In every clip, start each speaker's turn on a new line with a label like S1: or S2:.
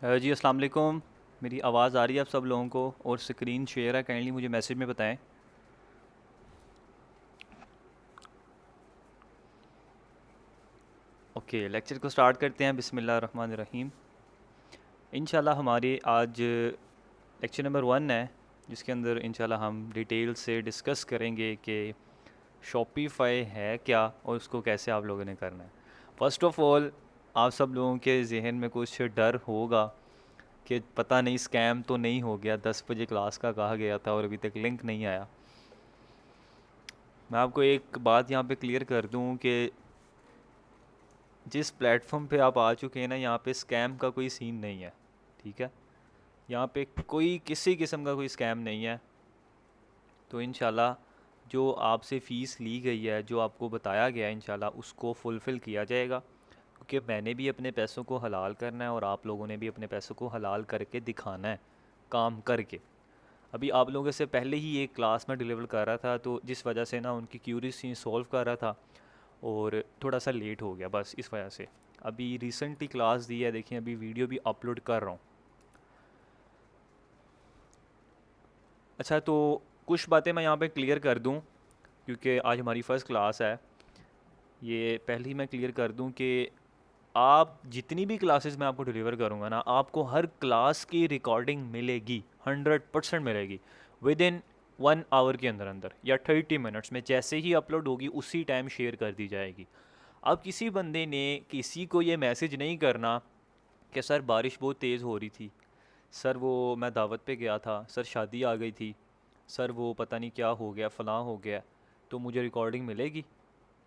S1: जी अस्सलाम वालेकुम। मेरी आवाज़ आ रही है आप सब लोगों को और स्क्रीन शेयर है, काइंडली मुझे मैसेज में बताएं। ओके, लेक्चर को स्टार्ट करते हैं। बिस्मिल्लाह रहमान रहीम। इंशाल्लाह हमारी आज लेक्चर नंबर 1 है, जिसके अंदर इंशाल्लाह हम डिटेल से डिस्कस करेंगे कि शॉपिफाई है क्या और उसको कैसे आप लोगों ने करना है। फ़र्स्ट ऑफ़ ऑल, आप सब लोगों के जहन में कुछ डर होगा कि पता नहीं स्कैम तो नहीं हो गया, 10 बजे क्लास का कहा गया था और अभी तक लिंक नहीं आया। मैं आपको एक बात यहाँ पे क्लियर कर दूँ कि जिस प्लेटफॉर्म पे आप आ चुके हैं ना, यहाँ पे स्कैम का कोई सीन नहीं है। ठीक है, यहाँ पे कोई किसी किस्म का कोई स्कैम नहीं है। तो इंशाल्लाह जो आपसे फ़ीस ली गई है, जो आपको बताया गया है, इंशाल्लाह उसको फुलफ़िल किया जाएगा, क्योंकि मैंने भी अपने पैसों को हलाल करना है और आप लोगों ने भी अपने पैसों को हलाल करके दिखाना है, काम करके। अभी आप लोगों से पहले ही एक क्लास में डिलीवर कर रहा था, तो जिस वजह से ना उनकी क्यूरीज सॉल्व कर रहा था और थोड़ा सा लेट हो गया, बस इस वजह से। अभी रिसेंटली क्लास दी है, देखिए अभी वीडियो भी अपलोड कर रहा हूँ। अच्छा, तो कुछ बातें मैं यहाँ पे क्लियर कर दूँ, क्योंकि आज हमारी फ़र्स्ट क्लास है। ये पहले ही मैं क्लियर कर दूँ कि आप जितनी भी क्लासेस मैं आपको डिलीवर करूँगा ना, आपको हर क्लास की रिकॉर्डिंग मिलेगी, 100% मिलेगी, विद इन 1 आवर के अंदर अंदर या 30 मिनट्स में। जैसे ही अपलोड होगी उसी टाइम शेयर कर दी जाएगी। अब किसी बंदे ने किसी को ये मैसेज नहीं करना कि सर बारिश बहुत तेज़ हो रही थी, सर वो मैं दावत पे गया था, सर शादी आ गई थी, सर वो पता नहीं क्या हो गया, फ़लाँ हो गया, तो मुझे रिकॉर्डिंग मिलेगी।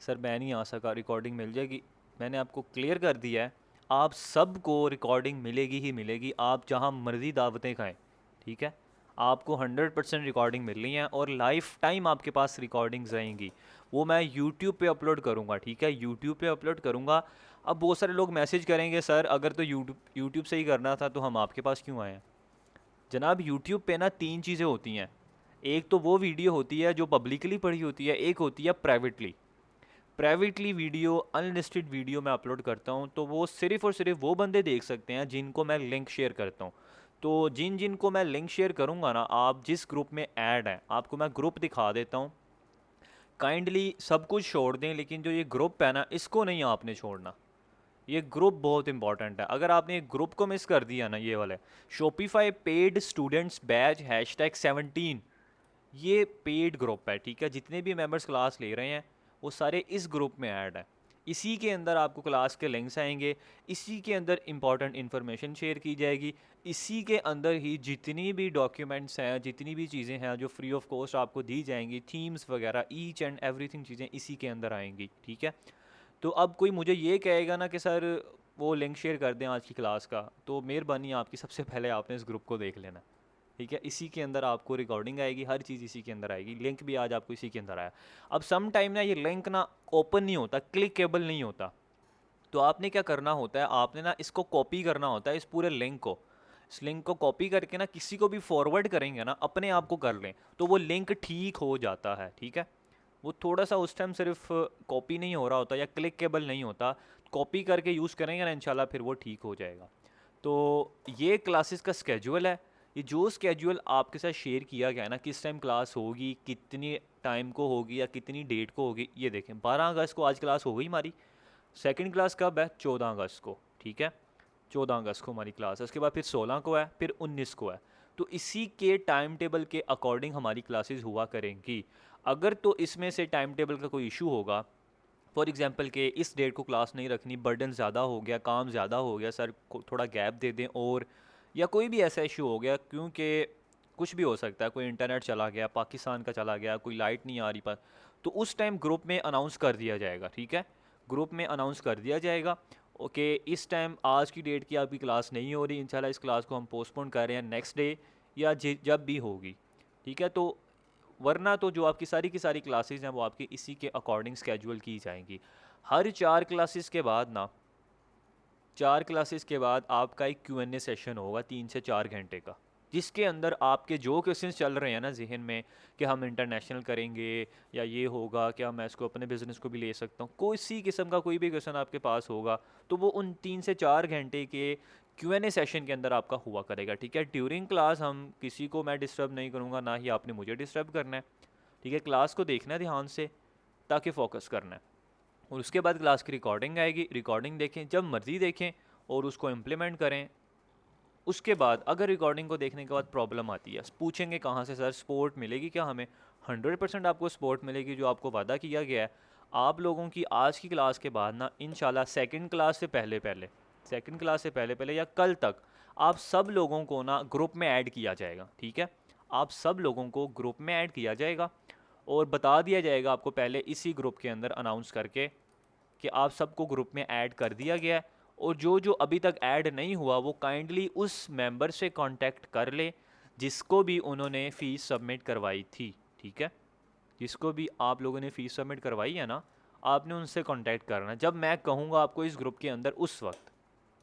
S1: सर मैं नहीं आ सका, रिकॉर्डिंग मिल जाएगी। मैंने आपको क्लियर कर दिया है, आप सबको रिकॉर्डिंग मिलेगी ही मिलेगी, आप जहाँ मर्ज़ी दावतें खाएं। ठीक है, आपको 100% रिकॉर्डिंग मिलनी है और लाइफ टाइम आपके पास रिकॉर्डिंग्स रहेंगी। वो मैं यूट्यूब पे अपलोड करूँगा। ठीक है, यूट्यूब पे अपलोड करूँगा। अब बहुत सारे लोग मैसेज करेंगे, सर अगर तो यूट्यूब यूट्यूब से ही करना था तो हम आपके पास क्यों आए हैं। जनाब, यूट्यूब पे ना 3 चीज़ें होती हैं। एक तो वो वीडियो होती है जो पब्लिकली पड़ी होती है, एक होती है privately. Privately video, unlisted video मैं अपलोड करता हूँ, तो वो सिर्फ़ और सिर्फ वो बंदे देख सकते हैं जिनको मैं लिंक शेयर करता हूँ। तो जिन जिन को मैं लिंक शेयर करूँगा ना, आप जिस ग्रुप में ऐड हैं, आपको मैं ग्रुप दिखा देता हूँ। काइंडली सब कुछ छोड़ दें, लेकिन जो ये ग्रुप है ना, इसको नहीं आपने छोड़ना। ये ग्रुप बहुत इंपॉर्टेंट है। अगर आपने एक ग्रुप को मिस कर दिया ना, ये वाले शॉपिफाई पेड स्टूडेंट्स बैच #17, ये पेड ग्रुप है। ठीक है, जितने भी मेंबर्स क्लास ले रहे हैं वो सारे इस ग्रुप में ऐड हैं। इसी के अंदर आपको क्लास के लिंक्स आएंगे, इसी के अंदर इंपॉर्टेंट इन्फॉर्मेशन शेयर की जाएगी, इसी के अंदर ही जितनी भी डॉक्यूमेंट्स हैं, जितनी भी चीज़ें हैं जो फ्री ऑफ कॉस्ट आपको दी जाएंगी, थीम्स वगैरह, ईच एंड एवरीथिंग चीज़ें इसी के अंदर आएंगी। ठीक है, तो अब कोई मुझे ये कहेगा ना कि सर वो लिंक शेयर कर दें आज की क्लास का, तो मेहरबानी आपकी, सबसे पहले आपने इस ग्रुप को देख लेना। ठीक है, इसी के अंदर आपको रिकॉर्डिंग आएगी, हर चीज़ इसी के अंदर आएगी, लिंक भी आज आपको इसी के अंदर आया। अब सम टाइम ना ये लिंक ना ओपन नहीं होता, क्लिकेबल नहीं होता। तो आपने क्या करना होता है, आपने ना इसको कॉपी करना होता है, इस पूरे लिंक को। इस लिंक को कॉपी करके ना किसी को भी फॉरवर्ड करेंगे ना, अपने आप को कर लें, तो वो लिंक ठीक हो जाता है। ठीक है, वो थोड़ा सा उस टाइम सिर्फ कॉपी नहीं हो रहा होता या क्लिकेबल नहीं होता, कॉपी करके यूज़ करेंगे ना, इंशाल्लाह फिर वो ठीक हो जाएगा। तो ये क्लासेस का स्केड्यूल है। ये जो स्केड्यूल आपके साथ शेयर किया गया है ना, किस टाइम क्लास होगी, कितनी टाइम को होगी या कितनी डेट को होगी, ये देखें 12 अगस्त को आज क्लास हो गई हमारी। सेकंड क्लास कब है? 14 अगस्त को। ठीक है, 14 अगस्त को हमारी क्लास है, उसके बाद फिर 16 को है, फिर 19 को है। तो इसी के टाइम टेबल के अकॉर्डिंग हमारी क्लासेस हुआ करेंगी। अगर तो इसमें से टाइम टेबल का कोई इशू होगा, फॉर एग्जांपल के इस डेट को क्लास नहीं रखनी, बर्डन ज़्यादा हो गया, काम ज़्यादा हो गया, सर को थोड़ा गैप दे दें, और या कोई भी ऐसा इशू हो गया, क्योंकि कुछ भी हो सकता है, कोई इंटरनेट चला गया, पाकिस्तान का चला गया, कोई लाइट नहीं आ रही पर, तो उस टाइम ग्रुप में अनाउंस कर दिया जाएगा। ठीक है, ग्रुप में अनाउंस कर दिया जाएगा, ओके इस टाइम आज की डेट की आपकी क्लास नहीं हो रही, इंशाल्लाह इस क्लास को हम पोस्टपोन कर रहे हैं नेक्स्ट डे या जब भी होगी। ठीक है, तो वरना तो जो आपकी सारी की सारी क्लासेस हैं वो आपकी इसी के अकॉर्डिंग स्केड्यूल की जाएंगी। हर 4 क्लासेस के बाद ना, 4 क्लासेस के बाद आपका एक Q&A सेशन होगा 3 से 4 घंटे का, जिसके अंदर आपके जो क्वेश्चंस चल रहे हैं ना जहन में कि हम इंटरनेशनल करेंगे या ये होगा, क्या मैं इसको अपने बिजनेस को भी ले सकता हूँ, कोई सी किस्म का कोई भी क्वेश्चन आपके पास होगा, तो वो उन 3 से 4 घंटे के Q&A सेशन के अंदर आपका हुआ करेगा, ठीक है। ड्यूरिंग क्लास हम किसी को मैं डिस्टर्ब नहीं करूँगा, ना ही आपने मुझे डिस्टर्ब करना है, ठीक है। क्लास को देखना है ध्यान से ताकि फ़ोकस करना है। और उसके बाद क्लास की रिकॉर्डिंग आएगी, रिकॉर्डिंग देखें, जब मर्ज़ी देखें और उसको इम्प्लीमेंट करें। उसके बाद अगर रिकॉर्डिंग को देखने के बाद प्रॉब्लम आती है, पूछेंगे कहाँ से सर सपोर्ट मिलेगी क्या हमें? 100% आपको सपोर्ट मिलेगी, जो आपको वादा किया गया है। आप लोगों की आज की क्लास के बाद ना इंशाल्लाह सेकंड क्लास से पहले पहले, सेकंड क्लास से पहले पहले या कल तक आप सब लोगों को ना ग्रुप में ऐड किया जाएगा, ठीक है। आप सब लोगों को ग्रुप में ऐड किया जाएगा और बता दिया जाएगा आपको पहले इसी ग्रुप के अंदर अनाउंस करके कि आप सबको ग्रुप में ऐड कर दिया गया है। और जो जो अभी तक ऐड नहीं हुआ वो काइंडली उस मेंबर से कांटेक्ट कर ले जिसको भी उन्होंने फ़ीस सबमिट करवाई थी, ठीक है। जिसको भी आप लोगों ने फ़ीस सबमिट करवाई है ना, आपने उनसे कांटेक्ट करना है जब मैं कहूँगा आपको इस ग्रुप के अंदर उस वक्त।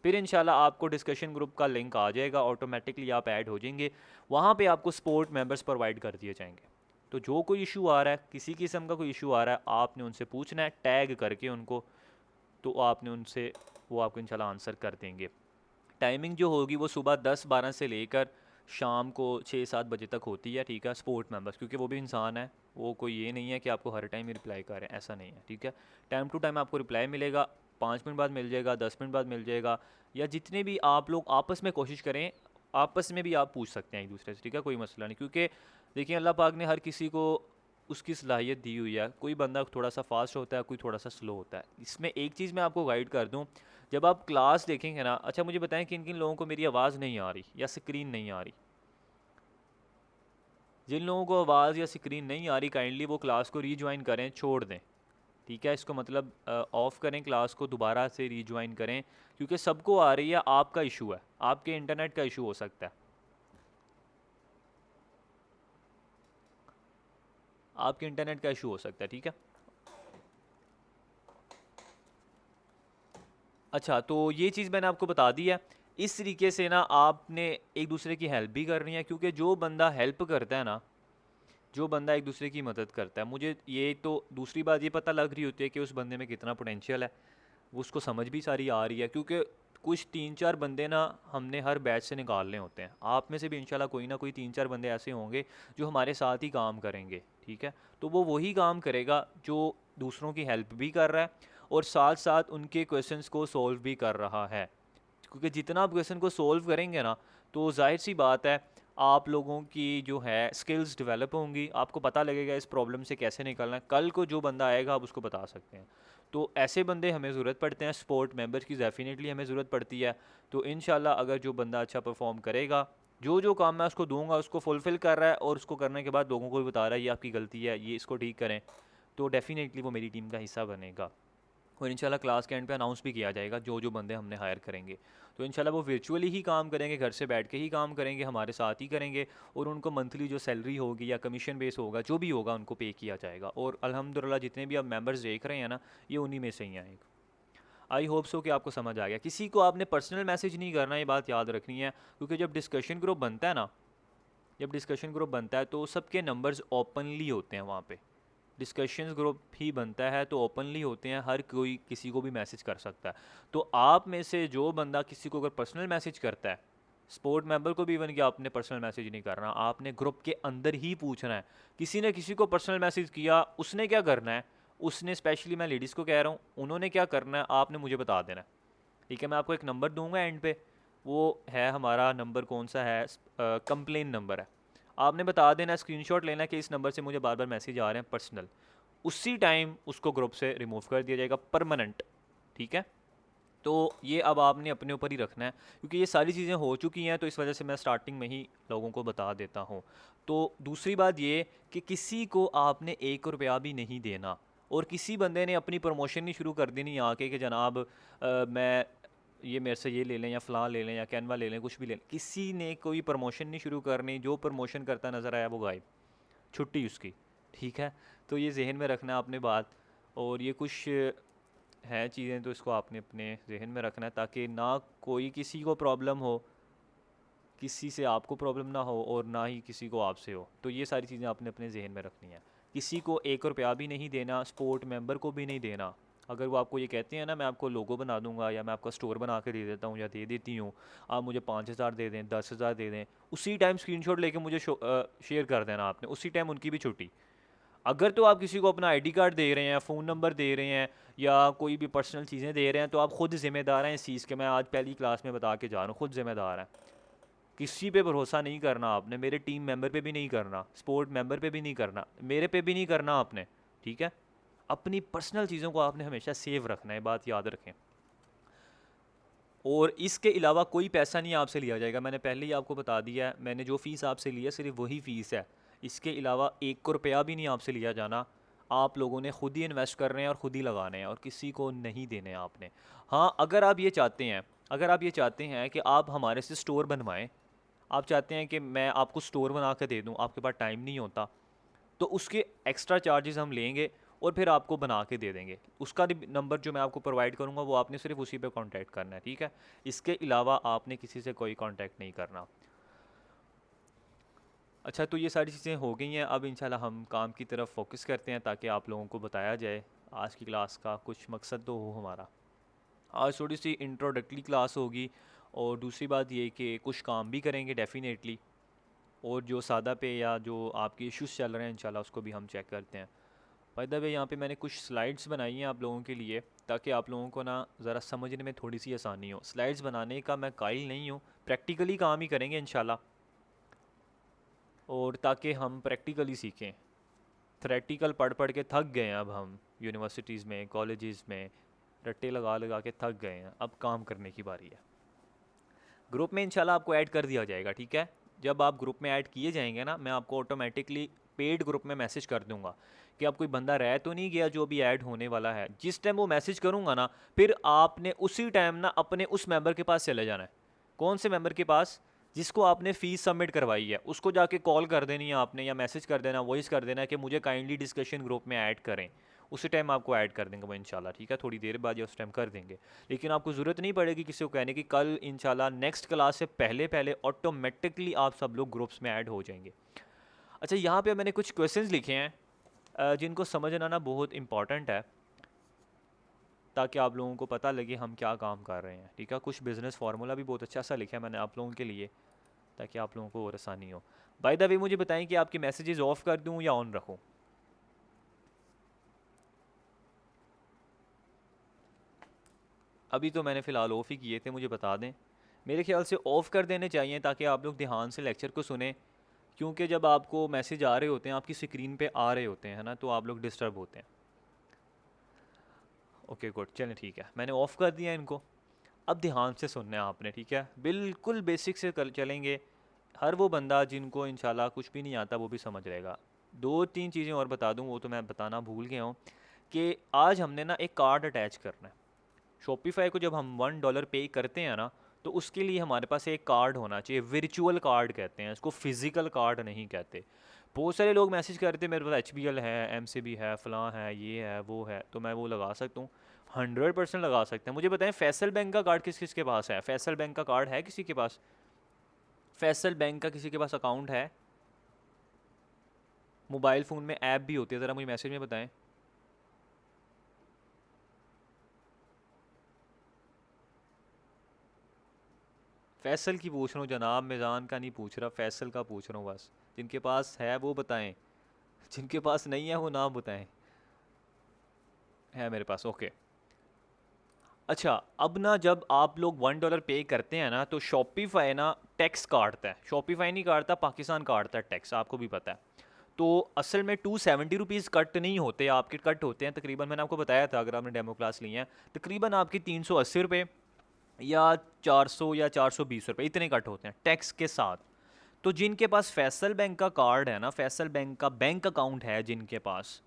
S1: फिर इंशाल्लाह आपको डिस्कशन ग्रुप का लिंक आ जाएगा, ऑटोमेटिकली आप ऐड हो जाएंगे। वहाँ पे आपको सपोर्ट मेंबर्स प्रोवाइड कर दिए जाएंगे। तो जो कोई इशू आ रहा है, किसी किस्म का कोई इशू आ रहा है, आपने उनसे पूछना है टैग करके उनको, तो आपने उनसे, वो आपको इंशाल्लाह आंसर कर देंगे। टाइमिंग जो होगी वो सुबह 10-12 से लेकर शाम को 6-7 बजे तक होती है, ठीक है। सपोर्ट मेंबर्स क्योंकि वो भी इंसान है, वो कोई ये नहीं है कि आपको हर टाइम ही रिप्लाई करें, ऐसा नहीं है, ठीक है। टाइम टू टाइम आपको रिप्लाई मिलेगा, 5 मिनट बाद मिल जाएगा, 10 मिनट बाद मिल जाएगा, या जितने भी आप लोग आपस में कोशिश करें, आपस में भी आप पूछ सकते हैं एक दूसरे से, ठीक है, कोई मसला नहीं। क्योंकि देखिए अल्लाह पाक ने हर किसी को उसकी सलाहियत दी हुई है, कोई बंदा थोड़ा सा फास्ट होता है, कोई थोड़ा सा स्लो होता है। इसमें एक चीज़ मैं आपको गाइड कर दूं, जब आप क्लास देखेंगे ना, अच्छा मुझे बताएं किन किन लोगों को मेरी आवाज़ नहीं आ रही या स्क्रीन नहीं आ रही। जिन लोगों को आवाज़ या स्क्रीन नहीं आ रही काइंडली वो क्लास को रीज्वाइन करें, छोड़ दें, ठीक है। इसको मतलब ऑफ़ करें क्लास को, दोबारा से रीज्वाइन करें, क्योंकि सबको आ रही है, आपका इशू है, आपके इंटरनेट का इशू हो सकता है, आपके इंटरनेट का इशू हो सकता है, ठीक है। अच्छा तो ये चीज़ मैंने आपको बता दी है। इस तरीके से ना आपने एक दूसरे की हेल्प भी करनी है, क्योंकि जो बंदा हेल्प करता है ना, जो बंदा एक दूसरे की मदद करता है, मुझे ये तो दूसरी बात ये पता लग रही होती है कि उस बंदे में कितना पोटेंशियल है, वो उसको समझ भी सारी आ रही है। क्योंकि कुछ 3-4 बंदे ना हमने हर बैच से निकालने होते हैं, आप में से भी इंशाल्लाह कोई ना कोई 3-4 बंदे ऐसे होंगे जो हमारे साथ ही काम करेंगे, ठीक है। तो वो वही काम करेगा जो दूसरों की हेल्प भी कर रहा है और साथ साथ उनके क्वेश्चंस को सॉल्व भी कर रहा है। क्योंकि जितना आप क्वेश्चन को सोल्व करेंगे ना, तो जाहिर सी बात है आप लोगों की जो है स्किल्स डेवलप होंगी, आपको पता लगेगा इस प्रॉब्लम से कैसे निकलना है। कल को जो बंदा आएगा आप उसको बता सकते हैं। तो ऐसे बंदे हमें ज़रूरत पड़ते हैं, सपोर्ट मेंबर्स की डेफिनेटली हमें ज़रूरत पड़ती है। तो इंशाल्लाह अगर जो बंदा अच्छा परफॉर्म करेगा, जो जो काम मैं उसको दूंगा उसको फुलफ़िल कर रहा है और उसको करने के बाद लोगों को भी बता रहा है ये आपकी गलती है, ये इसको ठीक करें, तो डेफिनेटली वो मेरी टीम का हिस्सा बनेगा। और इंशाल्लाह क्लास के एंड पे अनाउंस भी किया जाएगा जो जो बंदे हमने हायर करेंगे। तो इंशाल्लाह वो वर्चुअली ही काम करेंगे, घर से बैठ के ही काम करेंगे, हमारे साथ ही करेंगे, और उनको मंथली जो सैलरी होगी या कमीशन बेस होगा जो भी होगा उनको पे किया जाएगा। और अल्हम्दुलिल्लाह जितने भी अब मेंबर्स देख रहे हैं ना, ये उन्हीं में से ही हैं। आई होप सो कि आपको समझ आ गया। किसी को आपने पर्सनल मैसेज नहीं करना, ये बात याद रखनी है, क्योंकि जब डिस्कशन ग्रुप बनता है ना, जब डिस्कशन ग्रुप बनता है तो सबके नंबर्स ओपनली होते हैं वहाँ पे। डिस्कशंस ग्रुप ही बनता है तो ओपनली होते हैं, हर कोई किसी को भी मैसेज कर सकता है। तो आप में से जो बंदा किसी को अगर पर्सनल मैसेज करता है, सपोर्ट मेंबर को भी इवन कि आपने पर्सनल मैसेज नहीं करना, आपने ग्रुप के अंदर ही पूछना है। किसी ने किसी को पर्सनल मैसेज किया, उसने क्या करना है, उसने स्पेशली मैं लेडीज़ को कह रहा हूँ, उन्होंने क्या करना है आपने मुझे बता देना है, ठीक है। मैं आपको एक नंबर दूंगा एंड पे, वो है हमारा नंबर, कौन सा है, कंप्लेन नंबर है। आपने बता देना, स्क्रीनशॉट लेना कि इस नंबर से मुझे बार बार मैसेज आ रहे हैं पर्सनल, उसी टाइम उसको ग्रुप से रिमूव कर दिया जाएगा परमानेंट, ठीक है। तो ये अब आपने अपने ऊपर ही रखना है, क्योंकि ये सारी चीज़ें हो चुकी हैं, तो इस वजह से मैं स्टार्टिंग में ही लोगों को बता देता हूँ। तो दूसरी बात ये कि किसी को आपने 1 रुपया भी नहीं देना, और किसी बंदे ने अपनी प्रमोशन नहीं शुरू कर देनी आके कि जनाब मैं ये मेरे से ये ले लें या फ़लाँ ले लें या कैनवा ले लें, कुछ भी ले लें। किसी ने कोई प्रमोशन नहीं शुरू करनी, जो प्रमोशन करता नज़र आया वो गायब, छुट्टी उसकी, ठीक है। तो ये जहन में रखना है आपने बात। और ये कुछ हैं चीज़ें, तो इसको आपने अपने जहन में रखना है ताकि ना कोई किसी को प्रॉब्लम हो, किसी से आपको प्रॉब्लम ना हो और ना ही किसी को आपसे हो। तो ये सारी चीज़ें आपने अपने जहन में रखनी है। किसी को 1 रुपया भी नहीं देना, सपोर्ट मेंबर को भी नहीं देना, अगर वो आपको ये कहते हैं ना मैं आपको लोगो बना दूंगा या मैं आपका स्टोर बना के दे देता हूँ या दे देती हूँ, आप मुझे 5,000 दे दें, 10,000 दे दें, उसी टाइम स्क्रीनशॉट लेके मुझे शेयर कर देना आपने, उसी टाइम उनकी भी छुट्टी। अगर तो आप किसी को अपना आईडी कार्ड दे रहे हैं, फ़ोन नंबर दे रहे हैं या कोई भी पर्सनल चीज़ें दे रहे हैं, तो आप खुद ज़िम्मेदार हैं इस चीज़ के। मैं आज पहली क्लास में बता के जा रहा हूँ, खुद ज़िम्मेदार हैं। किसी पे भरोसा नहीं करना आपने, मेरे टीम मेंबर पे भी नहीं करना, स्पोर्ट मेंबर पे भी नहीं करना, मेरे पे भी नहीं करना आपने, ठीक है। अपनी पर्सनल चीज़ों को आपने हमेशा सेव रखना है, बात याद रखें। और इसके अलावा कोई पैसा नहीं आपसे लिया जाएगा, मैंने पहले ही आपको बता दिया है। मैंने जो फ़ीस आपसे ली है सिर्फ वही फ़ीस है, इसके अलावा 1 रुपया भी नहीं आपसे लिया जाना। आप लोगों ने खुद ही इन्वेस्ट कर रहे हैं और ख़ुद ही लगाने हैं और किसी को नहीं देने आपने। हाँ, अगर आप ये चाहते हैं, अगर आप ये चाहते हैं कि आप हमारे से स्टोर बनवाएं, आप चाहते हैं कि मैं आपको स्टोर बना के दे दूं, आपके पास टाइम नहीं होता, तो उसके एक्स्ट्रा चार्जेस हम लेंगे और फिर आपको बना के दे देंगे। उसका नंबर जो मैं आपको प्रोवाइड करूँगा वो आपने सिर्फ उसी पे कांटेक्ट करना है, ठीक है। इसके अलावा आपने किसी से कोई कांटेक्ट नहीं करना। अच्छा, तो ये सारी चीज़ें हो गई हैं। अब इंशाल्लाह हम काम की तरफ फोकस करते हैं ताकि आप लोगों को बताया जाए। आज की क्लास का कुछ मकसद तो हो हमारा। आज थोड़ी सी इंट्रोडक्टरी क्लास होगी और दूसरी बात ये कि कुछ काम भी करेंगे डेफिनेटली, और जो सादा पे या जो आपके इश्यूज़ चल रहे हैं इंशाल्लाह उसको भी हम चेक करते हैं। बाय द वे यहाँ पे मैंने कुछ स्लाइड्स बनाई हैं आप लोगों के लिए ताकि आप लोगों को ना ज़रा समझने में थोड़ी सी आसानी हो। स्लाइड्स बनाने का मैं कायल नहीं हूँ, प्रैक्टिकली काम ही करेंगे इंशाल्लाह, और ताकि हम प्रैक्टिकली सीखें। थ्रेटिकल पढ़ पढ़ के थक गए हैं अब हम, यूनिवर्सिटीज़ में कॉलेजेस में रट्टे लगा लगा के थक गए हैं, अब काम करने की बारी है। ग्रुप में इंशाल्लाह आपको ऐड कर दिया जाएगा, ठीक है। जब आप ग्रुप में ऐड किए जाएंगे ना, मैं आपको ऑटोमेटिकली पेड ग्रुप में मैसेज कर दूंगा कि अब कोई बंदा रह तो नहीं गया जो भी ऐड होने वाला है। जिस टाइम वो मैसेज करूंगा ना, फिर आपने उसी टाइम ना अपने उस मेंबर के पास चले जाना है। कौन से मेंबर के पास? जिसको आपने फ़ीस सबमिट करवाई है, उसको जाके कॉल कर देनी है आपने या मैसेज कर देना, वॉइस कर देना कि मुझे काइंडली डिस्कशन ग्रुप में ऐड करें। उसी टाइम आपको ऐड कर देंगे वो इंशाल्लाह, ठीक है। थोड़ी देर बाद या उस टाइम कर देंगे, लेकिन आपको ज़रूरत नहीं पड़ेगी किसी को कहने की। कल इंशाल्लाह नेक्स्ट क्लास से पहले पहले ऑटोमेटिकली आप सब लोग ग्रुप्स में ऐड हो जाएंगे। अच्छा, यहाँ पे मैंने कुछ क्वेश्चंस लिखे हैं जिनको समझना ना बहुत इंपॉर्टेंट है ताकि आप लोगों को पता लगे हम क्या काम कर रहे हैं, ठीक है। कुछ बिज़नेस फार्मूला भी बहुत अच्छा सा लिखा है मैंने आप लोगों के लिए ताकि आप लोगों को और आसानी हो। बाय द वे मुझे बताएं कि आपके मैसेजेस ऑफ कर दूं या ऑन रखूं? अभी तो मैंने फ़िलहाल ऑफ़ ही किए थे, मुझे बता दें। मेरे ख्याल से ऑफ़ कर देने चाहिए ताकि आप लोग ध्यान से लेक्चर को सुने, क्योंकि जब आपको मैसेज आ रहे होते हैं, आपकी स्क्रीन पे आ रहे होते हैं ना, तो आप लोग डिस्टर्ब होते हैं। ओके गुड, चलें ठीक है, मैंने ऑफ़ कर दिया इनको। अब ध्यान से सुनना है आपने, ठीक है। बिल्कुल बेसिक से चलेंगे। हर वो बंदा जिनको इंशाल्लाह कुछ भी नहीं आता वो भी समझ रहेगा। 2-3 चीज़ें और बता दूँ, वो तो मैं बताना भूल गया हूँ कि आज हमने ना एक कार्ड अटैच करना है। शॉपिफाई को जब हम $1 पे करते हैं ना, तो उसके लिए हमारे पास एक कार्ड होना चाहिए। वर्चुअल कार्ड कहते हैं इसको, फिज़िकल कार्ड नहीं कहते। बहुत सारे लोग मैसेज करते हैं मेरे पास HBL है, MCB है, फ़लाँ है, ये है, वो है, तो मैं वो लगा सकता हूँ। 100% लगा सकते हैं। मुझे बताएं फैसल बैंक का कार्ड किस किस के पास है? फैसल बैंक का कार्ड है किसी के पास? फैसल बैंक का किसी के पास अकाउंट है? मोबाइल फ़ोन में ऐप भी होती है, ज़रा मुझे मैसेज में बताएं। फैसल की पूछ रहा हूँ जनाब, मिज़ान का नहीं पूछ रहा, फैसल का पूछ रहा हूँ बस। जिनके पास है वो बताएं, जिनके पास नहीं है वो ना बताएं। है मेरे पास, ओके। अच्छा, अब ना जब आप लोग $1 पे करते हैं ना, तो शॉपिफाई ना टैक्स काटता है। शॉपिफाई नहीं काटता, पाकिस्तान काटता है टैक्स, आपको भी पता है। तो असल में ₹270 कट नहीं होते, आपके कट होते हैं तकरीबन, मैंने आपको बताया था अगर आपने डेमो क्लास ली है, तकरीबन आपके ₹380 या 400 या ₹420 इतने कट होते हैं टैक्स के साथ। तो जिनके पास फैसल बैंक का कार्ड है ना, फैसल बैंक का बैंक अकाउंट है जिनके पास,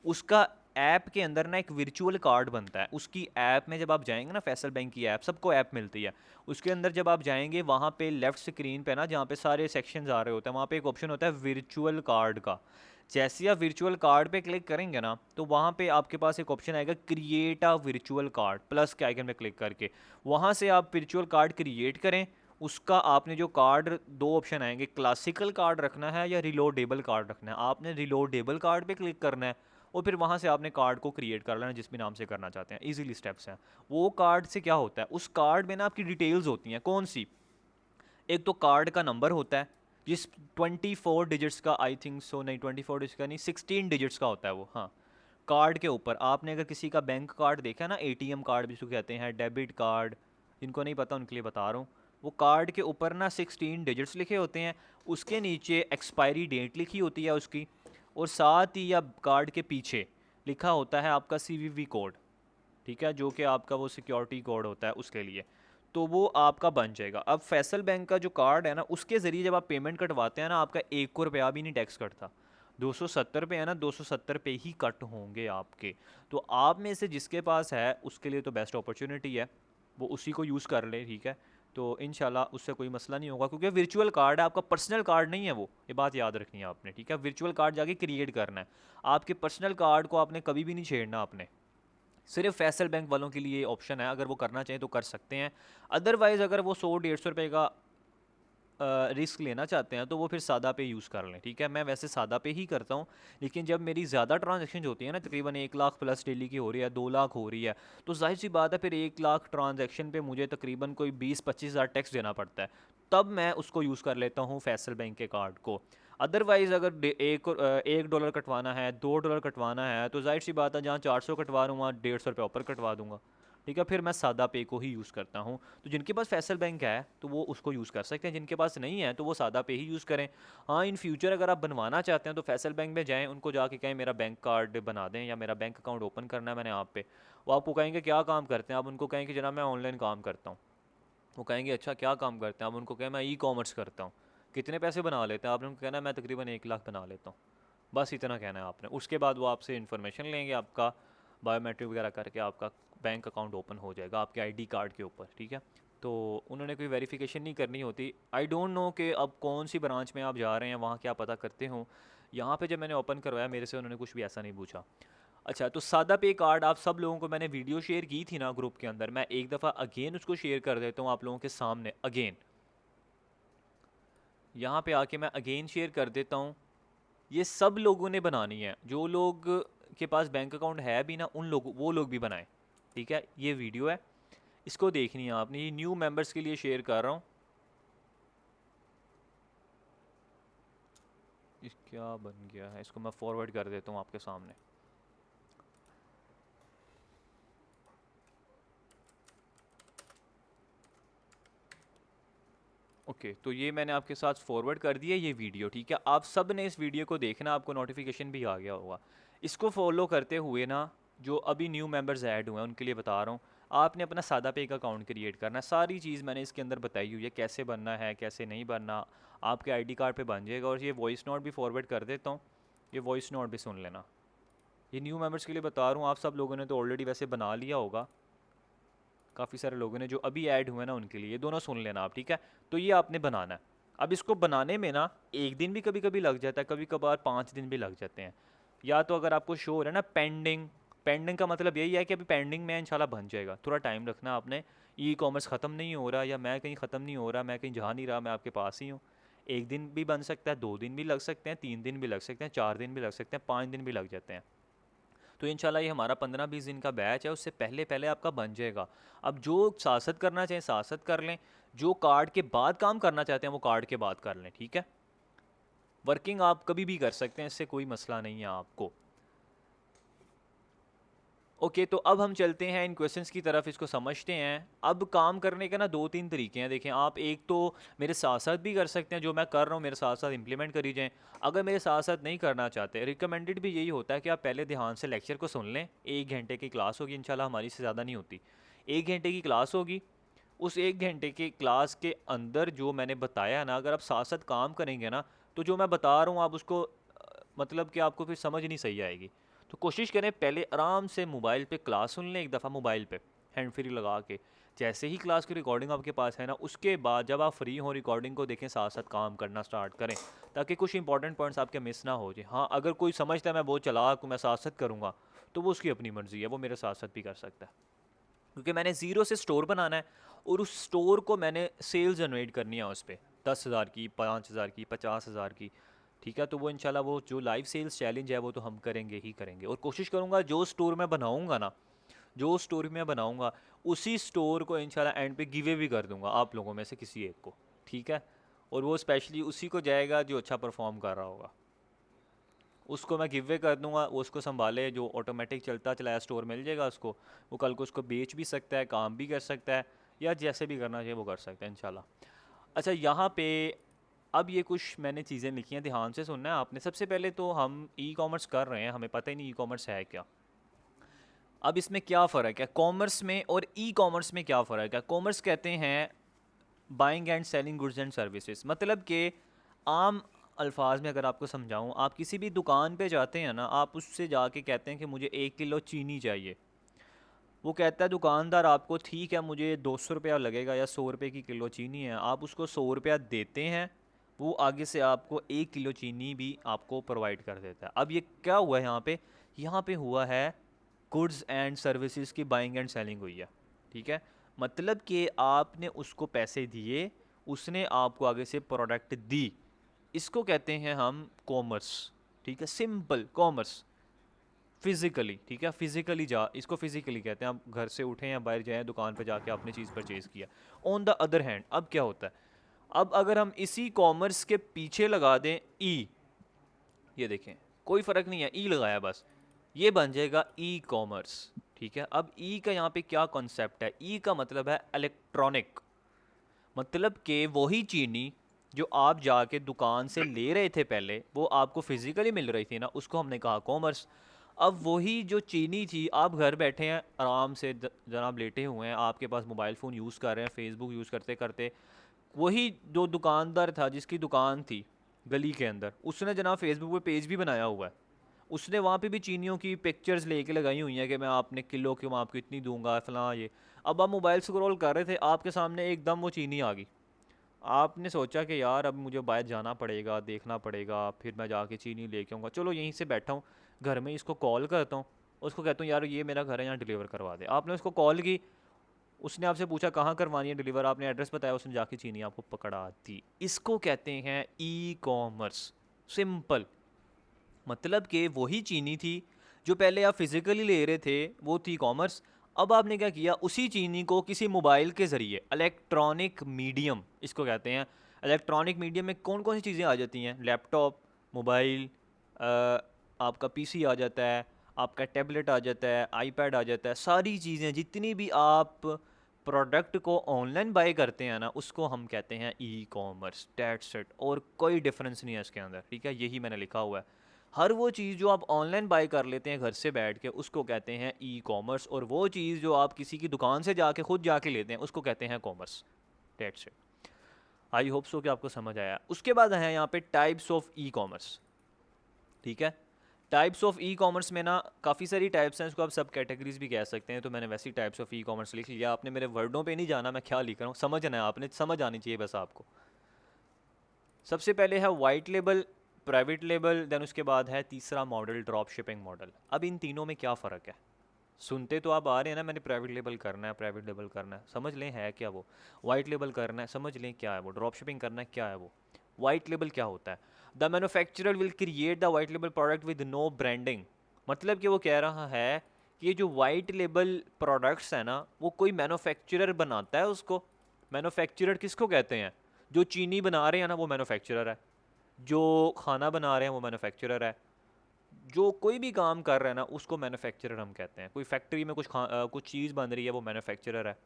S1: उसका ऐप के अंदर ना एक वर्चुअल कार्ड बनता है। उसकी ऐप में जब आप जाएंगे ना, फैसल बैंक की ऐप, सबको ऐप मिलती है, उसके अंदर जब आप जाएंगे वहाँ पे लेफ्ट स्क्रीन पे ना, जहाँ पे सारे सेक्शंस आ रहे होते हैं, वहाँ पे एक ऑप्शन होता है वर्चुअल कार्ड का। जैसे ही आप वर्चुअल कार्ड पे क्लिक करेंगे ना, तो वहाँ पे आपके पास एक ऑप्शन आएगा create a virtual card, plus के आइकन पे क्लिक करके वहाँ से आप वर्चुअल कार्ड क्रिएट करें। उसका आपने जो कार्ड, दो ऑप्शन आएंगे, क्लासिकल कार्ड रखना है या रिलोडेबल कार्ड रखना है। आपने रिलोडेबल कार्ड पे क्लिक करना है और फिर वहाँ से आपने कार्ड को क्रिएट कर लेना जिस भी नाम से करना चाहते हैं, ईजिली स्टेप्स हैं। वो कार्ड से क्या होता है, उस कार्ड में ना आपकी डिटेल्स होती हैं। कौन सी? एक तो कार्ड का नंबर होता है जिस 24 डिजिट्स का, आई थिंक सो, नहीं 24 डिजिट्स का नहीं, 16 डिजिट्स का होता है वो, हाँ। कार्ड के ऊपर आपने अगर किसी का बैंक कार्ड देखा ना, एटीएम कार्ड जिसको कहते हैं, डेबिट कार्ड, जिनको नहीं पता उनके लिए बता रहा हूँ, वो कार्ड के ऊपर ना 16 डिजिट्स लिखे होते हैं, उसके नीचे एक्सपायरी डेट लिखी होती है उसकी, और साथ ही या कार्ड के पीछे लिखा होता है आपका सीवीवी कोड, ठीक है, जो कि आपका वो सिक्योरिटी कोड होता है उसके लिए। तो वो आपका बन जाएगा। अब फैसल बैंक का जो कार्ड है ना, उसके ज़रिए जब आप पेमेंट कटवाते हैं ना, आपका 1 रुपया भी नहीं टैक्स कटता। 270 पे है ना, 270 पे ही कट होंगे आपके। तो आप में से जिसके पास है उसके लिए तो बेस्ट अपॉर्चुनिटी है, वो उसी को यूज़ कर ले, ठीक है। तो इंशाल्लाह उससे कोई मसला नहीं होगा, क्योंकि वर्चुअल कार्ड है आपका, पर्सनल कार्ड नहीं है वो, ये बात याद रखनी है आपने, ठीक है। वर्चुअल कार्ड जाके क्रिएट करना है, आपके पर्सनल कार्ड को आपने कभी भी नहीं छेड़ना आपने। सिर्फ फैसल बैंक वालों के लिए ऑप्शन है, अगर वो करना चाहें तो कर सकते हैं। अदरवाइज़ अगर वो 100-150 रुपये का रिस्क लेना चाहते हैं तो वो फिर सादा पे यूज़ कर लें, ठीक है। मैं वैसे सादा पे ही करता हूँ, लेकिन जब मेरी ज़्यादा ट्रांजैक्शन होती है ना, तकरीबन 1 लाख प्लस डेली की हो रही है, 2 लाख हो रही है, तो जाहिर सी बात है फिर 1 लाख ट्रांजैक्शन पे मुझे तकरीबन कोई 20-25 हज़ार टैक्स देना पड़ता है। तब मैं उसको यूज़ कर लेता हूँ फैसल बैंक के कार्ड को। अदरवाइज़ अगर $1 कटवाना है, $2 कटवाना है, तो जाहिर सी बात है जहाँ 400 कटवा रहा हूँ वहाँ 150 रुपये ऊपर कटवा दूंगा, ठीक है। फिर मैं सादा पे को ही यूज़ करता हूँ। तो जिनके पास फैसल बैंक है तो वो उसको यूज़ कर सकते हैं, जिनके पास नहीं है तो वो सादा पे ही यूज़ करें। हाँ, इन फ्यूचर अगर आप बनवाना चाहते हैं तो फैसल बैंक में जाएँ, उनको जाके कहें मेरा बैंक कार्ड बना दें या मेरा बैंक अकाउंट ओपन करना है मैंने आप पे। वो आपको कहेंगे क्या काम करते हैं, आप उनको कहें कि जनाब मैं ऑनलाइन काम करता हूँ। वो कहेंगे अच्छा क्या काम करते हैं, आप उनको कहें मैं ई कॉमर्स करता हूँ। कितने पैसे बना लेते हैं, आपने उनको कहना है मैं तकरीबन 1 लाख बना लेता हूँ। बस इतना कहना है आपने। उसके बाद वो आपसे इन्फॉर्मेशन लेंगे, आपका बायोमेट्रिक वगैरह करके आपका बैंक अकाउंट ओपन हो जाएगा आपके आईडी कार्ड के ऊपर, ठीक है। तो उन्होंने कोई वेरिफिकेशन नहीं करनी होती। आई डोंट नो कि अब कौन सी ब्रांच में आप जा रहे हैं, वहाँ क्या पता करते हो। यहाँ पे जब मैंने ओपन करवाया मेरे से उन्होंने कुछ भी ऐसा नहीं पूछा। अच्छा, तो सादा पे कार्ड आप सब लोगों को मैंने वीडियो शेयर की थी ना ग्रुप के अंदर, मैं एक दफ़ा अगेन उसको शेयर कर देता हूँ आप लोगों के सामने अगेन। यहाँ पे आके मैं अगेन शेयर कर देता हूँ। ये सब लोगों ने बनानी है, जो लोग के पास बैंक अकाउंट है भी ना, उन लोगों वो लोग भी बनाएं, ठीक है। ये वीडियो है, इसको देखनी है आपने, ये न्यू मेंबर्स के लिए शेयर कर रहा हूँ। इस क्या बन गया है, इसको मैं फॉरवर्ड कर देता हूँ आपके सामने। ओके, तो ये मैंने आपके साथ फॉरवर्ड कर दिया ये वीडियो, ठीक है। आप सब ने इस वीडियो को देखना, आपको नोटिफिकेशन भी आ गया होगा। इसको फॉलो करते हुए ना, जो अभी न्यू मेंबर्स ऐड हुए हैं उनके लिए बता रहा हूँ, आपने अपना सादा पे का अकाउंट क्रिएट करना है। सारी चीज़ मैंने इसके अंदर बताई हुई है, कैसे बनना है कैसे नहीं बनना, आपके आईडी कार्ड पे बन जाएगा। और ये वॉइस नोट भी फॉरवर्ड कर देता हूँ, ये वॉइस नोट भी सुन लेना। ये न्यू मेंबर्स के लिए बता रहा हूँ, आप सब लोगों ने तो ऑलरेडी वैसे बना लिया होगा, काफ़ी सारे लोगों ने जो अभी ऐड हुए ना उनके लिए, ये दोनों सुन लेना आप, ठीक है। तो ये आपने बनाना है। अब इसको बनाने में ना एक दिन भी कभी कभी लग जाता है, कभी कभार 5 दिन भी लग जाते हैं। या तो अगर आपको शो हो रहा है ना पेंडिंग, पेंडिंग का मतलब यही है कि अभी पेंडिंग में इंशाल्लाह बन जाएगा, थोड़ा टाइम रखना आपने। ई कॉमर्स ख़त्म नहीं हो रहा, या मैं कहीं ख़त्म नहीं हो रहा, मैं कहीं जा नहीं रहा, मैं आपके पास ही हूँ। एक दिन भी बन सकता है, 2 दिन भी लग सकते हैं, 3 दिन भी लग सकते हैं, 4 दिन भी लग सकते हैं, 5 दिन भी लग जाते हैं। तो इंशाल्लाह ये हमारा 15-20 दिन का बैच है, उससे पहले पहले आपका बन जाएगा। अब जो सासत करना चाहें सासत कर लें, जो कार्ड के बाद काम करना चाहते हैं वो कार्ड के बाद कर लें, ठीक है। वर्किंग आप कभी भी कर सकते हैं, इससे कोई मसला नहीं है आपको। ओके, तो अब हम चलते हैं इन क्वेश्चंस की तरफ, इसको समझते हैं। अब काम करने के ना 2-3 तरीके हैं, देखें आप। एक तो मेरे साथ साथ भी कर सकते हैं, जो मैं कर रहा हूँ मेरे साथ साथ इंप्लीमेंट करी जाएँ। अगर मेरे साथ साथ नहीं करना चाहते, रिकमेंडेड भी यही होता है कि आप पहले ध्यान से लेक्चर को सुन लें। 1 घंटे की क्लास होगी इंशाल्लाह, हमारी से ज़्यादा नहीं होती। 1 घंटे की क्लास होगी, उस 1 घंटे की क्लास के अंदर जो मैंने बताया ना, अगर आप साथ साथ काम करेंगे ना, तो जो मैं बता रहा हूँ आप उसको मतलब कि आपको फिर समझ नहीं सही आएगी। तो कोशिश करें पहले आराम से मोबाइल पे क्लास सुन लें एक दफ़ा, मोबाइल पे हैंड फ्री लगा के। जैसे ही क्लास की रिकॉर्डिंग आपके पास है ना, उसके बाद जब आप फ्री हों रिकॉर्डिंग को देखें, साथ साथ काम करना स्टार्ट करें, ताकि कुछ इंपॉर्टेंट पॉइंट्स आपके मिस ना हो जाए। हाँ, अगर कोई समझता है मैं बहुत चलाक हूँ मैं साथ साथ करूँगा, तो वो उसकी अपनी मर्ज़ी है, वो मेरे साथ साथ भी कर सकता है। क्योंकि मैंने ज़ीरो से स्टोर बनाना है, और उस स्टोर को मैंने सेल जनरेट करनी है उस पर, 10,000 की, 5,000 की, 50,000 की, ठीक है। तो वो इंशाल्लाह वो जो लाइव सेल्स चैलेंज है वो तो हम करेंगे ही करेंगे, और कोशिश करूँगा जो स्टोर मैं बनाऊँगा ना, जो स्टोर मैं बनाऊँगा उसी स्टोर को इंशाल्लाह एंड पे गिवे भी कर दूँगा आप लोगों में से किसी एक को, ठीक है। और वो स्पेशली उसी को जाएगा जो अच्छा परफॉर्म कर रहा होगा, उसको मैं गिव वे कर दूंगा, वो उसको संभाले, जो ऑटोमेटिक चलता चलाया स्टोर मिल जाएगा उसको, वो कल को उसको बेच भी सकता है, काम भी कर सकता है, या जैसे भी करना चाहिए वो कर सकता है इंशाल्लाह। अच्छा, यहाँ पे अब ये कुछ मैंने चीज़ें लिखी हैं, ध्यान से सुनना है आपने। सबसे पहले तो हम ई कॉमर्स कर रहे हैं, हमें पता ही नहीं ई कॉमर्स है क्या। अब इसमें क्या फ़र्क है कॉमर्स में और ई कॉमर्स में, क्या फ़र्क है? कॉमर्स कहते हैं buying and selling goods and services, मतलब कि आम अल्फाज में अगर आपको समझाऊँ, आप किसी भी दुकान पे जाते हैं ना, आप उससे जाके कहते हैं कि मुझे 1 किलो चीनी चाहिए। वो कहता है दुकानदार आपको, ठीक है मुझे 200 रुपया लगेगा या 100 रुपये की किलो चीनी है, आप उसको 100 रुपया देते हैं, वो आगे से आपको 1 किलो चीनी भी आपको प्रोवाइड कर देता है। अब ये क्या हुआ है यहाँ पे? यहाँ पे हुआ है गुड्स एंड सर्विसेज की बाइंग एंड सेलिंग हुई है, ठीक है। मतलब कि आपने उसको पैसे दिए, उसने आपको आगे से प्रोडक्ट दी, इसको कहते हैं हम कॉमर्स, ठीक है। सिंपल कॉमर्स फिजिकली, ठीक है। फिजिकली जा, इसको फिजिकली कहते हैं। आप घर से उठें या बाहर जाएं, दुकान पर जाके आपने चीज़ परचेज़ किया। ऑन द अदर हैंड अब क्या होता है, अब अगर हम इसी कॉमर्स के पीछे लगा दें ई, ये देखें कोई फ़र्क नहीं है, ई लगाया बस, ये बन जाएगा ई कॉमर्स, ठीक है। अब ई का यहाँ पे क्या कॉन्सेप्ट है? ई का मतलब है इलेक्ट्रॉनिक, मतलब कि वही चीनी जो आप जाके दुकान से ले रहे थे पहले, वो आपको फिजिकली मिल रही थी ना, उसको हमने कहा कॉमर्स। अब वही जो चीनी थी, आप घर बैठे हैं आराम से, जनाब लेटे हुए हैं, आपके पास मोबाइल फ़ोन यूज़ कर रहे हैं, फेसबुक यूज़ करते करते, वही जो दुकानदार था जिसकी दुकान थी गली के अंदर, उसने जनाब फेसबुक पे पेज भी बनाया हुआ है, उसने वहाँ पे भी चीनियों की पिक्चर्स लेके लगाई हुई हैं कि मैं आपने किलो क्यों, मैं आपको इतनी दूंगा फलां ये। अब आप मोबाइल स्क्रॉल कर रहे थे, आपके सामने एकदम वो चीनी आ गई, आपने सोचा कि यार अब मुझे बाहर जाना पड़ेगा, देखना पड़ेगा, फिर मैं जाके चीनी लेके आऊँगा, चलो यहीं से बैठा हूँ घर में, इसको कॉल करता हूँ, उसको कहता हूँ यार ये मेरा घर है, यहाँ डिलीवर करवा दे। आपने उसको कॉल की, उसने आपसे पूछा कहाँ करवानी है डिलीवर, आपने एड्रेस बताया, उसने जाके चीनी आपको पकड़ा दी। इसको कहते हैं ई कॉमर्स। सिंपल, मतलब कि वही चीनी थी जो पहले आप फिजिकली ले रहे थे, वो थी कॉमर्स। अब आपने क्या किया, उसी चीनी को किसी मोबाइल के ज़रिए, इलेक्ट्रॉनिक मीडियम इसको कहते हैं। इलेक्ट्रॉनिक मीडियम में कौन कौन सी चीज़ें आ जाती हैं? लैपटॉप, मोबाइल, आपका पीसी आ जाता है, आपका टैबलेट आ जाता है, आईपैड आ जाता है, सारी चीज़ें जितनी भी आप प्रोडक्ट को ऑनलाइन बाय करते हैं ना, उसको हम कहते हैं ई कॉमर्स। डेट्स इट, और कोई डिफरेंस नहीं है इसके अंदर, ठीक है। यही मैंने लिखा हुआ है, हर वो चीज़ जो आप ऑनलाइन बाय कर लेते हैं घर से बैठ के, उसको कहते हैं ई कॉमर्स, और वो चीज़ जो आप किसी की दुकान से जाके खुद जाके लेते हैं, उसको कहते हैं commerce. That's it. I hope so कि आपको समझ आया। उसके बाद है यहाँ पे टाइप्स ऑफ ई कॉमर्स, ठीक है। टाइप्स ऑफ ई कॉमर्स में ना काफ़ी सारी टाइप्स हैं, इसको आप सब कैटेगरीज भी कह सकते हैं, तो मैंने वैसी टाइप्स ऑफ ई कॉमर्स लिख लिया। आपने मेरे वर्डों पे नहीं जाना मैं क्या लिख रहा हूँ, समझना है आपने, समझ आनी चाहिए बस आपको। सबसे पहले है white label, private label, then उसके बाद है तीसरा मॉडल ड्रॉप शिपिंग मॉडल। अब इन तीनों में क्या फ़र्क है? सुनते तो आप आ रहे हैं ना, मैंने प्राइवेट लेबल करना है, प्राइवेट लेबल करना है, समझ लें है क्या वो। वाइट लेबल करना है, समझ लें क्या है वो। ड्रॉप शिपिंग करना है, क्या है वो। वाइट लेबल क्या होता है? The manufacturer will create the white label product with no branding, मतलब कि वो कह रहा है कि ये जो वाइट लेबल प्रोडक्ट्स है ना, वो कोई मैन्युफैक्चरर बनाता है उसको। मैन्युफैक्चरर किसको कहते हैं? जो चीनी बना रहे हैं ना वो मैन्युफैक्चरर है, जो खाना बना रहे हैं वो मैन्युफैक्चरर है, जो कोई भी काम कर रहा है ना उसको मैन्युफैक्चरर हम कहते हैं। कोई फैक्ट्री में कुछ चीज़ बन रही है, वो मैन्युफैक्चरर है।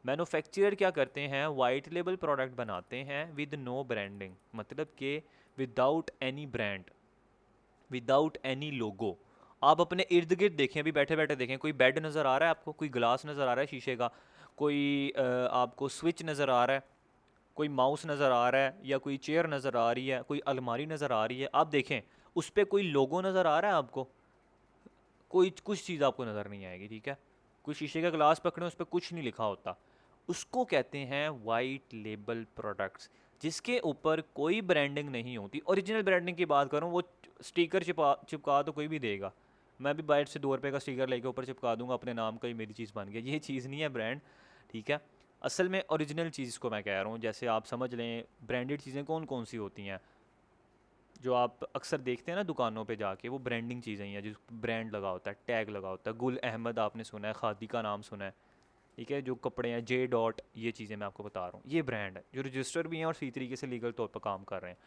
S1: मैन्युफैक्चरर क्या करते हैं? वाइट लेबल प्रोडक्ट बनाते हैं विद नो ब्रांडिंग, मतलब कि without any brand, without any logo. आप अपने इर्द गिर्द देखें, अभी बैठे बैठे देखें, कोई बेड नज़र आ रहा है आपको, कोई ग्लास नज़र आ रहा है शीशे का, कोई आपको स्विच नज़र आ रहा है, कोई माउस नज़र आ रहा है, या कोई चेयर नज़र आ रही है, कोई अलमारी नज़र आ रही है, आप देखें उस पर कोई लोगो नज़र आ रहा है आपको? कोई कुछ चीज़ आपको नज़र नहीं आएगी, ठीक है। कोई शीशे का ग्लास पकड़े, उस पर कुछ नहीं लिखा होता, उसको कहते हैं वाइट लेबल प्रोडक्ट्स, जिसके ऊपर कोई ब्रांडिंग नहीं होती। ओरिजिनल ब्रांडिंग की बात करूँ, वो स्टिकर चिपका तो कोई भी देगा, मैं भी बाहर से 2 रुपये का स्टिकर लेके ऊपर चिपका दूंगा अपने नाम का, ही मेरी चीज़ बन गई, ये चीज़ नहीं है ब्रांड, ठीक है। असल में ओरिजिनल चीज़ को मैं कह रहा हूँ, जैसे आप समझ लें ब्रांडेड चीज़ें कौन कौन सी होती हैं, जो आप अक्सर देखते हैं ना दुकानों पे जाके, वो ब्रांडिंग चीज़ें ही हैं, जिस ब्रांड लगा होता है, टैग लगा होता है। गुल अहमद आपने सुना है, खादी का नाम सुना है, ठीक है। जो कपड़े हैं जे डॉट, ये चीज़ें मैं आपको बता रहा हूँ, ये ब्रांड है जो रजिस्टर भी हैं और सही तरीके से लीगल तौर पर काम कर रहे हैं।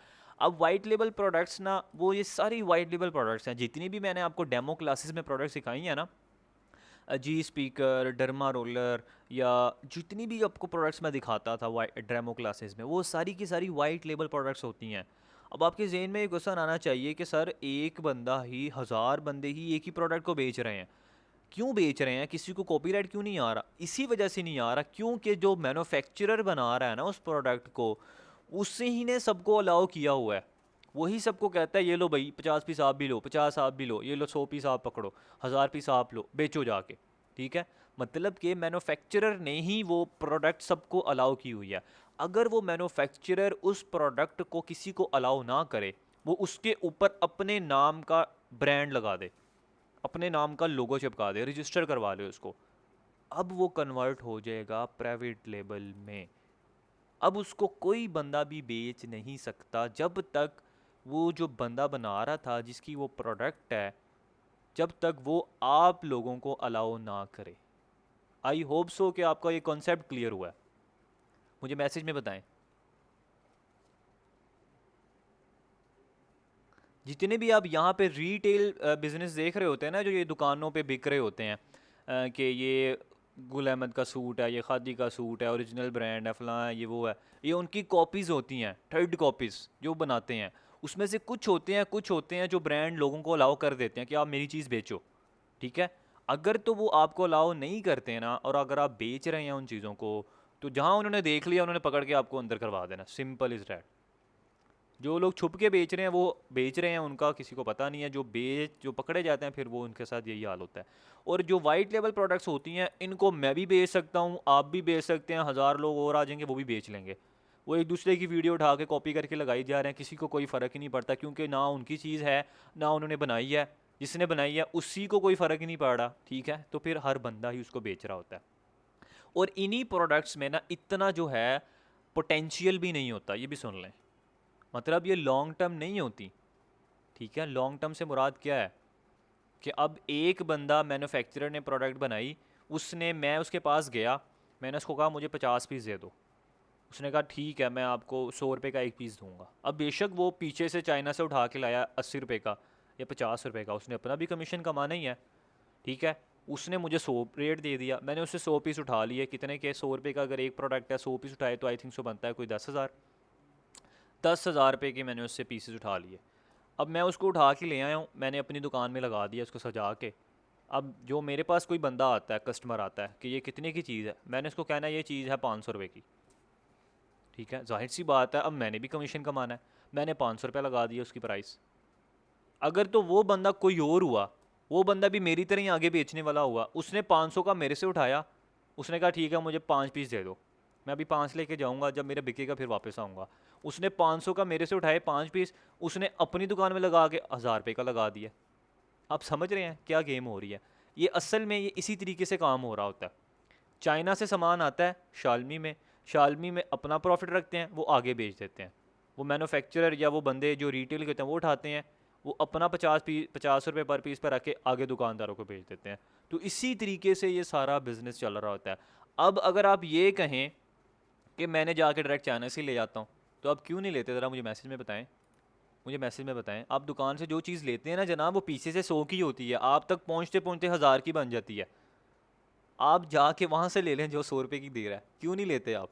S1: अब वाइट लेबल प्रोडक्ट्स ना, वो ये सारी वाइट लेबल प्रोडक्ट्स हैं, जितनी भी मैंने आपको डेमो क्लासेस में प्रोडक्ट्स सिखाई हैं ना, जी स्पीकर, डर्मा रोलर, या जितनी भी आपको प्रोडक्ट्स मैं दिखाता था वाइट डेमो क्लासेस में, वो सारी की सारी वाइट लेबल प्रोडक्ट्स होती हैं। अब आपके जहन में एक क्वेश्चन आना चाहिए कि सर एक बंदा ही, हज़ार बंदे ही एक ही प्रोडक्ट को बेच रहे हैं, क्यों बेच रहे हैं, किसी को कॉपीराइट क्यों नहीं आ रहा? इसी वजह से नहीं आ रहा क्योंकि जो मैन्युफैक्चरर बना रहा है ना उस प्रोडक्ट को, उससे ही ने सबको अलाउ किया हुआ है। वही सबको कहता है ये लो भाई 50 पीस आप भी लो, 50 आप भी लो, ये लो 100 पीस आप पकड़ो, 1000 पीस आप लो, बेचो जाके, ठीक है। मतलब कि मैन्युफैक्चरर ने ही वो प्रोडक्ट सबको अलाउ की हुई है। अगर वो मैन्युफैक्चरर उस प्रोडक्ट को किसी को अलाउ ना करे, वो उसके ऊपर अपने नाम का ब्रांड लगा दे, अपने नाम का लोगो चिपका दे, रजिस्टर करवा ले उसको, अब वो कन्वर्ट हो जाएगा प्राइवेट लेबल में। अब उसको कोई बंदा भी बेच नहीं सकता जब तक वो जो बंदा बना रहा था, जिसकी वो प्रोडक्ट है, जब तक वो आप लोगों को अलाउ ना करे। आई होप सो कि आपका ये कॉन्सेप्ट क्लियर हुआ है। मुझे मैसेज में बताएं। जितने भी आप यहाँ पे रिटेल बिजनेस देख रहे होते हैं ना, जो ये दुकानों पे बिक रहे होते हैं, कि ये गुल अहमद का सूट है, ये खादी का सूट है, ओरिजिनल ब्रांड है, फलां है, ये वो है, ये उनकी कॉपीज़ होती हैं, थर्ड कॉपीज़ जो बनाते हैं। उसमें से कुछ होते हैं जो ब्रांड लोगों को अलाउ कर देते हैं कि आप मेरी चीज़ बेचो, ठीक है। अगर तो वो आपको अलाउ नहीं करते हैं ना, और अगर आप बेच रहे हैं उन चीज़ों को, तो जहाँ उन्होंने देख लिया उन्होंने पकड़ के आपको अंदर करवा देना, सिंपल इज़ डैट। जो लोग छुप के बेच रहे हैं वो बेच रहे हैं, उनका किसी को पता नहीं है। जो पकड़े जाते हैं फिर वो उनके साथ यही हाल होता है। और जो वाइट लेवल प्रोडक्ट्स होती हैं, इनको मैं भी बेच सकता हूँ, आप भी बेच सकते हैं, हज़ार लोग और आ जाएंगे वो भी बेच लेंगे। वो एक दूसरे की वीडियो उठा के कॉपी करके लगाई जा रहे हैं, किसी को कोई फ़र्क ही नहीं पड़ता, क्योंकि ना उनकी चीज़ है ना उन्होंने बनाई है। जिसने बनाई है उसी को कोई फ़र्क ही नहीं पड़ रहा, ठीक है। तो फिर हर बंदा ही उसको बेच रहा होता है। और इन्हीं प्रोडक्ट्स में ना इतना जो है पोटेंशियल भी नहीं होता, ये भी सुन लें। मतलब ये लॉन्ग टर्म नहीं होती, ठीक है। लॉन्ग टर्म से मुराद क्या है कि अब एक बंदा मैन्युफैक्चरर ने प्रोडक्ट बनाई, मैं उसके पास गया, मैंने उसको कहा मुझे 50 पीस दे दो। उसने कहा ठीक है, मैं आपको 100 रुपये का एक पीस दूंगा। अब बेशक वो पीछे से चाइना से उठा के लाया 80 रुपये का या 50 रुपये का, उसने अपना भी कमीशन कमाना ही है, ठीक है। उसने मुझे 100 रेट दे दिया, मैंने उससे 100 पीस उठा लिए। कितने के? 100 रुपये का अगर एक प्रोडक्ट है, 100 पीस उठाए तो आई थिंक सो बनता है कोई 10,000। 10,000 रुपये के मैंने उससे पीसेस उठा लिए। अब मैं उसको उठा के ले आया हूँ, मैंने अपनी दुकान में लगा दिया उसको सजा के। अब जो मेरे पास कोई बंदा आता है, कस्टमर आता है कि ये कितने की चीज़ है, मैंने उसको कहना है ये चीज़ है 500 रुपये की, ठीक है। जाहिर सी बात है अब मैंने भी कमीशन कमाना है, मैंने 500 रुपये लगा दिया उसकी प्राइस। अगर तो वो बंदा कोई और हुआ, वो बंदा भी मेरी तरह ही आगे बेचने वाला हुआ, उसने 500 का मेरे से उठाया, उसने कहा ठीक है मुझे 5 पीस दे दो, मैं अभी 5 लेके जाऊंगा, जब मेरा बिकेगा फिर वापस आऊँगा। उसने 500 का मेरे से उठाए 5 पीस, उसने अपनी दुकान में लगा के 1000 रुपये का लगा दिया। आप समझ रहे हैं क्या गेम हो रही है? ये असल में ये इसी तरीके से काम हो रहा होता है। चाइना से सामान आता है शालमी में अपना प्रॉफिट रखते हैं, वो आगे बेच देते हैं। वो मैन्युफैक्चरर या वो बंदे जो रिटेल करते हैं वो उठाते हैं, वो अपना 50 रुपये पर पीस पर रख के आगे दुकानदारों को बेच देते हैं। तो इसी तरीके से ये सारा बिजनेस चल रहा होता है। अब अगर आप ये कहें कि मैंने जाके डायरेक्ट चाइना से ही ले जाता हूँ, तो आप क्यों नहीं लेते? ज़रा मुझे मैसेज में बताएं। मुझे मैसेज में बताएं, आप दुकान से जो चीज़ लेते हैं ना जनाब, वो पीछे से 100 की होती है, आप तक पहुँचते पहुँचते 1000 की बन जाती है। आप जाके वहाँ से ले लें जो 100 रुपये की दे रहा है, क्यों नहीं लेते आप?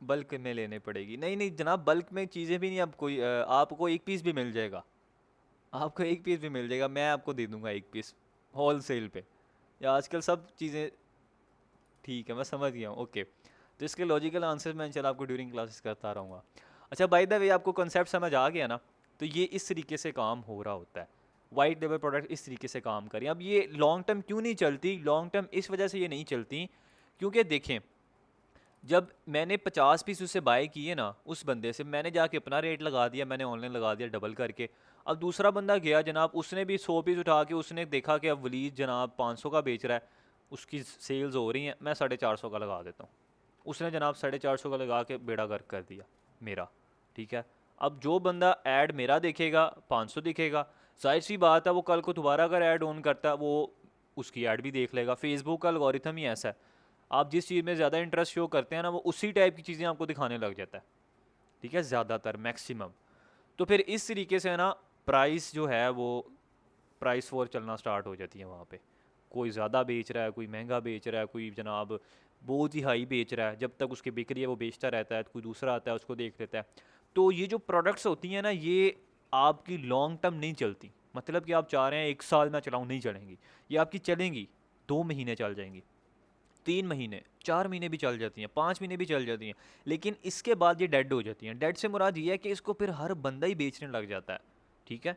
S1: बल्क में लेने पड़ेगी? नहीं नहीं जनाब, बल्क में चीज़ें भी नहीं, आपको एक पीस भी मिल जाएगा। आपको एक पीस भी मिल जाएगा, मैं आपको दे दूंगा एक पीस होल सेल पे। या आजकल सब चीज़ें, ठीक है मैं समझ गया हूँ, ओके। तो इसके लॉजिकल आंसर मैं इंशाल्लाह आपको ड्यूरिंग क्लासेस करता रहूँगा। अच्छा बाय द वे, आपको कॉन्सेप्ट समझ आ गया ना? तो ये इस तरीके से काम हो रहा होता है। वाइट लेवल प्रोडक्ट इस तरीके से काम करें। अब ये लॉन्ग टर्म क्यों नहीं चलती? लॉन्ग टर्म इस वजह से ये नहीं चलती क्योंकि देखें, जब मैंने 50 पीस उससे बाय किए ना, उस बंदे से मैंने जाके अपना रेट लगा दिया, मैंने ऑनलाइन लगा दिया डबल करके। अब दूसरा बंदा गया जनाब, उसने भी 100 पीस उठा के उसने देखा कि अब वलीद जनाब 500 का बेच रहा है, उसकी सेल्स हो रही हैं, मैं 450 का लगा देता हूँ। उसने जनाब 450 का लगा के बेड़ा गर्क कर दिया मेरा, ठीक है। अब जो बंदा ऐड मेरा देखेगा 500 दिखेगा, जाहिर सी बात है वो कल को दोबारा अगर ऐड ऑन करता है वो उसकी ऐड भी देख लेगा। फेसबुक का एल्गोरिथम ही ऐसा है, आप जिस चीज़ में ज़्यादा इंटरेस्ट शो करते हैं ना वो उसी टाइप की चीज़ें आपको दिखाने लग जाता है, ठीक है, ज़्यादातर मैक्सिमम। तो फिर इस तरीके से ना प्राइस जो है वो प्राइस वॉर चलना स्टार्ट हो जाती है वहाँ पे। कोई ज़्यादा बेच रहा है, कोई महंगा बेच रहा है, कोई जनाब बहुत ही हाई बेच रहा है, जब तक उसकी बिक्री है वो बेचता रहता है, कोई दूसरा आता है उसको देख लेता है। तो ये जो प्रोडक्ट्स होती हैं ना ये आपकी लॉन्ग टर्म नहीं चलती, मतलब कि आप चाह रहे हैं 1 साल में चलाऊँ, नहीं चलेंगी। ये आपकी चलेंगी 2 महीने चल जाएंगी, 3 महीने, 4 महीने भी चल जाती हैं, 5 महीने भी चल जाती हैं, लेकिन इसके बाद ये डेड हो जाती हैं। डेड से मुराद ये है कि इसको फिर हर बंदा ही बेचने लग जाता है, ठीक है,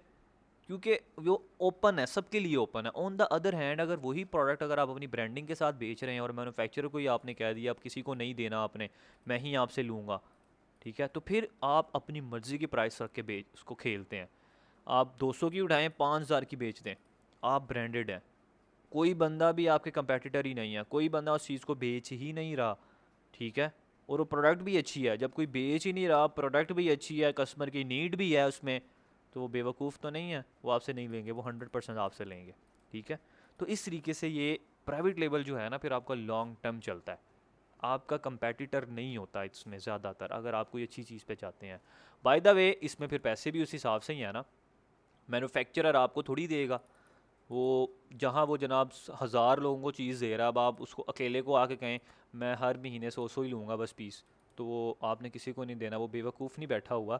S1: क्योंकि वो ओपन है, सबके लिए ओपन है। ऑन द अदर हैंड अगर वही प्रोडक्ट अगर आप अपनी ब्रांडिंग के साथ बेच रहे हैं और मैन्युफैक्चरर को ही आपने कह दिया अब किसी को नहीं देना आपने, मैं ही आपसे लूँगा, ठीक है, तो फिर आप अपनी मर्ज़ी की प्राइस रख के बेच उसको खेलते हैं। आप 200 की उठाएं 5000 की बेच दें, आप ब्रांडेड हैं, कोई बंदा भी आपके कंपेटिटर ही नहीं है, कोई बंदा उस चीज़ को बेच ही नहीं रहा, ठीक है, और वो प्रोडक्ट भी अच्छी है। जब कोई बेच ही नहीं रहा, प्रोडक्ट भी अच्छी है, कस्टमर की नीड भी है उसमें, तो वो बेवकूफ़ तो नहीं है, वो आपसे नहीं लेंगे, वो 100% आपसे लेंगे, ठीक है। तो इस तरीके से ये प्राइवेट लेबल जो है ना फिर आपका लॉन्ग टर्म चलता है, आपका कंपेटिटर नहीं होता इसमें ज़्यादातर, अगर आप कोई अच्छी चीज़ पे चाहते हैं। बाय द वे इसमें फिर पैसे भी उस हिसाब से ही है ना, मैन्युफैक्चरर आपको थोड़ी देगा, वो जहाँ वो जनाब 1000 लोगों को चीज़ दे रहा है, अब आप उसको अकेले को आके कहें मैं हर महीने 100 ही लूँगा बस पीस, तो वो आपने किसी को नहीं देना, वो बेवकूफ़ नहीं बैठा हुआ,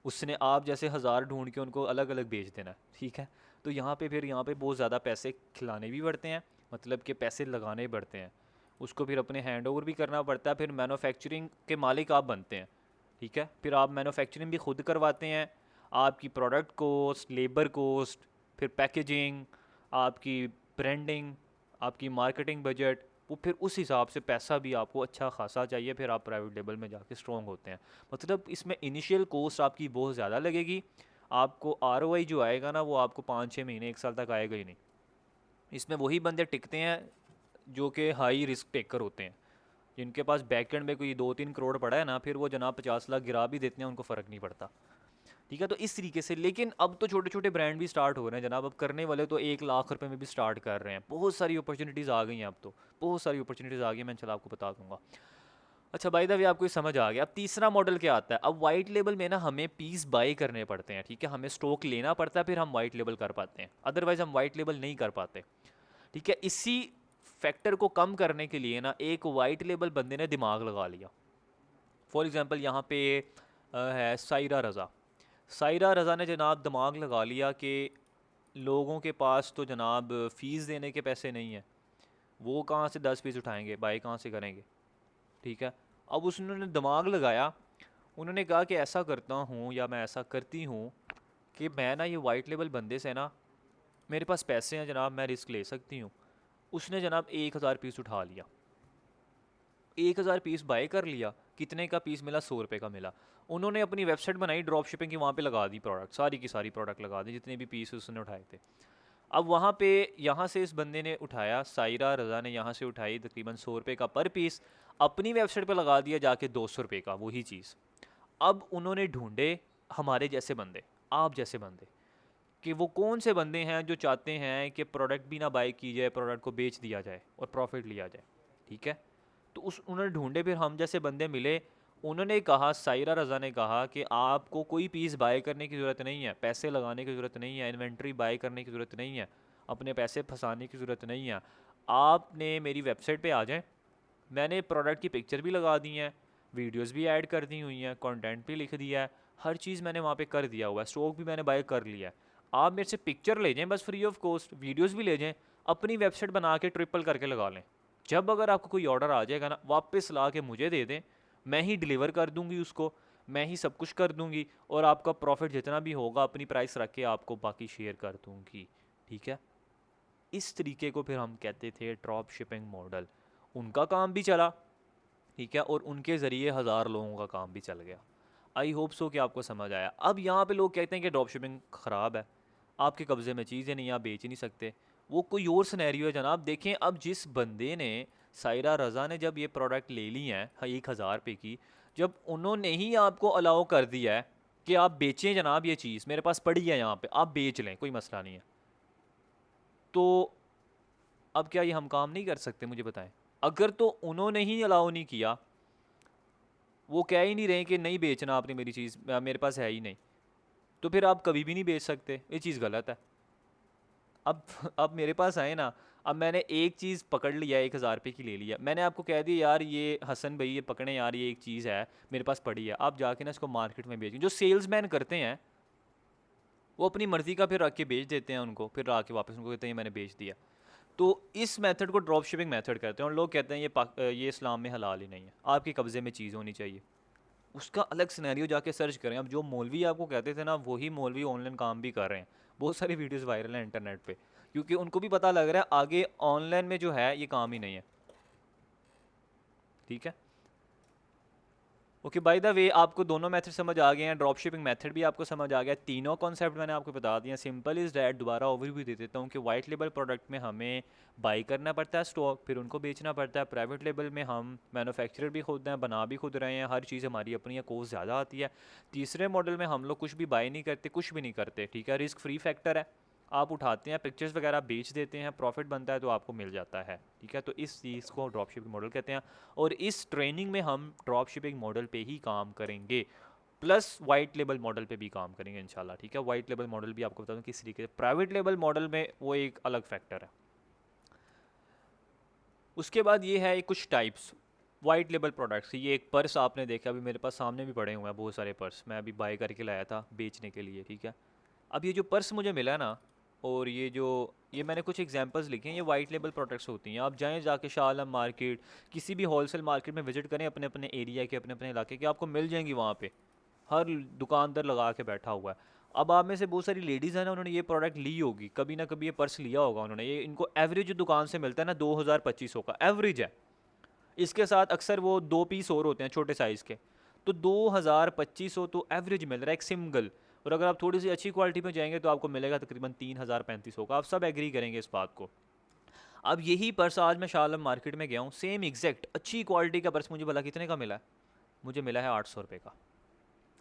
S1: उसने आप जैसे 1000 ढूंढ के उनको अलग अलग बेच देना है, ठीक है। तो यहाँ पे फिर यहाँ पे बहुत ज़्यादा पैसे खिलाने भी पड़ते हैं, मतलब कि पैसे लगाने पड़ते हैं, उसको फिर अपने हैंड ओवर भी करना पड़ता है, फिर मैन्युफैक्चरिंग के मालिक आप बनते हैं, ठीक है, फिर आप मैन्युफैक्चरिंग भी खुद करवाते हैं, आपकी प्रोडक्ट कॉस्ट, लेबर कॉस्ट, फिर पैकेजिंग, आपकी ब्रांडिंग, आपकी मार्केटिंग बजट, वो फिर उस हिसाब से पैसा भी आपको अच्छा खासा चाहिए, फिर आप प्राइवेट लेवल में जाके स्ट्रॉन्ग होते हैं। मतलब इसमें इनिशियल कॉस्ट आपकी बहुत ज़्यादा लगेगी, आपको आरओआई जो आएगा ना वो आपको 5-6 महीने 1 साल तक आएगा ही नहीं। इसमें वही बंदे टिकते हैं जो कि हाई रिस्क टेकर होते हैं, जिनके पास बैकएंड में कोई 2-3 करोड़ पड़ा है ना, फिर वो जनाब 50 लाख गिरा भी देते हैं, उनको फ़र्क नहीं पड़ता, ठीक है। तो इस तरीके से, लेकिन अब तो छोटे छोटे ब्रांड भी स्टार्ट हो रहे हैं जनाब, अब करने वाले तो 1 लाख रुपए में भी स्टार्ट कर रहे हैं, बहुत सारी अपॉर्चुनिटीज़ आ गई हैं, अब तो बहुत सारी अपॉर्चुनिटीज़ आ गई हैं, मैं चला आपको बता दूंगा। अच्छा बाय द वे आपको ये समझ आ गया। अब तीसरा मॉडल क्या आता है, अब वाइट लेबल में ना हमें पीस बाई करने पड़ते हैं, ठीक है, हमें स्टॉक लेना पड़ता है, फिर हम वाइट लेबल कर पाते हैं, अदरवाइज हम वाइट लेबल नहीं कर पाते, ठीक है। इसी फैक्टर को कम करने के लिए ना एक वाइट लेबल बंदे ने दिमाग लगा लिया। फॉर एग्जांपल यहाँ पे है सायरा रज़ा। सायरा रज़ा ने जनाब दिमाग लगा लिया कि लोगों के पास तो जनाब फ़ीस देने के पैसे नहीं हैं, वो कहाँ से 10 पीस उठाएंगे, बाई कहाँ से करेंगे, ठीक है। अब उसने दिमाग लगाया, उन्होंने कहा कि ऐसा करता हूँ या मैं ऐसा करती हूँ कि मैं ना ये वाइट लेबल बंदे से ना, मेरे पास पैसे हैं जनाब, मैं रिस्क ले सकती हूँ। उसने जनाब 1000 पीस उठा लिया, 1000 पीस बाय कर लिया। कितने का पीस मिला, 100 रुपये का मिला। उन्होंने अपनी वेबसाइट बनाई ड्रॉप शिपिंग की, वहाँ पे लगा दी प्रोडक्ट, सारी की सारी प्रोडक्ट लगा दी जितने भी पीस उसने उठाए थे। अब वहाँ पे यहाँ से इस बंदे ने उठाया, सायरा रज़ा ने यहाँ से उठाई तकरीबन 100 रुपये का पर पीस, अपनी वेबसाइट पे लगा दिया जाके 200 रुपये का वही चीज़। अब उन्होंने ढूंढे हमारे जैसे बंदे, आप जैसे बंदे, कि वो कौन से बंदे हैं जो चाहते हैं कि प्रोडक्ट भी ना बाय की जाए, प्रोडक्ट को बेच दिया जाए और प्रॉफिट लिया जाए, ठीक है। तो उस उन्होंने ढूंढे, फिर हम जैसे बंदे मिले। उन्होंने कहा, सायरा रज़ा ने कहा कि आपको कोई पीस बाय करने की ज़रूरत नहीं है, पैसे लगाने की ज़रूरत नहीं है, इन्वेंट्री बाय करने की ज़रूरत नहीं है, अपने पैसे फंसाने की ज़रूरत नहीं है। आपने मेरी वेबसाइट पे आ जाएं, मैंने प्रोडक्ट की पिक्चर भी लगा दी हैं, वीडियोस भी ऐड कर दी हुई हैं, कंटेंट भी लिख दिया है, हर चीज़ मैंने वहाँ पे कर दिया हुआ है, स्टॉक भी मैंने बाय कर लिया है। आप मेरे से पिक्चर ले जाएं बस फ्री ऑफ कॉस्ट, वीडियोस भी ले जाएं, अपनी वेबसाइट बना के ट्रिपल करके लगा लें। जब अगर आपको कोई ऑर्डर आ जाएगा ना, वापस ला के मुझे दे दें, मैं ही डिलीवर कर दूंगी उसको, मैं ही सब कुछ कर दूंगी, और आपका प्रॉफिट जितना भी होगा अपनी प्राइस रख के आपको बाकी शेयर कर दूंगी, ठीक है। इस तरीके को फिर हम कहते थे ड्रॉप शिपिंग मॉडल। उनका काम भी चला, ठीक है, और उनके ज़रिए 1000 लोगों का काम भी चल गया। आई होप सो कि आपको समझ आया। अब यहाँ पे लोग कहते हैं कि ड्रॉप शिपिंग ख़राब है, आपके कब्ज़े में चीज़ें नहीं, आप बेच ही नहीं सकते। वो कोई और सिनेरियो है जनाब। देखें अब जिस बंदे ने, सायरा रज़ा ने जब ये प्रोडक्ट ले ली हैं 1,000 रुपये की, जब उन्होंने ही आपको अलाउ कर दिया है कि आप बेचें जनाब, ये चीज़ मेरे पास पड़ी है यहाँ पे, आप बेच लें, कोई मसला नहीं है, तो अब क्या ये हम काम नहीं कर सकते? मुझे बताएं। अगर तो उन्होंने ही अलाउ नहीं किया, वो कह ही नहीं रहे कि नहीं बेचना आपने मेरी चीज़, मेरे पास है ही नहीं, तो फिर आप कभी भी नहीं बेच सकते, ये चीज़ गलत है। अब अब मेरे पास आए ना, अब मैंने एक चीज़ पकड़ लिया, 1,000 रुपये की ले लिया, मैंने आपको कह दिया यार ये हसन भाई ये पकड़े यार, ये एक चीज़ है मेरे पास पड़ी है, आप जाके ना इसको मार्केट में बेचें। जो सेल्समैन करते हैं वो अपनी मर्ज़ी का फिर रख के बेच देते हैं उनको, फिर आके वापस उनको कहते हैं ये मैंने बेच दिया। तो इस मेथड को ड्रॉप शिपिंग मेथड कहते हैं, और लोग कहते हैं ये इस्लाम में हलाल ही नहीं है, आपके कब्ज़े में चीज़ होनी चाहिए। उसका अलग सिनेरियो जाके सर्च करें। अब जो मौलवी आपको कहते थे ना, वही मौलवी ऑनलाइन काम भी कर रहे हैं, बहुत सारी वीडियोस वायरल हैं इंटरनेट पे, क्योंकि उनको भी पता लग रहा है आगे ऑनलाइन में जो है ये काम ही नहीं है। ठीक है, ओके, बाय द वे आपको दोनों मेथड समझ आ गए हैं, ड्रॉप शिपिंग मेथड भी आपको समझ आ गया, तीनों कॉन्सेप्ट मैंने आपको बता दिया। सिंपल इज़ डैट, दोबारा ओवरव्यू दे देता हूँ कि वाइट लेबल प्रोडक्ट में हमें बाई करना पड़ता है स्टॉक, फिर उनको बेचना पड़ता है। प्राइवेट लेबल में हम मैन्युफैक्चरर भी खुद हैं, बना भी खुद रहे हैं, हर चीज़ हमारी अपनी है, कॉस्ट ज़्यादा आती है। तीसरे मॉडल में हम लोग कुछ भी बाई नहीं करते, कुछ भी नहीं करते, ठीक है, रिस्क फ्री फैक्टर है, आप उठाते हैं, पिक्चर्स वगैरह बेच देते हैं, प्रॉफिट बनता है तो आपको मिल जाता है। ठीक है, तो इस चीज़ को ड्रॉप शिपिंग मॉडल कहते हैं, और इस ट्रेनिंग में हम ड्रॉप शिपिंग मॉडल पे ही काम करेंगे, प्लस वाइट लेबल मॉडल पे भी काम करेंगे इंशाल्लाह। ठीक है, वाइट लेबल मॉडल भी आपको बता दूं किस तरीके से, प्राइवेट लेबल मॉडल में वो एक अलग फैक्टर है। उसके बाद ये है कुछ टाइप्स वाइट लेबल प्रोडक्ट्स। ये एक पर्स आपने देखा, अभी मेरे पास सामने भी पड़े हुए हैं बहुत सारे पर्स, मैं अभी बाय करके लाया था बेचने के लिए। ठीक है, अब ये जो पर्स मुझे मिला ना, और ये मैंने कुछ एग्जांपल्स लिखे हैं, ये वाइट लेबल प्रोडक्ट्स होती हैं। आप जाएं जाके शाह आलम मार्केट, किसी भी होलसेल मार्केट में विजिट करें अपने अपने एरिया के, अपने अपने इलाके के, आपको मिल जाएंगी वहाँ पे, हर दुकानदार लगा के बैठा हुआ है। अब आप में से बहुत सारी लेडीज़ हैं ना, उन्होंने ये प्रोडक्ट ली होगी, कभी ना कभी ये पर्स लिया होगा उन्होंने, ये इनको एवरेज दुकान से मिलता है ना 2,000-2,500 का एवरेज है। इसके साथ अक्सर वो 2 पीस और होते हैं छोटे साइज़ के, तो 2,000-2,500 तो एवरेज मिल रहा है एक सिंगल। और अगर आप थोड़ी सी अच्छी क्वालिटी में जाएंगे तो आपको मिलेगा तकरीबन 3,000-3,500 का, आप सब एग्री करेंगे इस बात को। अब यही पर्स आज मैं शाह आलम मार्केट में गया हूँ, सेम एग्जैक्ट अच्छी क्वालिटी का पर्स मुझे भला कितने का मिला है? मुझे मिला है 800 रुपये का,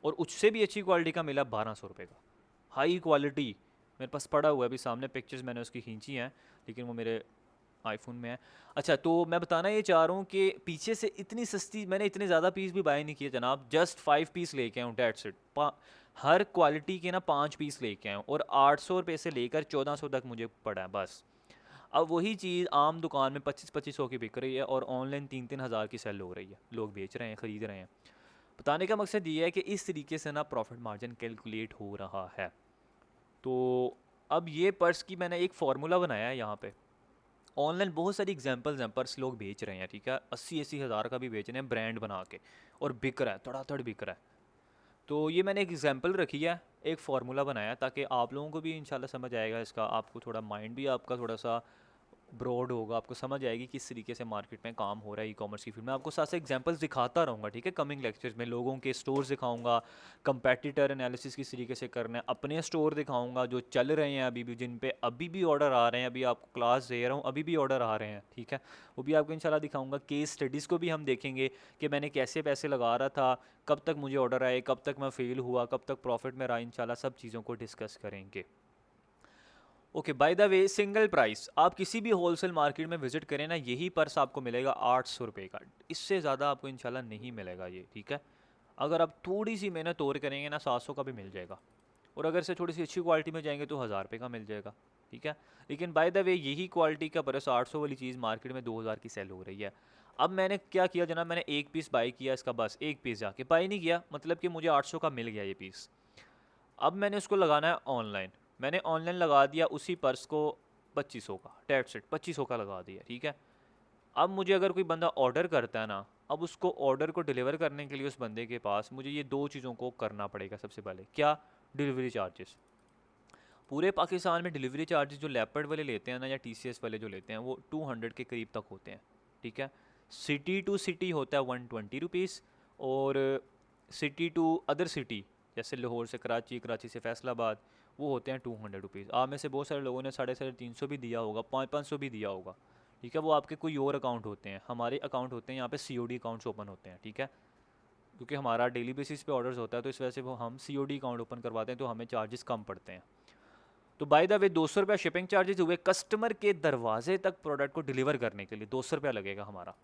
S1: और उससे भी अच्छी क्वालिटी का मिला 1,200 रुपये का, हाई क्वालिटी। मेरे पास पड़ा हुआ है अभी सामने, पिक्चर्स मैंने उसकी खींची हैं, लेकिन वो मेरे आईफोन में है। अच्छा, तो मैं बताना ये चाह रहा हूँ कि पीछे से इतनी सस्ती, मैंने इतने ज़्यादा पीस भी बाय नहीं किए जनाब, जस्ट 5 पीस लेके आऊँ, डेट्स इट। हर क्वालिटी के ना 5 पीस लेके आऊँ, और 800 रुपये से लेकर 1,400 तक मुझे पड़ा है बस। अब वही चीज़ आम दुकान में 25-2500 की बिक रही है, और ऑनलाइन 3-3 हज़ार की सेल हो रही है, लोग बेच रहे हैं, ख़रीद रहे हैं। बताने का मकसद ये है कि इस तरीके से ना प्रॉफिट मार्जिन कैलकुलेट हो रहा है। तो अब ये पर्स की मैंने एक फार्मूला बनाया है यहाँ पे। ऑनलाइन बहुत सारी एग्जांपल्स हैं, पर्स लोग बेच रहे हैं, ठीक है, 80-80 हज़ार का भी बेच रहे हैं ब्रांड बना के, और बिक रहा है, धड़ाधड़ बिक रहा है। तो ये मैंने एक एग्जांपल रखी है, एक फार्मूला बनाया, ताकि आप लोगों को भी इंशाल्लाह समझ आएगा इसका, आपको थोड़ा माइंड भी आपका थोड़ा सा ब्रॉड होगा, आपको समझ आएगी किस तरीके से मार्केट में काम हो रहा है ई कॉमर्स की फील्ड में। आपको साथ साथ एग्जांपल्स दिखाता रहूँगा, ठीक है, कमिंग लेक्चर्स में लोगों के स्टोर्स दिखाऊंगा, कंपेटिटर एनालिसिस किस तरीके से करना है, अपने स्टोर दिखाऊंगा जो चल रहे हैं अभी भी, जिन पे अभी भी ऑर्डर आ रहे हैं, अभी आपको क्लास दे रहा हूँ अभी भी ऑर्डर आ रहे हैं, ठीक है, वो भी आपको इंशाल्लाह दिखाऊंगा। केस स्टडीज़ को भी हम देखेंगे कि मैंने कैसे पैसे लगा रहा था, कब तक मुझे ऑर्डर आए, कब तक मैं फेल हुआ, कब तक प्रॉफिट में रहा, इंशाल्लाह सब चीज़ों को डिस्कस करेंगे। Okay, by the way, single price आप किसी भी होलसेल मार्केट में विजिट करें ना, यही पर्स आपको मिलेगा 800 रुपये का, इससे ज़्यादा आपको इंशाल्लाह नहीं मिलेगा ये, ठीक है। अगर आप थोड़ी सी मेहनत और करेंगे ना, 700 का भी मिल जाएगा, और अगर से थोड़ी सी अच्छी क्वालिटी में जाएंगे तो 1,000 रुपये का मिल जाएगा, ठीक है। लेकिन बाय द वे यही क्वालिटी का पर्स 800 वाली चीज़ मार्केट में 2,000 की सेल हो रही है। अब मैंने क्या किया जनाब, मैंने एक पीस बाई किया इसका, बस एक पीस जाके बाई नहीं किया, मतलब कि मुझे 800 का मिल गया ये पीस। अब मैंने उसको लगाना है ऑनलाइन, मैंने ऑनलाइन लगा दिया उसी पर्स को 2,500 का, डेट सेट 2,500 का लगा दिया, ठीक है। अब मुझे अगर कोई बंदा ऑर्डर करता है ना, अब उसको ऑर्डर को डिलीवर करने के लिए उस बंदे के पास मुझे ये दो चीज़ों को करना पड़ेगा। सबसे पहले क्या, डिलीवरी चार्जेस। पूरे पाकिस्तान में डिलीवरी चार्जेस जो लेपर्ड वाले लेते हैं ना, या TCS वाले जो लेते हैं, वो 200 के करीब तक होते हैं, ठीक है। सिटी टू सिटी होता है 120 रुपीज़, और सिटी टू अदर सिटी जैसे लाहौर से कराची, कराची से फैसलाबाद, वो होते हैं 200 रुपीज़। आप में से बहुत सारे लोगों ने 350 भी दिया होगा, 500 भी दिया होगा, ठीक है। वो आपके कोई और अकाउंट होते हैं, हमारे अकाउंट होते हैं यहाँ पे COD अकाउंट्स ओपन होते हैं, ठीक है। क्योंकि हमारा डेली बेसिस पे ऑर्डर्स होता है तो इस वजह से वो हम COD अकाउंट ओपन करवाते हैं, तो हमें चार्जेस कम पड़ते हैं। तो बाय द वे 200 रुपया शिपिंग चार्जेस हुए, कस्टमर के दरवाजे तक प्रोडक्ट को डिलीवर करने के लिए 200 रुपया लगेगा हमारा।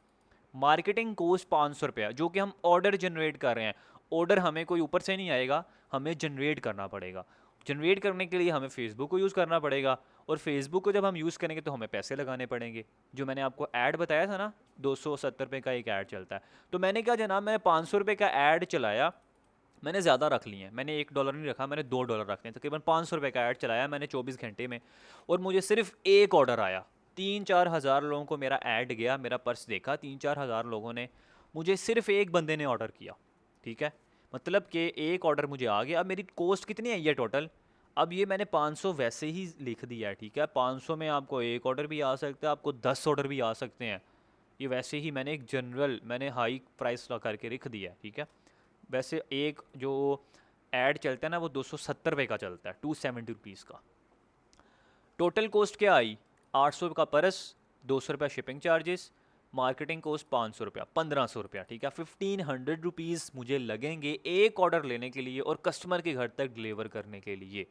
S1: मार्केटिंग कोस्ट 500 रुपया, जो कि हम ऑर्डर जनरेट कर रहे हैं। ऑर्डर हमें कोई ऊपर से नहीं आएगा, हमें जनरेट करना पड़ेगा। जनरेट करने के लिए हमें फेसबुक को यूज़ करना पड़ेगा, और फेसबुक को जब हम यूज़ करेंगे तो हमें पैसे लगाने पड़ेंगे। जो मैंने आपको ऐड बताया था ना, 270 रुपये का एक ऐड चलता है। तो मैंने क्या जनाब, मैंने 500 रुपये का ऐड चलाया, मैंने ज़्यादा रख लिए हैं, मैंने $1 नहीं रखा, मैंने $2 रखे हैं। तकरीबन 500 रुपये का ऐड चलाया मैंने 24 घंटे में, और मुझे सिर्फ एक ऑर्डर आया। 3-4 हज़ार लोगों को मेरा ऐड गया, मेरा पर्स देखा, 3-4 हज़ार लोगों ने, मुझे सिर्फ एक बंदे ने ऑर्डर किया, ठीक है। मतलब कि एक ऑर्डर मुझे आ गया। अब मेरी कॉस्ट कितनी आई है टोटल? अब ये मैंने 500 वैसे ही लिख दिया है, ठीक है। 500 में आपको एक ऑर्डर भी आ सकता है, आपको 10 ऑर्डर भी आ सकते हैं। ये वैसे ही मैंने एक जनरल, मैंने हाई प्राइस ला करके लिख दिया है, ठीक है। वैसे एक जो ऐड चलता है ना, वो 270 रुपये का चलता है, 270 रुपीज़ का। टोटल कॉस्ट क्या आई? 800 का पर्स, 200 रुपया शिपिंग चार्जेस, मार्केटिंग कॉस्ट 500 रुपया, 1500 रुपया, ठीक है। 1500 रुपीज़ मुझे लगेंगे एक ऑर्डर लेने के लिए और कस्टमर के घर तक डिलीवर करने के लिए।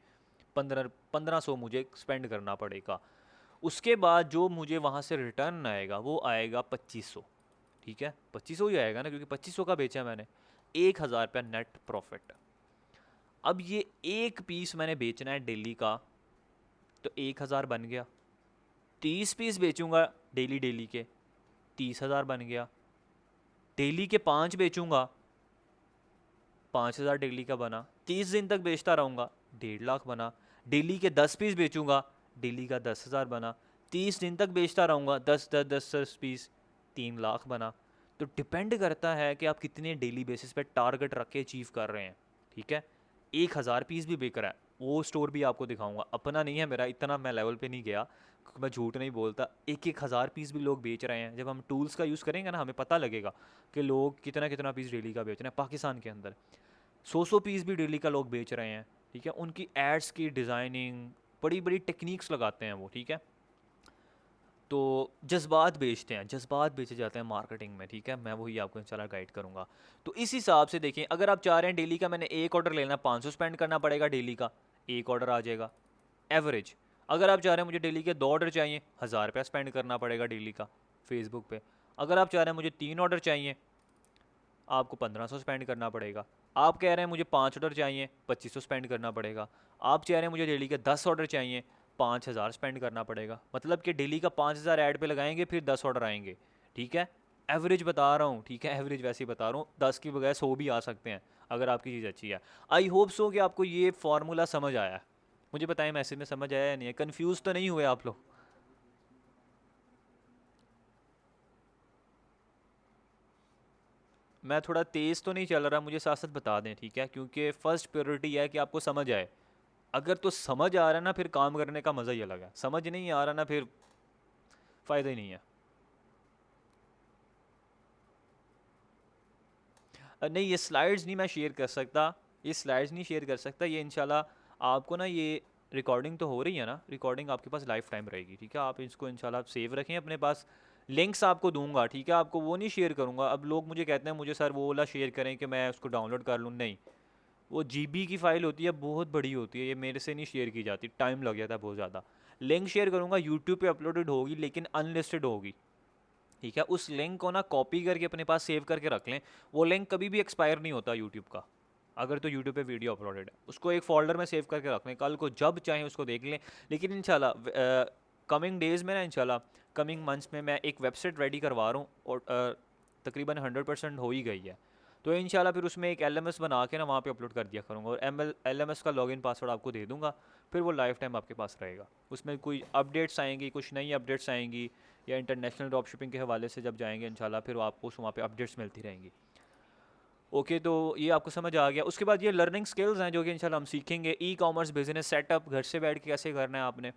S1: 1500 मुझे स्पेंड करना पड़ेगा। उसके बाद जो मुझे वहाँ से रिटर्न आएगा वो आएगा 2500, ठीक है। 2500 ही आएगा ना, क्योंकि 2500 का बेचा मैंने। 1000 रुपया नेट प्रॉफिट। अब ये एक पीस मैंने बेचना है डेली का, तो 1000 बन गया। 30 पीस बेचूंगा डेली डेली के, 30,000 बन गया। डेली के 5 बेचूंगा, 5000 डेली का बना। 30 दिन तक बेचता रहूँगा, 1.5 लाख बना। डेली के 10 पीस बेचूंगा, डेली का 10,000 बना। 30 दिन तक बेचता रहूँगा, 10 पीस, 3 लाख बना। तो डिपेंड करता है कि आप कितने डेली बेसिस पे टारगेट रख के अचीव कर रहे हैं, ठीक है। 1000 पीस भी बिक रहा है, वो स्टोर भी आपको दिखाऊंगा। अपना नहीं है मेरा, इतना मैं लेवल पे नहीं गया, मैं झूठ नहीं बोलता। 1,000 पीस भी लोग बेच रहे हैं। जब हम टूल्स का यूज़ करेंगे ना, हमें पता लगेगा कि लोग कितना कितना पीस डेली का बेच रहे हैं। पाकिस्तान के अंदर 100 पीस भी डेली का लोग बेच रहे हैं, ठीक है। उनकी एड्स की डिज़ाइनिंग, बड़ी बड़ी टेक्निक्स लगाते हैं वो, ठीक है। तो जज्बात बेचते हैं, जज्बात बेचे जाते हैं मार्केटिंग में, ठीक है। मैं वही आपको इंशाल्लाह गाइड करूँगा। तो इस हिसाब से देखें, अगर आप चाह रहे हैं डेली का मैंने एक ऑर्डर लेना, 500 स्पेंड करना पड़ेगा डेली का, एक ऑर्डर आ जाएगा एवरेज। अगर आप चाह रहे हैं मुझे डेली के 2 ऑर्डर चाहिए, 1000 रुपया स्पेंड करना पड़ेगा डेली का फेसबुक पे। अगर आप चाह रहे हैं मुझे 3 ऑर्डर चाहिए, आपको 1500 स्पेंड करना पड़ेगा। आप कह रहे हैं मुझे 5 ऑर्डर चाहिए, 2500 स्पेंड करना पड़ेगा। आप कह रहे हैं मुझे डेली के 10 ऑर्डर चाहिए, 5000 स्पेंड करना पड़ेगा। मतलब कि डेली का 5000 ऐड पे लगाएंगे, फिर 10 ऑर्डर आएंगे, ठीक है। एवरेज बता रहा हूँ, ठीक है, एवरेज वैसे ही बता रहा हूँ। 10 की बजाय 100 भी आ सकते हैं अगर आपकी चीज़ अच्छी है। आई होप सो कि आपको ये फार्मूला समझ आया है। मुझे बताएं मैसेज में समझ आया या नहीं है, कन्फ्यूज़ तो नहीं हुए आप लोग? मैं थोड़ा तेज़ तो नहीं चल रहा, मुझे साथ साथ बता दें, ठीक है। क्योंकि फ़र्स्ट प्रायोरिटी है कि आपको समझ आए। अगर तो समझ आ रहा है ना, फिर काम करने का मज़ा ही अलग है। समझ नहीं आ रहा ना, फिर फ़ायदा ही नहीं है। नहीं, ये स्लाइड्स नहीं मैं शेयर कर सकता, ये स्लाइड्स नहीं शेयर कर सकता। ये इंशाल्लाह आपको ना, ये रिकॉर्डिंग तो हो रही है ना, रिकॉर्डिंग आपके पास लाइफ टाइम रहेगी, ठीक है। आप इसको इंशाल्लाह सेव रखें अपने पास। लिंक्स आपको दूंगा, ठीक है, आपको वो नहीं शेयर करूँगा। अब लोग मुझे कहते हैं मुझे सर वो वाला शेयर करें कि मैं उसको डाउनलोड कर लूँ, नहीं। वो GB की फ़ाइल होती है, बहुत बड़ी होती है, ये मेरे से नहीं शेयर की जाती, टाइम लग जाता है बहुत ज़्यादा। लिंक शेयर करूँगा, यूट्यूब पे अपलोडेड होगी, लेकिन अनलिस्टेड होगी, ठीक है। उस लिंक को ना कॉपी करके अपने पास सेव करके रख लें। वो लिंक कभी भी एक्सपायर नहीं होता यूट्यूब का। अगर तो यूट्यूब पे वीडियो अपलोडेड है, उसको एक फोल्डर में सेव करके रख लें, कल को जब चाहें उसको देख लें। लेकिन इंशाल्लाह कमिंग डेज़ में ना, इंशाल्लाह कमिंग मंथ्स में मैं एक वेबसाइट रेडी करवा रहा हूँ, और तकरीबन 100% हो ही गई है। तो इंशाल्लाह फिर उसमें एक LMS बना के ना वहाँ पे अपलोड कर दिया करूँगा, और LMS का लॉगिन पासवर्ड आपको दे दूँगा। फिर वो लाइफ टाइम आपके पास रहेगा। उसमें कोई अपडेट्स आएंगी, कुछ नई अपडेट्स आएंगी, या इंटरनेशनल ड्रॉप शिपिंग के हवाले से जब जाएंगे इंशाल्लाह, फिर आपको वहाँ पे अपडेट्स मिलती रहेंगी। ओके, तो ये आपको समझ आ गया। उसके बाद ये लर्निंग स्किल्स हैं जो कि इंशाल्लाह हम सीखेंगे। E-कॉमर्स बिजनेस सेटअप घर से बैठ के कैसे करना है आपने,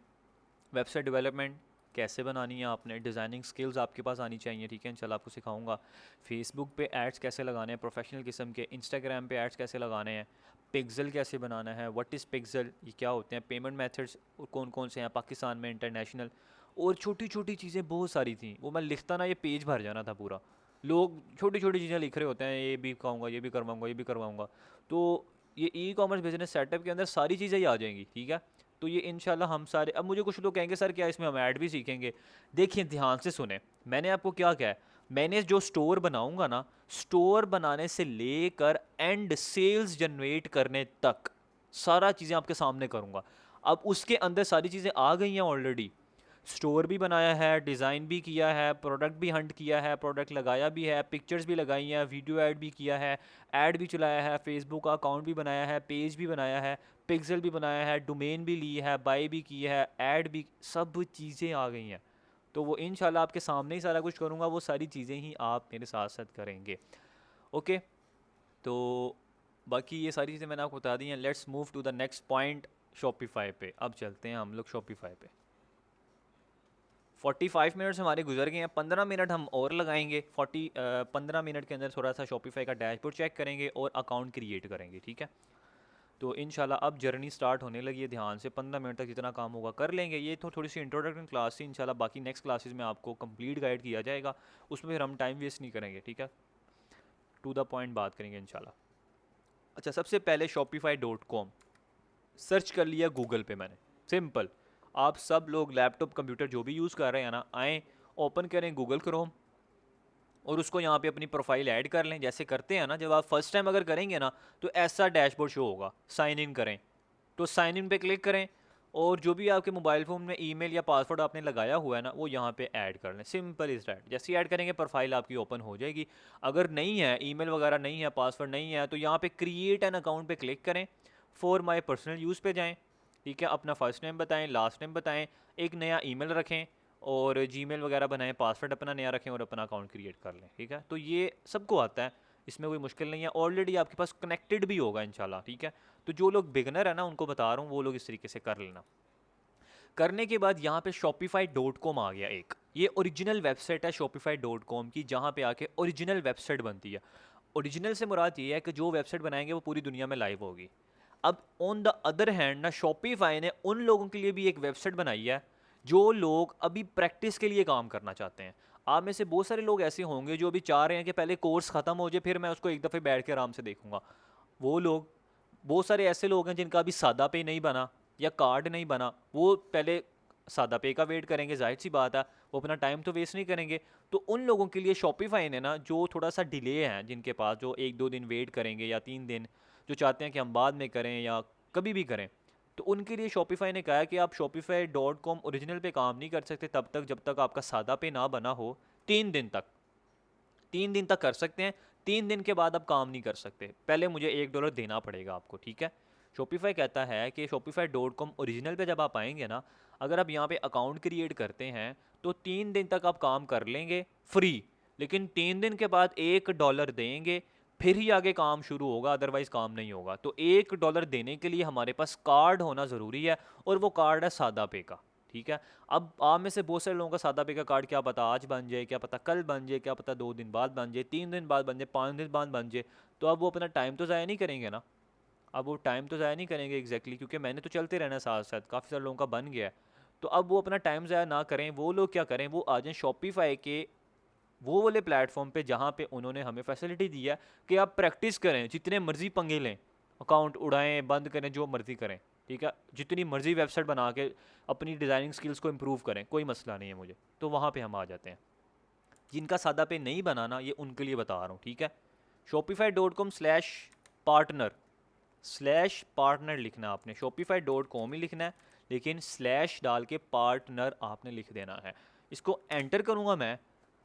S1: वेबसाइट डेवलपमेंट कैसे बनानी है आपने, डिज़ाइनिंग स्किल्स आपके पास आनी चाहिए, ठीक है। इंशाल्लाह आपको सिखाऊंगा। फेसबुक पे एड्स कैसे लगाने हैं प्रोफेशनल किस्म के, इंस्टाग्राम पे एड्स कैसे लगाने हैं, पिक्सल कैसे बनाना है, व्हाट इज़ पिक्सल, ये क्या होते हैं, पेमेंट मेथड्स कौन कौन से हैं पाकिस्तान में, इंटरनेशनल, और छोटी छोटी चीज़ें बहुत सारी थी। वो मैं लिखता ना ये पेज भर जाना था पूरा। लोग छोटी छोटी चीज़ें लिख रहे होते हैं, ये भी कहूँगा, ये भी करवाऊँगा, ये भी करवाऊँगा। तो ये ई कॉमर्स बिजनेस सेटअप के अंदर सारी चीज़ें ही आ जाएंगी, ठीक है। तो ये इंशाल्लाह हम सारे, अब मुझे कुछ लोग कहेंगे सर क्या इसमें हम ऐड भी सीखेंगे। देखिए ध्यान से सुने, मैंने आपको क्या कहा है, मैंने जो स्टोर बनाऊंगा ना, स्टोर बनाने से लेकर एंड सेल्स जनरेट करने तक सारा चीज़ें आपके सामने करूंगा। अब उसके अंदर सारी चीज़ें आ गई हैं ऑलरेडी। स्टोर भी बनाया है, डिज़ाइन भी किया है, प्रोडक्ट भी हंट किया है, प्रोडक्ट लगाया भी है, पिक्चर्स भी लगाई हैं, वीडियो ऐड भी किया है, ऐड भी चलाया है, फेसबुक का अकाउंट भी बनाया है, पेज भी बनाया है, पिक्सल भी बनाया है, डोमेन भी ली है, बाय भी की है, ऐड भी, सब चीज़ें आ गई हैं। तो वो इंशाल्लाह आपके सामने ही सारा कुछ करूँगा, वो सारी चीज़ें ही आप मेरे साथ साथ करेंगे। ओके, तो बाकी ये सारी चीज़ें मैंने आपको बता दी हैं। Let's move to the next point, Shopify पे। अब चलते हैं हम लोग शॉपिफाई पे। 45 मिनट्स हमारे गुजर गए हैं, 15 मिनट हम और लगाएंगे। 15 मिनट के अंदर थोड़ा सा शॉपिफाई का डैशबोर्ड चेक करेंगे और अकाउंट क्रिएट करेंगे, ठीक है। तो इंशाल्लाह अब जर्नी स्टार्ट होने लगी है, ध्यान से 15 मिनट तक जितना काम होगा कर लेंगे। ये तो थोड़ी सी इंट्रोडक्शन क्लास थी, इंशाल्लाह बाकी नेक्स्ट क्लासेस में आपको कंप्लीट गाइड किया जाएगा, उसमें फिर हम टाइम वेस्ट नहीं करेंगे, ठीक है। टू द पॉइंट बात करेंगे इंशाल्लाह। अच्छा, सबसे पहले shopify.com सर्च कर लिया गूगल पे मैंने, सिंपल। आप सब लोग लैपटॉप कंप्यूटर जो भी यूज़ कर रहे हैं ना, आएँ ओपन करें गूगल क्रोम और उसको यहाँ पे अपनी प्रोफाइल ऐड कर लें, जैसे करते हैं ना जब आप फर्स्ट टाइम अगर करेंगे ना, तो ऐसा डैशबोर्ड शो होगा। साइन इन करें, तो साइन इन पे क्लिक करें और जो भी आपके मोबाइल फ़ोन में ईमेल या पासवर्ड आपने लगाया हुआ है ना, वो यहाँ पे ऐड कर लें। Simple is that. जैसे ही ऐड करेंगे प्रोफाइल आपकी ओपन हो जाएगी। अगर नहीं है, ईमेल वगैरह नहीं है, पासवर्ड नहीं है, तो यहाँ पे क्रिएट एन अकाउंट पे क्लिक करें, फॉर माई पर्सनल यूज़ पे जाएँ, ठीक है। अपना फर्स्ट नेम बताएं, लास्ट नेम बताएं, एक नया ईमेल रखें और जीमेल वगैरह बनाएं, पासवर्ड अपना नया रखें और अपना अकाउंट क्रिएट कर लें, ठीक है। तो ये सबको आता है, इसमें कोई मुश्किल नहीं है। ऑलरेडी आपके पास कनेक्टेड भी होगा इंशाल्लाह, ठीक है। तो जो लोग बिगनर है ना, उनको बता रहा हूँ, वो लोग इस तरीके से कर लेना। करने के बाद यहाँ पे shopify.com आ गया एक, ये ओरिजिनल वेबसाइट है shopify.com की, जहाँ पे आके ओरिजिनल वेबसाइट बनती है। ओरिजिनल से मुराद ये है कि जो वेबसाइट बनाएंगे वो पूरी दुनिया में लाइव होगी। अब ऑन द अदर हैंड ना, शॉपिफाई ने उन लोगों के लिए भी एक वेबसाइट बनाई है जो लोग अभी प्रैक्टिस के लिए काम करना चाहते हैं। आप में से बहुत सारे लोग ऐसे होंगे जो अभी चाह रहे हैं कि पहले कोर्स ख़त्म हो जाए, फिर मैं उसको एक दफ़े बैठ के आराम से देखूंगा। वो लोग, बहुत सारे ऐसे लोग हैं जिनका अभी सादा पे नहीं बना या कार्ड नहीं बना, वो पहले सादा पे का वेट करेंगे, जाहिर सी बात है, वो अपना टाइम तो वेस्ट नहीं करेंगे। तो उन लोगों के लिए शॉपिफाई ने ना, जो थोड़ा सा डिले है, जिनके पास जो 1-2 दिन वेट करेंगे या 3 दिन, जो चाहते हैं कि हम बाद में करें या कभी भी करें, तो उनके लिए शॉपिफाई ने कहा है कि आप shopify.com ओरिजिनल पे काम नहीं कर सकते तब तक जब तक आपका सादा पे ना बना हो। 3 दिन तक, 3 दिन तक कर सकते हैं, 3 दिन के बाद आप काम नहीं कर सकते। पहले मुझे $1 देना पड़ेगा आपको, ठीक है। शॉपिफाई कहता है कि shopify.com ओरिजिनल पे जब आप आएंगे ना, अगर आप यहाँ पे अकाउंट क्रिएट करते हैं तो 3 दिन तक आप काम कर लेंगे फ्री, लेकिन 3 दिन के बाद $1 देंगे, फिर ही आगे काम शुरू होगा, अदरवाइज काम नहीं होगा। तो $1 देने के लिए हमारे पास कार्ड होना ज़रूरी है, और वो कार्ड है सादा पे का, ठीक है। अब आप में से बहुत सारे लोगों का सादा पे का कार्ड क्या पता आज बन जाए, क्या पता कल बन जाए, क्या पता 2 दिन बाद बन जाए, 3 दिन बाद बन जाए, 5 दिन बाद बन जाए। तो अब वो अपना टाइम तो ज़ाया नहीं करेंगे ना, अब वो टाइम तो ज़ाया नहीं करेंगे एग्जैक्टली, क्योंकि मैंने तो चलते रहना साथ साथ, काफ़ी सारे लोगों का बन गया है। तो अब वो अपना टाइम ज़ाया ना करें, वो लोग क्या करें, वो आ जाएं शॉपिफाई के वो वाले प्लेटफॉर्म पे जहाँ पे उन्होंने हमें फैसिलिटी दी है कि आप प्रैक्टिस करें, जितने मर्जी पंगे लें, अकाउंट उड़ाएं, बंद करें, जो मर्जी करें, ठीक है। जितनी मर्जी वेबसाइट बना के अपनी डिज़ाइनिंग स्किल्स को इम्प्रूव करें, कोई मसला नहीं है मुझे। तो वहाँ पे हम आ जाते हैं। जिनका सादा पे नहीं बनाना, ये उनके लिए बता रहा हूँ, ठीक है। shopify.com/partner लिखना है आपने, shopify.com ही लिखना है, लेकिन स्लैश डाल के पार्टनर आपने लिख देना है। इसको एंटर करूँगा मैं,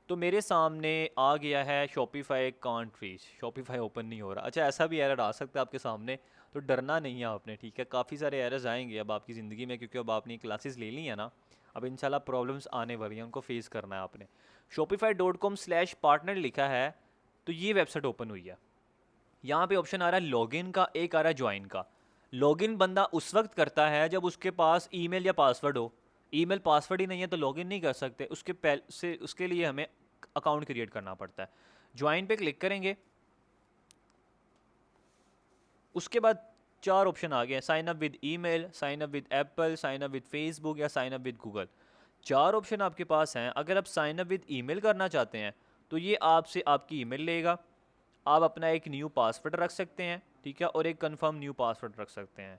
S1: तो मेरे सामने आ गया है शॉपिफाई कंट्रीज, शॉपिफाई ओपन नहीं हो रहा। अच्छा, ऐसा भी एरर आ सकता है आपके सामने, तो डरना नहीं है आपने, ठीक है। काफ़ी सारे एरर्स आएंगे अब आपकी ज़िंदगी में, क्योंकि अब आपने क्लासेस ले ली हैं ना, अब इंशाल्लाह प्रॉब्लम्स आने वाली हैं, उनको फेस करना है आपने। shopify.com/partner लिखा है, तो ये वेबसाइट ओपन हुई है। यहाँ पे ऑप्शन आ रहा है लॉगिन का, एक आ रहा है ज्वाइन का। लॉगिन बंदा उस वक्त करता है जब उसके पास ईमेल या पासवर्ड हो। ईमेल पासवर्ड ही नहीं है तो लॉगिन नहीं कर सकते, उसके पहले से उसके लिए हमें अकाउंट क्रिएट करना पड़ता है। ज्वाइन पे क्लिक करेंगे, उसके बाद 4 ऑप्शन आ गए हैं, sign up with email, sign up with Apple, sign up with Facebook या sign up with Google. 4 option आपके पास हैं। अगर आप साइन अप विद ईमेल करना चाहते हैं तो ये आपसे आपकी ईमेल लेगा, आप अपना एक न्यू पासवर्ड रख सकते हैं, ठीक है, और एक कंफर्म न्यू पासवर्ड रख सकते हैं,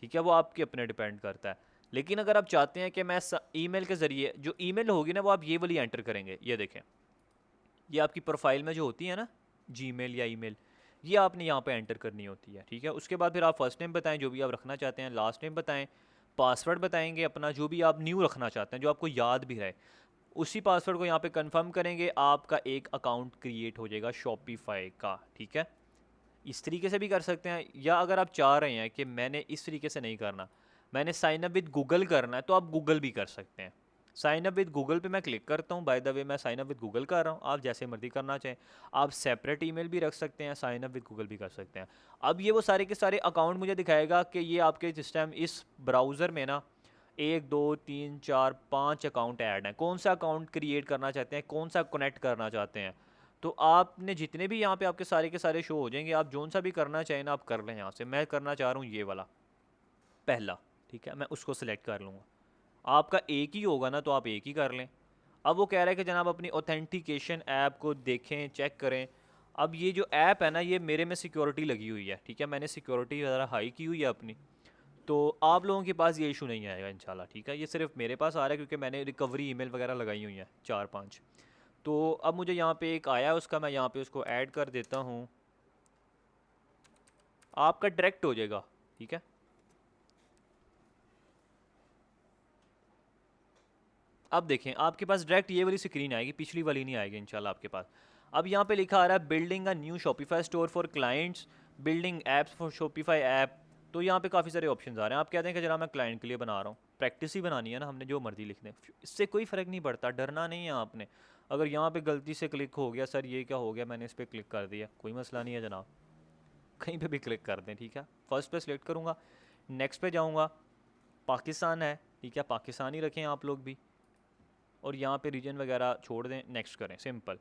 S1: ठीक है, वो आपके अपने डिपेंड करता है। लेकिन अगर आप चाहते हैं कि मैं ईमेल के ज़रिए, जो ईमेल होगी ना वो आप ये वाली एंटर करेंगे, ये देखें, ये आपकी प्रोफाइल में जो होती है ना जीमेल या ईमेल, ये आपने यहाँ पे एंटर करनी होती है, ठीक है। उसके बाद फिर आप फर्स्ट नेम बताएं जो भी आप रखना चाहते हैं, लास्ट नेम बताएं, पासवर्ड बताएंगे अपना जो भी आप न्यू रखना चाहते हैं, जो आपको याद भी रहे, उसी पासवर्ड को यहाँ पे कंफर्म करेंगे, आपका एक अकाउंट क्रिएट हो जाएगा शॉपिफाई का, ठीक है। इस तरीके से भी कर सकते हैं, या अगर आप चाह रहे हैं कि मैंने इस तरीके से नहीं करना, मैंने साइन अप विद गूगल करना है, तो आप गूगल भी कर सकते हैं। साइन अप विद गूगल पे मैं क्लिक करता हूँ, बाय द वे मैं साइन अप विद गूगल कर रहा हूँ, आप जैसे मर्जी करना चाहें। आप सेपरेट ईमेल भी रख सकते हैं, साइन अप विद गूगल भी कर सकते हैं। अब ये वो सारे के सारे अकाउंट मुझे दिखाएगा कि ये आपके सिस्टम इस ब्राउज़र में ना 1 2 3 4 5 अकाउंट ऐड हैं, कौन सा अकाउंट क्रिएट करना चाहते हैं, कौन सा कनेक्ट करना चाहते हैं। तो आपने जितने भी यहाँ पे आपके सारे के सारे शो हो जाएंगे, आप जोन सा भी करना चाहें ना आप कर लें। यहाँ से मैं करना चाह रहा हूँ ये वाला पहला, ठीक है, मैं उसको सिलेक्ट कर लूँगा। आपका एक ही होगा ना तो आप एक ही कर लें। अब वो कह रहा है कि जनाब अपनी ऑथेंटिकेशन ऐप को देखें, चेक करें। अब ये जो ऐप है ना, ये मेरे में सिक्योरिटी लगी हुई है, ठीक है, मैंने सिक्योरिटी ज़रा हाई की हुई है अपनी, तो आप लोगों के पास ये इशू नहीं आएगा इंशाल्लाह, ठीक है। ये सिर्फ मेरे पास आ रहा है क्योंकि मैंने रिकवरी ईमेल वगैरह लगाई हुई हैं 4 5। तो अब मुझे यहाँ पे एक आया है उसका, मैं यहाँ पे उसको ऐड कर देता हूँ, आपका डायरेक्ट हो जाएगा, ठीक है। अब देखें आपके पास डायरेक्ट ये वाली स्क्रीन आएगी, पिछली वाली नहीं आएगी इंशाल्लाह आपके पास। अब यहाँ पे लिखा आ रहा है building a new Shopify store for clients, building apps for Shopify app. तो यहाँ पे काफ़ी सारे ऑप्शन आ रहे हैं। आप कहते हैं कि जरा मैं क्लाइंट के लिए बना रहा हूँ, प्रैक्टिस ही बनानी है ना हमने, जो मर्जी लिख दें, इससे कोई फ़र्क नहीं पड़ता, डरना नहीं है आपने। अगर यहाँ पे गलती से क्लिक हो गया, सर ये क्या हो गया, मैंने इस पर क्लिक कर दिया, कोई मसला नहीं है जनाब, कहीं पे भी क्लिक कर दें, ठीक है। फर्स्ट पे सिलेक्ट करूँगा, नेक्स्ट पे जाऊँगा, पाकिस्तान है, ठीक है, पाकिस्तान ही रखें आप लोग भी, और यहाँ पे रीजन वगैरह छोड़ दें, नेक्स्ट करें, सिंपल।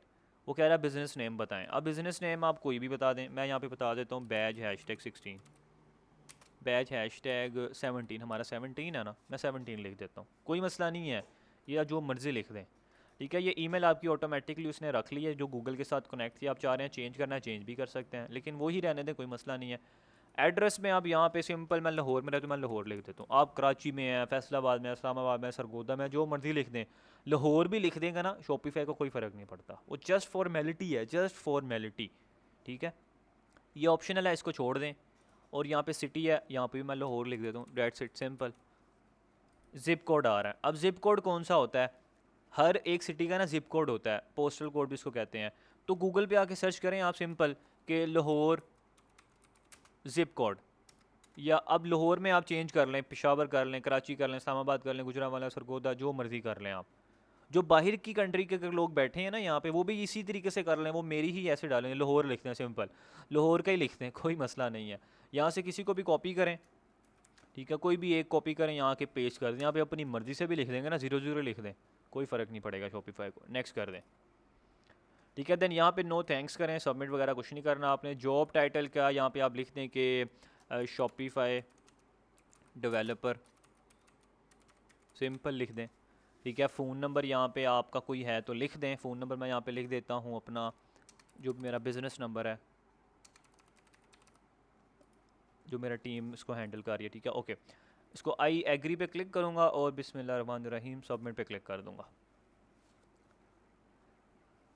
S1: वो कह रहा है बिज़नेस नेम बताएं। अब बिज़नेस नेम आप कोई भी बता दें, मैं यहाँ पे बता देता हूँ बैज #16, बैज #17, हमारा 17 है ना, मैं 17 लिख देता हूँ, कोई मसला नहीं है, या जो मर्ज़ी लिख दें, ठीक है। ये ईमेल आपकी ऑटोमेटिकली उसने रख ली है जो गूगल के साथ कनेक्ट थी। आप चाह रहे हैं चेंज करना है, चेंज भी कर सकते हैं, लेकिन वही रहने दें, कोई मसला नहीं है। एड्रेस में आप यहाँ पे सिंपल, मैं लाहौर में रहता हूँ, मैं लाहौर लिख देता हूँ। आप कराची में हैं, फैसलाबाद में, इस्लामाबाद में, सरगोदा में, जो मर्जी लिख दें, लाहौर भी लिख देंगे ना, शॉपिफाई को कोई फ़र्क नहीं पड़ता, वो जस्ट फॉर्मेलिटी है, जस्ट फॉर्मेलिटी, ठीक है। ये ऑप्शनल है, इसको छोड़ दें। और यहाँ पे सिटी है, यहाँ पे भी मैं लाहौर लिख देता हूँ, that's it, simple. Zip code आ रहा है। अब ज़िप कोड कौन सा होता है, हर एक सिटी का ना ज़िप कोड होता है, पोस्टल कोड भी इसको कहते हैं। तो गूगल पे आके सर्च करें आप सिंपल कि लाहौर ज़िप कोड, या अब लाहौर में आप चेंज कर लें, पेशावर कर लें, कराची कर लें, इस्लामाबाद कर लें, गुजरांवाला, सरगोदा, जो मर्ज़ी कर लें आप। जो बाहर की कंट्री के अगर लोग बैठे हैं ना यहाँ पे, वो भी इसी तरीके से कर लें, वो मेरी ही ऐसे डालें, लाहौर लिखते हैं, सिंपल लाहौर का ही लिखते हैं, कोई मसला नहीं है। यहाँ से किसी को भी कॉपी करें, ठीक है, कोई भी एक कॉपी करें, यहाँ के पेस्ट कर दें, यहाँ पे अपनी मर्ज़ी से भी लिख देंगे ना, 00 लिख दें, कोई फ़र्क नहीं पड़ेगा शॉपिफाई को, नेक्स्ट कर दें, ठीक है। देन यहाँ पे नो थैंक्स करें, सबमिट वगैरह कुछ नहीं करना आपने। जॉब टाइटल क्या, यहाँ पे आप लिख दें कि शॉपिफाई डेवलपर, सिंपल लिख दें, ठीक है। फ़ोन नंबर यहाँ पे आपका कोई है तो लिख दें, फ़ोन नंबर मैं यहाँ पे लिख देता हूँ अपना, जो मेरा बिज़नेस नंबर है, जो मेरा टीम इसको हैंडल कर रही है, ठीक है, ओके। इसको आई एग्री पे क्लिक करूँगा और बिस्मिल्लाहिर्रहमानिर्रहीम सबमिट पे क्लिक कर दूँगा।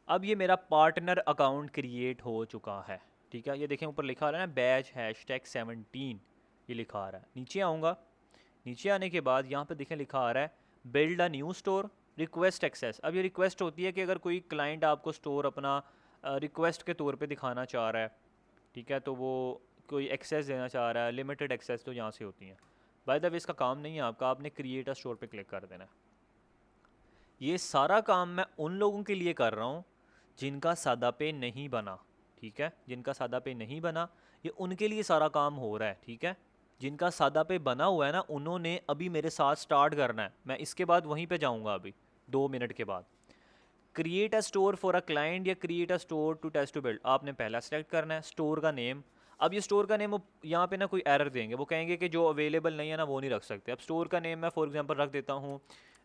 S1: अब ये मेरा पार्टनर अकाउंट क्रिएट हो चुका है, ठीक है। ये देखें ऊपर लिखा आ रहा है ना बैच #17, ये लिखा आ रहा है। नीचे आऊँगा, नीचे आने के बाद यहाँ पे देखें लिखा आ रहा है build a new store, request access. अब ये रिक्वेस्ट होती है कि अगर कोई क्लाइंट आपको स्टोर अपना रिक्वेस्ट के तौर पे दिखाना चाह रहा है, ठीक है, तो वो कोई एक्सेस देना चाह रहा है, लिमिटेड एक्सेस तो यहाँ से होती हैं। बाय द वे इसका काम नहीं है आपका, आपने क्रिएट अ स्टोर पे क्लिक कर देना है। ये सारा काम मैं उन लोगों के लिए कर रहा हूँ जिनका सादा पे नहीं बना, ठीक है, जिनका सादा पे नहीं बना, ये उनके लिए सारा काम हो रहा है, ठीक है। जिनका सादा पे बना हुआ है ना, उन्होंने अभी मेरे साथ स्टार्ट करना है, मैं इसके बाद वहीं पे जाऊँगा अभी 2 मिनट के बाद। Create a store for a client या create a store to test to build, आपने पहला सेलेक्ट करना है, स्टोर का नेम अब ये स्टोर का नेम यहाँ पे ना कोई एरर देंगे, वो कहेंगे कि जो अवेलेबल नहीं है ना वो नहीं रख सकते। अब स्टोर का नेम मैं फॉर एग्जांपल रख देता हूँ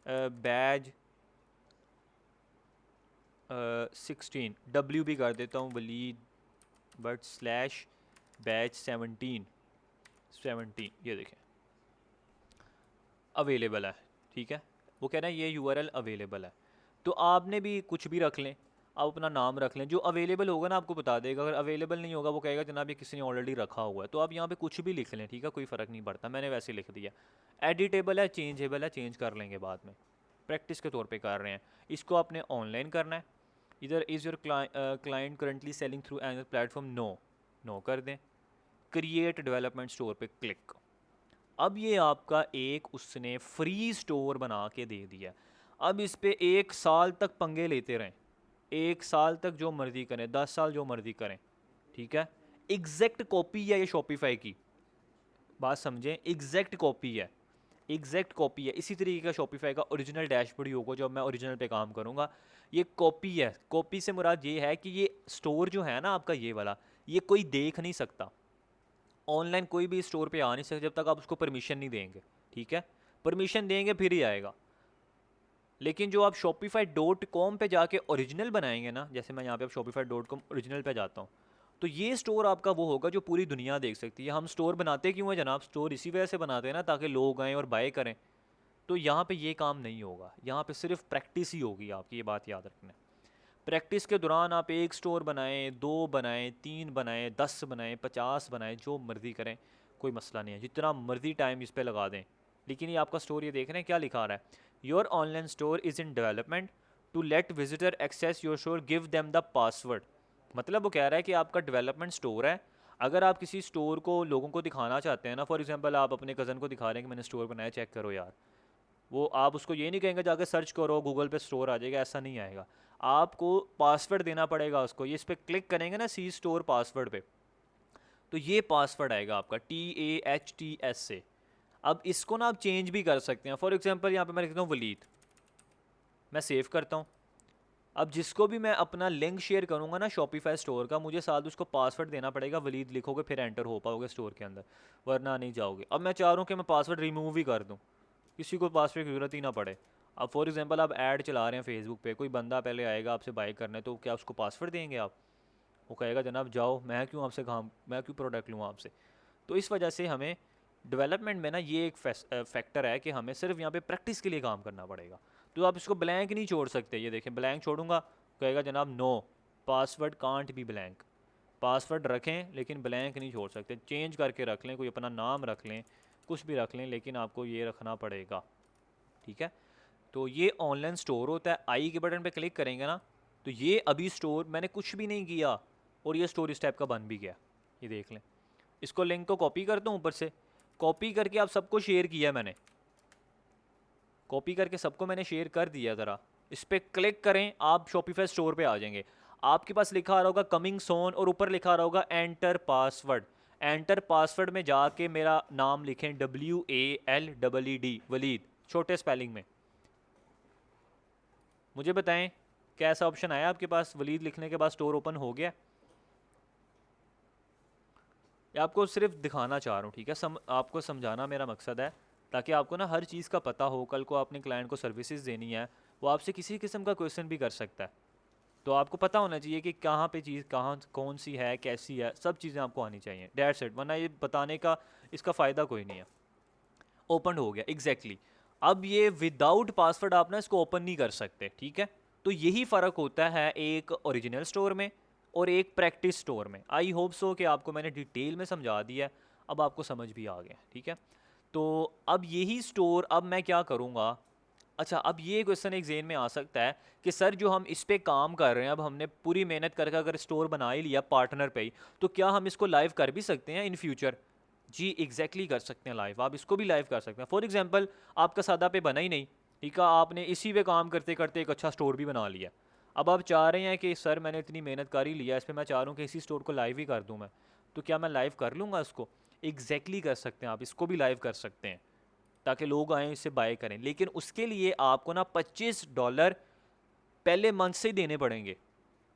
S1: बैज 16, डब्ल्यू भी कर देता हूँ वलीद बट स्लैश बैच 17, ये देखें अवेलेबल है, ठीक है। वो कह रहे हैं ये यूआरएल अवेलेबल है। तो आपने भी कुछ भी रख लें, आप अपना नाम रख लें, जो अवेलेबल होगा ना आपको बता देगा, अगर अवेलेबल नहीं होगा वो कहेगा जनाब ये किसी ने ऑलरेडी रखा हुआ है। तो आप यहाँ पे कुछ भी लिख लें, ठीक है, कोई फ़र्क नहीं पड़ता, मैंने वैसे लिख दिया। एडिटेबल है, चेंजेबल है, चेंज कर लेंगे बाद में, प्रैक्टिस के तौर पे कर रहे हैं। इसको आपने ऑनलाइन करना है। इधर is your client currently selling through an platform, no कर दें। क्रिएट डेवलपमेंट स्टोर पे क्लिक। अब ये आपका एक उसने फ्री स्टोर बना के दे दिया। अब इस पे 1 साल तक पंगे लेते रहें, 1 साल तक जो मर्ज़ी करें, 10 साल जो मर्ज़ी करें, ठीक है। एग्जैक्ट कॉपी है ये शॉपिफाई की, बात समझें, एग्जैक्ट कॉपी है, एग्जैक्ट कॉपी है। इसी तरीके का शॉपिफाई का ओरिजिनल डैशबोर्ड ही होगा जब मैं ओरिजिनल पे काम करूँगा। ये कॉपी है, कॉपी से मुराद ये है कि ये स्टोर जो है ना आपका ये वाला, ये कोई देख नहीं सकता, ऑनलाइन कोई भी स्टोर पे आ नहीं सकता जब तक आप उसको परमिशन नहीं देंगे, ठीक है। परमिशन देंगे फिर ही आएगा। लेकिन जो आप shopify.com पे जाके ओरिजिनल बनाएंगे ना, जैसे मैं यहाँ पे अब shopify.com ओरिजिनल पे जाता हूँ, तो ये स्टोर आपका वो होगा जो पूरी दुनिया देख सकती है। हम स्टोर बनाते क्यों हैं जनाब? स्टोर इसी वजह से बनाते हैं ना, ताकि लोग आएँ और बाय करें। तो यहाँ पे ये काम नहीं होगा, यहाँ पे सिर्फ प्रैक्टिस ही होगी आपकी, ये बात याद रखना। प्रैक्टिस के दौरान आप 1 स्टोर बनाएं, 2 बनाएं, 3 बनाएं, 10 बनाएं, 50 बनाएं, जो मर्ज़ी करें, कोई मसला नहीं है, जितना मर्ज़ी टाइम इस पे लगा दें। लेकिन ये आपका स्टोर, ये देख रहे हैं क्या लिखा रहा है, your online store is in development, to let visitor access your store give them the password. मतलब वो कह रहा है कि आपका डेवलपमेंट स्टोर है, अगर आप किसी स्टोर को लोगों को दिखाना चाहते हैं ना, फॉर एग्जांपल आप अपने कज़न को दिखा रहे हैं कि मैंने स्टोर बनाया, चेक करो यार, वो आप उसको ये नहीं कहेंगे जाके सर्च करो गूगल पे स्टोर आ जाएगा, ऐसा नहीं आएगा। आपको पासवर्ड देना पड़ेगा उसको। ये इस पर क्लिक करेंगे ना सी स्टोर पासवर्ड पे, तो ये पासवर्ड आएगा आपका TAHTS से। अब इसको ना आप चेंज भी कर सकते हैं। फॉर एग्जांपल यहाँ पे मैं लिखता हूँ वलीद, मैं सेव करता हूँ। अब जिसको भी मैं अपना लिंक शेयर करूँगा ना शॉपिफाई स्टोर का, मुझे साथ उसको पासवर्ड देना पड़ेगा, वलीद लिखोगे फिर एंटर हो पाओगे स्टोर के अंदर, वरना नहीं जाओगे। अब मैं चाह रहा हूँ कि मैं पासवर्ड रिमूव ही कर दूँ, किसी को पासवर्ड की ज़रूरत ही ना पड़े। अब फॉर एग्जांपल आप ऐड चला रहे हैं फेसबुक पे, कोई बंदा पहले आएगा आपसे बाय करने, तो क्या उसको पासवर्ड देंगे आप? वो कहेगा जनाब जाओ, मैं क्यों आपसे काम, मैं क्यों प्रोडक्ट लूँ आपसे? तो इस वजह से हमें डेवलपमेंट में ना ये एक फैक्टर है कि हमें सिर्फ यहाँ पे प्रैक्टिस के लिए काम करना पड़ेगा। तो आप इसको ब्लैंक नहीं छोड़ सकते। ये देखें, ब्लैंक छोड़ूंगा कहेगा जनाब no, password can't be blank. Password रखें लेकिन ब्लैंक नहीं छोड़ सकते, चेंज करके रख लें, कोई अपना नाम रख लें, कुछ भी रख लें, लेकिन आपको ये रखना पड़ेगा, ठीक है। तो ये ऑनलाइन स्टोर होता है। आई के बटन पे क्लिक करेंगे ना, तो ये अभी स्टोर मैंने कुछ भी नहीं किया और ये स्टोर इस टाइप का बन भी गया, ये देख लें। इसको लिंक को कॉपी करता हूँ, ऊपर से कॉपी करके आप सबको शेयर किया, मैंने कॉपी करके सबको मैंने शेयर कर दिया। ज़रा इस पर क्लिक करें, आप शॉपिफाई स्टोर पे आ जाएंगे। आपके पास लिखा आ रहा होगा कमिंग सोन और ऊपर लिखा आ रहा होगा एंटर पासवर्ड। एंटर पासवर्ड में जाके मेरा नाम लिखें WALEED, वलीद, छोटे स्पेलिंग में। मुझे बताएं कैसा ऑप्शन आया आपके पास? वलीद लिखने के बाद स्टोर ओपन हो गया? आपको सिर्फ दिखाना चाह रहा हूँ, ठीक है, आपको समझाना मेरा मकसद है, ताकि आपको ना हर चीज़ का पता हो। कल को आपने क्लाइंट को सर्विसेज देनी है, वो आपसे किसी किस्म का क्वेश्चन भी कर सकता है, तो आपको पता होना चाहिए कि कहाँ पे चीज़ कहाँ कौन सी है, कैसी है, सब चीज़ें आपको आनी चाहिए, डेट्स इट। वरना ये बताने का इसका फ़ायदा कोई नहीं है। ओपन हो गया, एग्जैक्टली अब ये विदाउट पासवर्ड आप ना इसको ओपन नहीं कर सकते, ठीक है। तो यही फ़र्क होता है एक ओरिजिनल स्टोर में और एक प्रैक्टिस स्टोर में। आई होप सो कि आपको मैंने डिटेल में समझा दिया, अब आपको समझ भी आ गया, ठीक है। तो अब यही स्टोर, अब मैं क्या करूँगा? अच्छा, अब ये क्वेश्चन एक जेन में आ सकता है कि सर जो हम इस पे काम कर रहे हैं, अब हमने पूरी मेहनत करके अगर स्टोर बना ही लिया पार्टनर पे ही, तो क्या हम इसको लाइव कर भी सकते हैं इन फ्यूचर? जी एग्जैक्टली कर सकते हैं लाइव, आप इसको भी लाइव कर सकते हैं। फॉर एग्जांपल आपका सादा पे बना ही नहीं, ठीक है, आपने इसी पे काम करते करते एक अच्छा स्टोर भी बना लिया। अब आप चाह रहे हैं कि सर मैंने इतनी मेहनत कर ही लिया इस पर, मैं चाह रहा हूँ कि इसी स्टोर को लाइव ही कर दूँ मैं, तो क्या मैं लाइव कर लूँगा इसको? एग्जैक्टली कर सकते हैं, आप इसको भी लाइव कर सकते हैं ताकि लोग आएँ इसे बाय करें। लेकिन उसके लिए आपको ना $25 पहले मंथ से ही देने पड़ेंगे।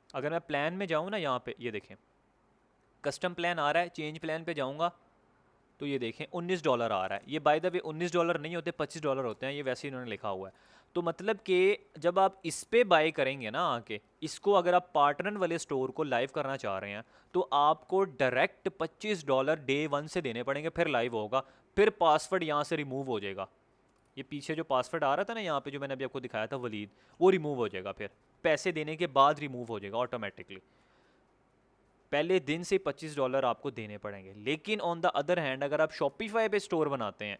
S1: अगर मैं प्लान में जाऊँ ना, यहाँ पे ये देखें, कस्टम प्लान आ रहा है, चेंज प्लान पे जाऊँगा तो ये देखें $19 आ रहा है। ये बाय द वे $19 नहीं होते, $25 होते हैं, ये वैसे ही इन्होंने लिखा हुआ है। तो मतलब कि जब आप इस पे बाय करेंगे ना आके, इसको अगर आप पार्टनर वाले स्टोर को लाइव करना चाह रहे हैं तो आपको डायरेक्ट $25 डे 1 से देने पड़ेंगे, फिर लाइव होगा, फिर पासवर्ड यहाँ से रिमूव हो जाएगा। ये पीछे जो पासवर्ड आ रहा था ना यहाँ पे, जो मैंने अभी आपको दिखाया था वलीद, वो रिमूव हो जाएगा, फिर पैसे देने के बाद रिमूव हो जाएगा ऑटोमेटिकली। पहले दिन से $25 आपको देने पड़ेंगे। लेकिन ऑन द अदर हैंड अगर आप शॉपिफाई पे स्टोर बनाते हैं,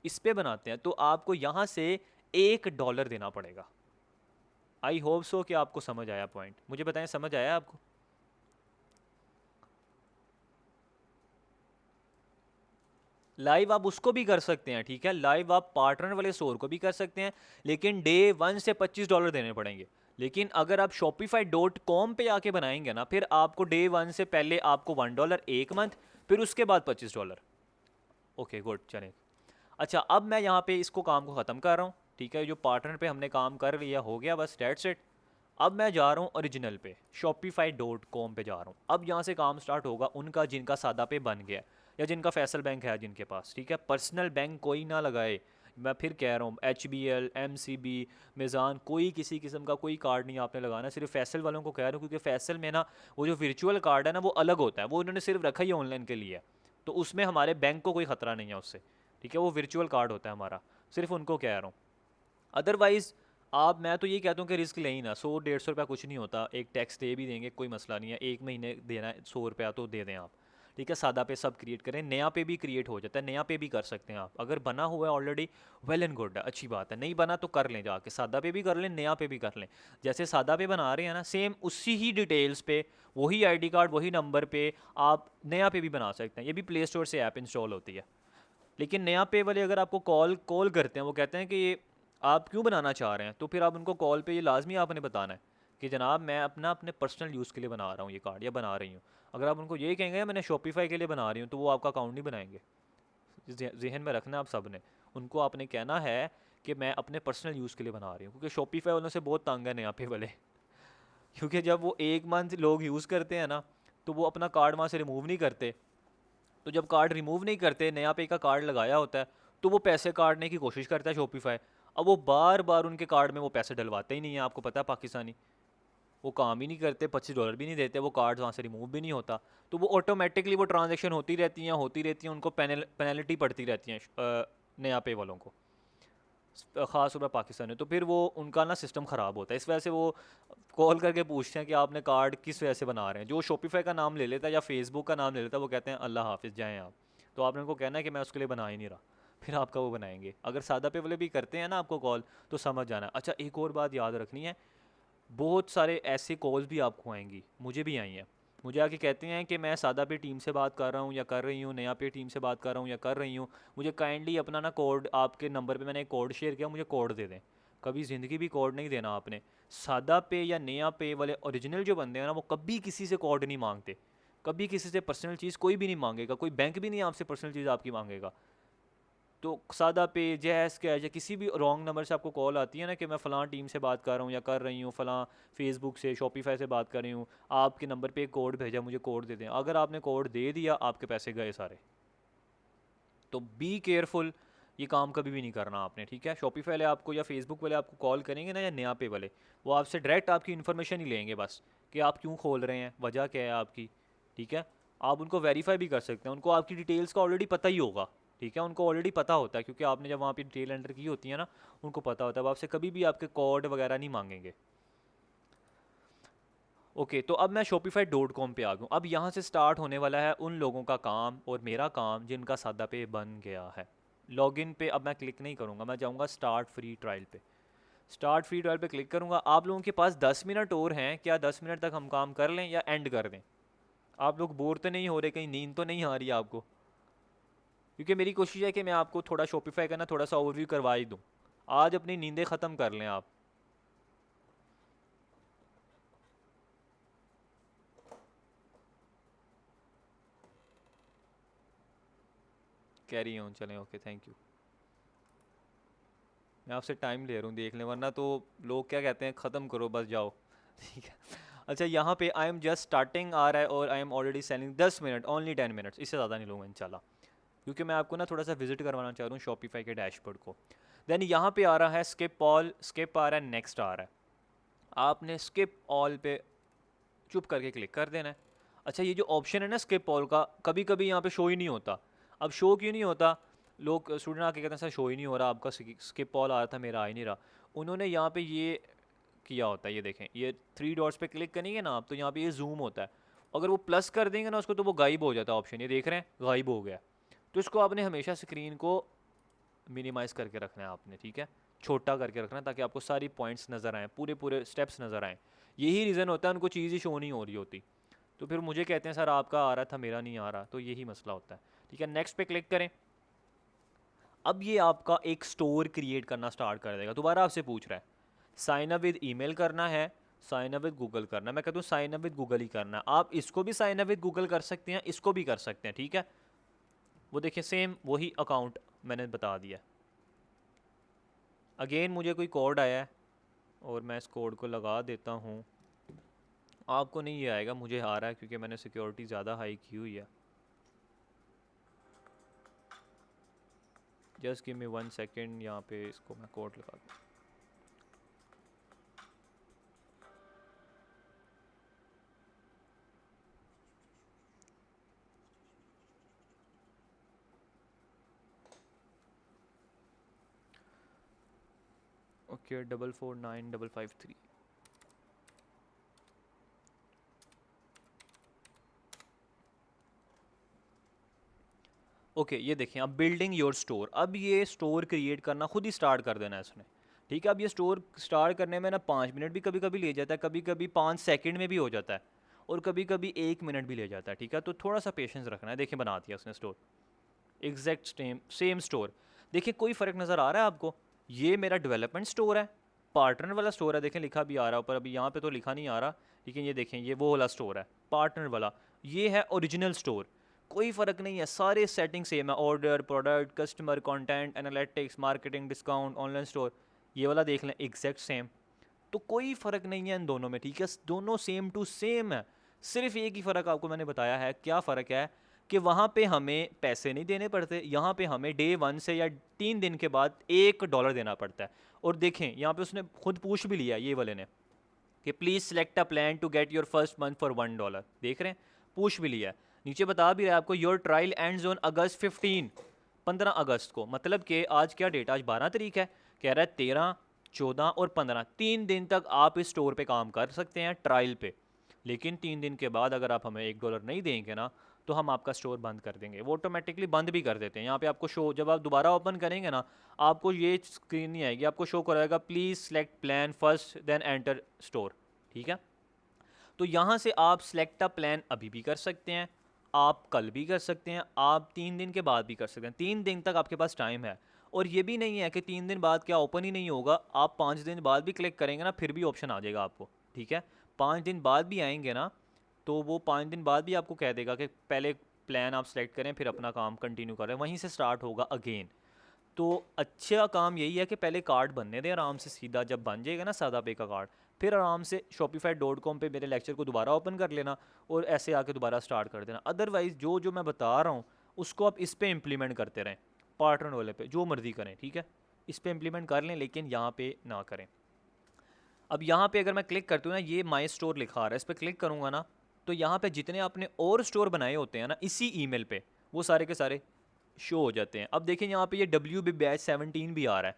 S1: इस पे बनाते हैं, तो आपको यहाँ से $1 देना पड़ेगा। आई होप सो कि आपको समझ आया पॉइंट। मुझे बताएं, समझ आया आपको? लाइव आप उसको भी कर सकते हैं, ठीक है, लाइव आप पार्टनर वाले स्टोर को भी कर सकते हैं, लेकिन डे 1 से $25 देने पड़ेंगे। लेकिन अगर आप shopify.com पे आके बनाएंगे ना, फिर आपको डे 1 से पहले आपको $1 एक मंथ, फिर उसके बाद $25। ओके गुड, चलें। अच्छा, अब मैं यहाँ पे इसको काम को ख़त्म कर रहा हूँ, ठीक है, जो पार्टनर पे हमने काम कर लिया हो गया, बस डेट्स इट। अब मैं जा रहा हूँ ओरिजिनल पे, shopify.com पे जा रहा हूँ। अब यहाँ से काम स्टार्ट होगा उनका जिनका सादा पे बन गया, या जिनका फैसल बैंक है जिनके पास, ठीक है। पर्सनल बैंक कोई ना लगाए, मैं फिर कह रहा हूँ, HBL, MCB, मिज़ान, कोई किसी किस्म का कोई कार्ड नहीं आपने लगाना। सिर्फ फैसल वालों को कह रहा हूँ, क्योंकि फैसल में ना वो जो वर्चुअल कार्ड है ना, वो अलग होता है, वो उन्होंने सिर्फ रखा ही ऑनलाइन के लिए, तो उसमें हमारे बैंक को कोई ख़तरा नहीं है उससे, ठीक है। वो वर्चुअल कार्ड होता है हमारा, सिर्फ उनको कह रहा हूँ। अदरवाइज़ आप, मैं तो ये कहता हूँ कि रिस्क लें ही ना। 100-150 रुपया कुछ नहीं होता, एक टैक्स दे भी देंगे, कोई मसला नहीं है। एक महीने देना है 100 रुपया तो दे दें आप, ठीक है। सादा पे सब क्रिएट करें, नया पे भी क्रिएट हो जाता है, नया पे भी कर सकते हैं आप। अगर बना हुआ है ऑलरेडी, वेल एंड गुड है, अच्छी बात है। नहीं बना तो कर लें जाके, सादा पे भी कर लें, नया पे भी कर लें। जैसे सादा पे बना रहे हैं ना, सेम उसी ही डिटेल्स पे, वही ID कार्ड, वही नंबर पे आप नया पे भी बना सकते हैं। ये भी प्ले स्टोर से ऐप इंस्टॉल होती है। लेकिन नया पे वाले अगर आपको कॉल करते हैं, वो कहते हैं कि ये आप क्यों बनाना चाह रहे हैं, तो फिर आप उनको कॉल पे ये लाजमी आपने बताना है कि जनाब मैं अपने पर्सनल यूज़ के लिए बना रहा हूँ ये कार्ड, या बना रही हूँ। अगर आप उनको ये कहेंगे मैंने शॉपिफाई के लिए बना रही हूँ, तो वो आपका अकाउंट नहीं बनाएंगे। जहन में रखना आप सब ने, उनको आपने कहना है कि मैं अपने पर्सनल यूज़ के लिए बना रही हूँ, क्योंकि शॉपिफाई वालों से बहुत तंग है नया पे वाले। क्योंकि जब वो एक मंथ लोग यूज़ करते हैं ना, तो वो अपना कार्ड वहाँ से रिमूव नहीं करते। तो जब कार्ड रिमूव नहीं करते, नया पे का कार्ड लगाया होता है, तो वो पैसे काटने की कोशिश करता है शॉपिफाई। अब वो बार बार उनके कार्ड में वो पैसे डलवाते ही नहीं है, आपको पता है पाकिस्तानी, वो काम ही नहीं करते, $25 भी नहीं देते, वो कार्ड वहाँ से रिमूव भी नहीं होता। तो वो ऑटोमेटिकली वो ट्रांजेक्शन होती रहती हैं, उनको पेनल्टी पड़ती रहती हैं नया पे वालों को, ख़ास तौर पर पाकिस्तान में। तो फिर वो उनका ना सिस्टम ख़राब होता है, इस वजह से वो कॉल करके पूछते हैं कि आपने कार्ड किस वजह से बना रहे हैं। जो शॉपिफाई का नाम ले लेता है या फेसबुक का नाम ले लेता है, वो कहते हैं अल्लाह हाफिज़, जाएँ आप। तो आपने उनको कहना है कि मैं उसके लिए बना ही नहीं रहा, फिर आपका वो बनाएंगे। अगर सादा पे वाले भी करते हैं ना आपको कॉल, तो समझ जाना। अच्छा, एक और बात याद रखनी है, बहुत सारे ऐसे कॉल्स भी आपको आएंगी, मुझे भी आई हैं। मुझे आके कहते हैं कि मैं सादा पे टीम से बात कर रहा हूँ या कर रही हूँ, नया पे टीम से बात कर रहा हूँ या कर रही हूँ, मुझे काइंडली अपना ना कोड, आपके नंबर पे मैंने एक कोड शेयर किया, मुझे कोड दे दें। कभी ज़िंदगी भी कोड नहीं देना आपने। सादा पे या नया पे वाले ओरिजिनल जो बंदे हैं ना, वो कभी किसी से कोड नहीं मांगते, कभी किसी से पर्सनल चीज़ कोई भी नहीं मांगेगा, कोई बैंक भी नहीं आपसे पर्सनल चीज़ आपकी मांगेगा। तो सादा पे, जैस कैश, या किसी भी रॉन्ग नंबर से आपको कॉल आती है ना कि मैं फ़लाँ टीम से बात कर रहा हूँ या कर रही हूँ, फ़लाँ फेसबुक से, शॉपिफाई से बात कर रही हूँ, आपके नंबर पे एक कोड भेजा, मुझे कोड दे दें। अगर आपने कोड दे दिया, आपके पैसे गए सारे। तो बी केयरफुल, ये काम कभी भी नहीं करना आपने, ठीक है। शॉपिफाई वाले आपको या फेसबुक वाले आपको कॉल करेंगे ना, या नया पे वाले, वो आपसे डायरेक्ट आपकी इन्फॉर्मेशन ही लेंगे बस, कि आप क्यों खोल रहे हैं, वजह क्या है आपकी, ठीक है। आप उनको वेरीफाई भी कर सकते हैं, उनको आपकी डिटेल्स का ऑलरेडी पता ही होगा, ठीक है। उनको ऑलरेडी पता होता है, क्योंकि आपने जब वहाँ पे डिटेल एंटर की होती है ना, उनको पता होता है, वो आपसे कभी भी आपके कोड वगैरह नहीं मांगेंगे। ओके, तो अब मैं shopify.com पे आ गया हूँ। अब यहाँ से स्टार्ट होने वाला है उन लोगों का काम और मेरा काम जिनका सादा पे बन गया है। लॉगिन पे अब मैं क्लिक नहीं करूँगा, मैं जाऊँगा स्टार्ट फ्री ट्रायल पे। स्टार्ट फ्री ट्रायल पे क्लिक करूँगा। आप लोगों के पास 10 मिनट और हैं, क्या 10 मिनट तक हम काम कर लें या एंड कर दें? आप लोग बोर तो नहीं हो रहे, कहीं नींद तो नहीं आ रही आपको? क्योंकि मेरी कोशिश है कि मैं आपको थोड़ा शॉपिफाई का ना थोड़ा सा ओवरव्यू करवा ही दूँ। आज अपनी नींदें ख़त्म कर लें आप। कैरी ऑन, चलें, ओके, थैंक यू। मैं आपसे टाइम ले रहा हूँ, देख लें, वरना तो लोग क्या कहते हैं, ख़त्म करो बस जाओ। ठीक है। अच्छा यहाँ पे आई एम जस्ट स्टार्टिंग आ रहा है और I am already selling 10 minute, only 10 minutes, इससे ज़्यादा नहीं लूँगा इंशाल्लाह, क्योंकि मैं आपको ना थोड़ा सा विजिट करवाना चाह रहा हूँ शॉपिफाई के डैशबोर्ड को। देन यहाँ पे आ रहा है स्किप ऑल, स्किप आ रहा है, नेक्स्ट आ रहा है, आपने स्किप ऑल पे चुप करके क्लिक कर देना है। अच्छा ये जो ऑप्शन है ना स्किप ऑल का, कभी कभी यहाँ पे शो ही नहीं होता। अब शो क्यों नहीं होता, लोग स्टूडेंट आके कहते हैं सर शो ही नहीं हो रहा, आपका स्किप ऑल आ रहा था मेरा आ ही नहीं रहा। उन्होंने यहाँ पे ये किया होता है, ये देखें, ये 3 डॉट्स पे क्लिक करेंगे ना आप, तो यहाँ पे ये जूम होता है, अगर वो प्लस कर देंगे ना उसको तो वो गायब हो जाता है ऑप्शन, ये देख रहे हैं गायब हो गया। तो इसको आपने हमेशा स्क्रीन को मिनिमाइज़ करके रखना है आपने, ठीक है, छोटा करके रखना है ताकि आपको सारी पॉइंट्स नज़र आएँ, पूरे पूरे स्टेप्स नज़र आएँ। यही रीज़न होता है, उनको चीज़ ही शो नहीं हो रही होती, तो फिर मुझे कहते हैं सर आपका आ रहा था मेरा नहीं आ रहा, तो यही मसला होता है। ठीक है, नेक्स्ट पे क्लिक करें। अब ये आपका एक स्टोर क्रिएट करना स्टार्ट कर देगा, दोबारा आपसे पूछ रहा है साइन अप विद ईमेल करना है, साइन अप विद गूगल करना है। मैं कहता हूँ साइन अप विद गूगल ही करना है, आप इसको भी साइन अप विद गूगल कर सकते हैं, इसको भी कर सकते हैं, ठीक है। वो देखिए सेम वही अकाउंट मैंने बता दिया। अगेन मुझे कोई कोड आया है और मैं इस कोड को लगा देता हूँ, आपको नहीं ये आएगा, मुझे आ रहा है क्योंकि मैंने सिक्योरिटी ज़्यादा हाई की हुई है। जस्ट गिव मी 1 सेकेंड, यहाँ पे इसको मैं कोड लगा दूँ। ओके 449553। ओके ये देखें, अब बिल्डिंग योर स्टोर, अब ये स्टोर क्रिएट करना खुद ही स्टार्ट कर देना है इसने, ठीक है। अब ये स्टोर स्टार्ट करने में ना 5 मिनट भी कभी कभी ले जाता है, कभी कभी 5 सेकंड में भी हो जाता है, और कभी कभी 1 मिनट भी ले जाता है, ठीक है। तो थोड़ा सा पेशेंस रखना है। देखिए बना दिया उसने स्टोर, एग्जैक्ट सेम स्टोर। देखिए कोई फ़र्क नज़र आ रहा है आपको, ये मेरा डेवलपमेंट स्टोर है, पार्टनर वाला स्टोर है, देखें लिखा भी आ रहा है ऊपर, अभी यहाँ पे तो लिखा नहीं आ रहा, लेकिन ये देखें ये वो वाला स्टोर है पार्टनर वाला, ये है ओरिजिनल स्टोर। कोई फ़र्क नहीं है, सारे सेटिंग सेम है, order, product, customer, content, analytics, marketing, discount, online store, ये वाला देख लें एग्जैक्ट सेम। तो कोई फ़र्क नहीं है इन दोनों में, ठीक है, दोनों सेम टू सेम है। सिर्फ एक ही फ़र्क आपको मैंने बताया है, क्या फ़र्क है कि वहाँ पे हमें पैसे नहीं देने पड़ते, यहाँ पे हमें डे 1 से या 3 दिन के बाद $1 देना पड़ता है। और देखें यहाँ पे उसने खुद पूछ भी लिया ये वाले ने कि please select a plan to get your first month for $1, देख रहे हैं, पूछ भी लिया है। नीचे बता भी रहा है आपको your trial ends on August 15 अगस्त को, मतलब कि आज क्या डेट, आज 12 तारीख है, कह रहा है 13, 14 और 15, 3 दिन तक आप इस स्टोर पे काम कर सकते हैं ट्रायल पे, लेकिन 3 दिन के बाद अगर आप हमें $1 नहीं देंगे ना तो हम आपका स्टोर बंद कर देंगे। वो ऑटोमेटिकली बंद भी कर देते हैं। यहाँ पे आपको शो, जब आप दोबारा ओपन करेंगे ना आपको ये स्क्रीन नहीं आएगी, आपको शो कराएगा please select plan first then enter store, ठीक है। तो यहाँ से आप सेलेक्ट अ प्लान अभी भी कर सकते हैं, आप कल भी कर सकते हैं, आप 3 दिन के बाद भी कर सकते हैं, 3 दिन तक आपके पास टाइम है। और ये भी नहीं है कि 3 दिन बाद क्या ओपन ही नहीं होगा, आप 5 दिन बाद भी क्लिक करेंगे ना फिर भी ऑप्शन आ जाएगा आपको, ठीक है। 5 दिन बाद भी आएंगे ना तो वो 5 दिन बाद भी आपको कह देगा कि पहले प्लान आप सेलेक्ट करें फिर अपना काम कंटिन्यू करें, वहीं से स्टार्ट होगा अगेन। तो अच्छा काम यही है कि पहले कार्ड बनने दें आराम से, सीधा जब बन जाएगा ना सादा पे का कार्ड, फिर आराम से shopify.com पे मेरे लेक्चर को दोबारा ओपन कर लेना और ऐसे आके दोबारा स्टार्ट कर देना। अदरवाइज़ जो जो मैं बता रहा हूँ उसको आप इस पे इम्प्लीमेंट करते रहें, पार्टनर वाले पे जो मर्ज़ी करें, ठीक है, इस पे इम्प्लीमेंट कर लें लेकिन यहाँ पे ना करें। अब यहाँ पे अगर मैं क्लिक करती हूँ ना, ये माई स्टोर लिखा आ रहा है, इस पर क्लिक करूँगा ना तो यहाँ पे जितने आपने और स्टोर बनाए होते हैं ना इसी ईमेल पे, वो सारे के सारे शो हो जाते हैं। अब देखें यहाँ पे ये WB-17 भी आ रहा है,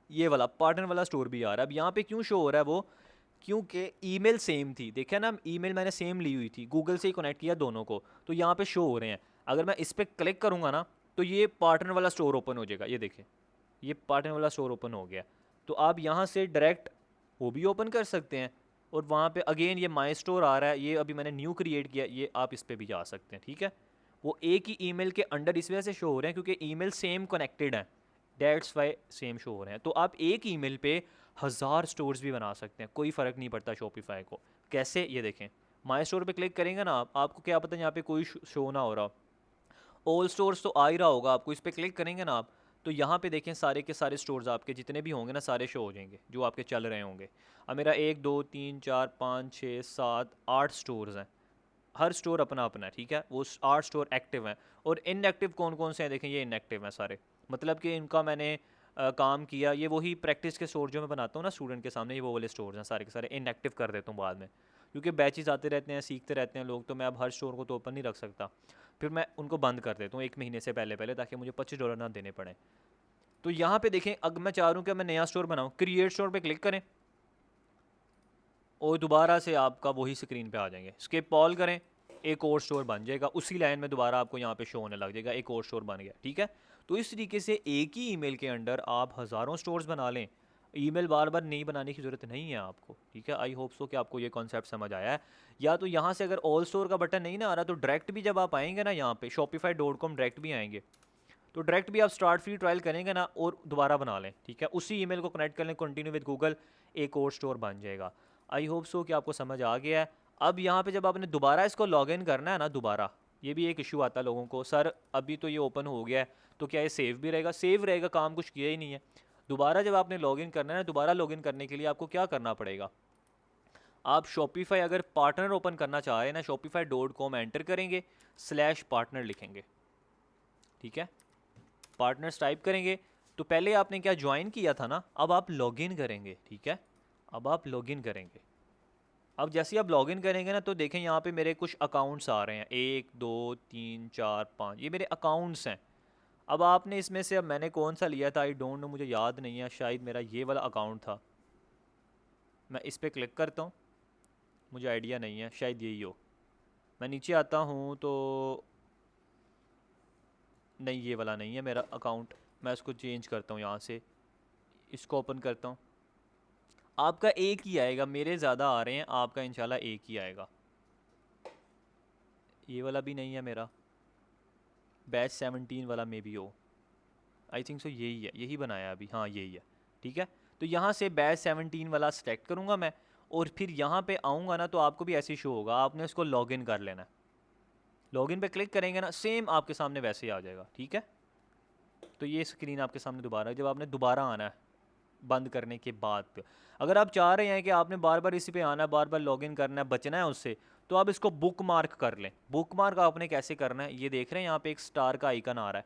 S1: ये वाला पार्टनर वाला स्टोर भी आ रहा है। अब यहाँ पे क्यों शो हो रहा है वो, क्योंकि ईमेल सेम थी, देखा ना, ईमेल मैंने सेम ली हुई थी, गूगल से ही कनेक्ट किया दोनों को, तो यहाँ पे शो हो रहे हैं। अगर मैं इस पर क्लिक करूँगा ना तो ये पार्टनर वाला स्टोर ओपन हो जाएगा, ये देखें ये पार्टनर वाला स्टोर ओपन हो गया। तो आप यहाँ से डायरेक्ट वो भी ओपन कर सकते हैं, और वहाँ पे अगेन ये माई स्टोर आ रहा है, ये अभी मैंने न्यू क्रिएट किया, ये आप इस पर भी जा सकते हैं, ठीक है। वो एक ही ईमेल के अंडर इस वजह से शो हो रहे हैं क्योंकि ईमेल सेम कनेक्टेड हैं, डेट्स वाई सेम शो हो रहे हैं। तो आप एक ईमेल पे 1000 स्टोर्स भी बना सकते हैं, कोई फ़र्क नहीं पड़ता शॉपिफाई को। कैसे, ये देखें, माई स्टोर पे क्लिक करेंगे ना आपको क्या पता यहाँ पे कोई शो ना हो रहा, ऑल स्टोर्स तो आ ही रहा होगा आपको, इस पर क्लिक करेंगे ना आप तो यहाँ पे देखें सारे के सारे स्टोर्स आपके जितने भी होंगे ना सारे शो हो जाएंगे जो आपके चल रहे होंगे। अब मेरा 1 2 3 4 5 6 7 8 स्टोर्स हैं, हर स्टोर अपना अपना है, ठीक है। वो 8 स्टोर एक्टिव हैं और इनएक्टिव कौन कौन से हैं देखें, ये इनएक्टिव हैं सारे, मतलब कि इनका मैंने काम किया, ये वही प्रैक्टिस के स्टोर जो मैं बनाता हूँ ना स्टूडेंट के सामने, ये वो वाले स्टोर्स हैं सारे के सारे, इनएक्टिव कर देता हूँ बाद में, क्योंकि बैचेस आते रहते हैं, सीखते रहते हैं लोग, तो मैं अब हर स्टोर को तो ओपन नहीं रख सकता, फिर मैं उनको बंद कर देता हूँ 1 महीने से पहले पहले, ताकि मुझे $25 ना देने पड़े। तो यहाँ पे देखें अगर मैं चाह रहा हूँ कि मैं नया स्टोर बनाऊँ, क्रिएट स्टोर पे क्लिक करें और दोबारा से आपका वही स्क्रीन पे आ जाएंगे, स्किप ऑल करें, एक और स्टोर बन जाएगा उसी लाइन में, दोबारा आपको यहाँ पे शो होने लग जाएगा, एक और स्टोर बन गया, ठीक है। तो इस तरीके से एक ही ईमेल के अंडर आप हज़ारों स्टोर्स बना लें, ईमेल बार बार नहीं बनाने की ज़रूरत नहीं है आपको, ठीक है। आई होप सो कि आपको ये कॉन्सेप्ट समझ आया है। या तो यहाँ से अगर ऑल स्टोर का बटन नहीं ना आ रहा, तो डायरेक्ट भी जब आप आएंगे ना यहाँ पे shopify.com डायरेक्ट भी आएंगे, तो डायरेक्ट भी आप स्टार्ट फ्री ट्रायल करेंगे ना और दोबारा बना लें, ठीक है, उसी ईमेल को कनेक्ट कर लें कंटिन्यू विद गूगल, एक और स्टोर बन जाएगा। आई होप सो कि आपको समझ आ गया है। अब यहाँ पे जब आपने दोबारा इसको लॉगिन करना है ना, दोबारा ये भी एक इशू आता है लोगों को, सर अभी तो ये ओपन हो गया है तो क्या ये सेव भी रहेगा? सेव रहेगा, काम कुछ किया ही नहीं है। दोबारा जब आपने लॉगिन करना है ना, दोबारा लॉगिन करने के लिए आपको क्या करना पड़ेगा, आप शॉपिफाई अगर पार्टनर ओपन करना चाह रहे हैं ना, shopify.com एंटर करेंगे, /partner लिखेंगे, ठीक है, पार्टनर्स टाइप करेंगे, तो पहले आपने क्या ज्वाइन किया था ना, अब आप लॉगिन करेंगे, ठीक है, अब आप लॉगिन करेंगे। अब जैसे ही आप लॉगिन करेंगे ना, तो देखें यहाँ पे मेरे कुछ अकाउंट्स आ रहे हैं, 1 2 3 4 5, ये मेरे अकाउंट्स हैं। अब आपने इसमें से, अब मैंने कौन सा लिया था आई डोंट नो, मुझे याद नहीं है, शायद मेरा ये वाला अकाउंट था, मैं इस पर क्लिक करता हूँ, मुझे आइडिया नहीं है, शायद यही हो। मैं नीचे आता हूँ तो नहीं, ये वाला नहीं है मेरा अकाउंट, मैं इसको चेंज करता हूँ, यहाँ से इसको ओपन करता हूँ। आपका एक ही आएगा, मेरे ज़्यादा आ रहे हैं, आपका इंशाल्लाह एक ही आएगा। ये वाला भी नहीं है मेरा, बैच 17 वाला में भी हो, आई थिंक सो यही है, यही बनाया अभी, हाँ यही है, ठीक है। तो यहाँ से बैच 17 वाला सेलेक्ट करूँगा मैं, और फिर यहाँ पे आऊँगा ना, तो आपको भी ऐसे ही शो होगा, आपने इसको लॉगिन कर लेना है। लॉगिन पे क्लिक करेंगे ना, सेम आपके सामने वैसे ही आ जाएगा, ठीक है। तो ये स्क्रीन आपके सामने दोबारा, जब आपने दोबारा आना है बंद करने के बाद पे, अगर आप चाह रहे हैं कि आपने बार बार इसी पे आना है, बार बार लॉगिन करना है, बचना है उससे, तो आप इसको बुक मार्क कर लें। बुक मार्क आपने कैसे करना है, ये देख रहे हैं यहाँ पे एक स्टार का आइकन आ रहा है,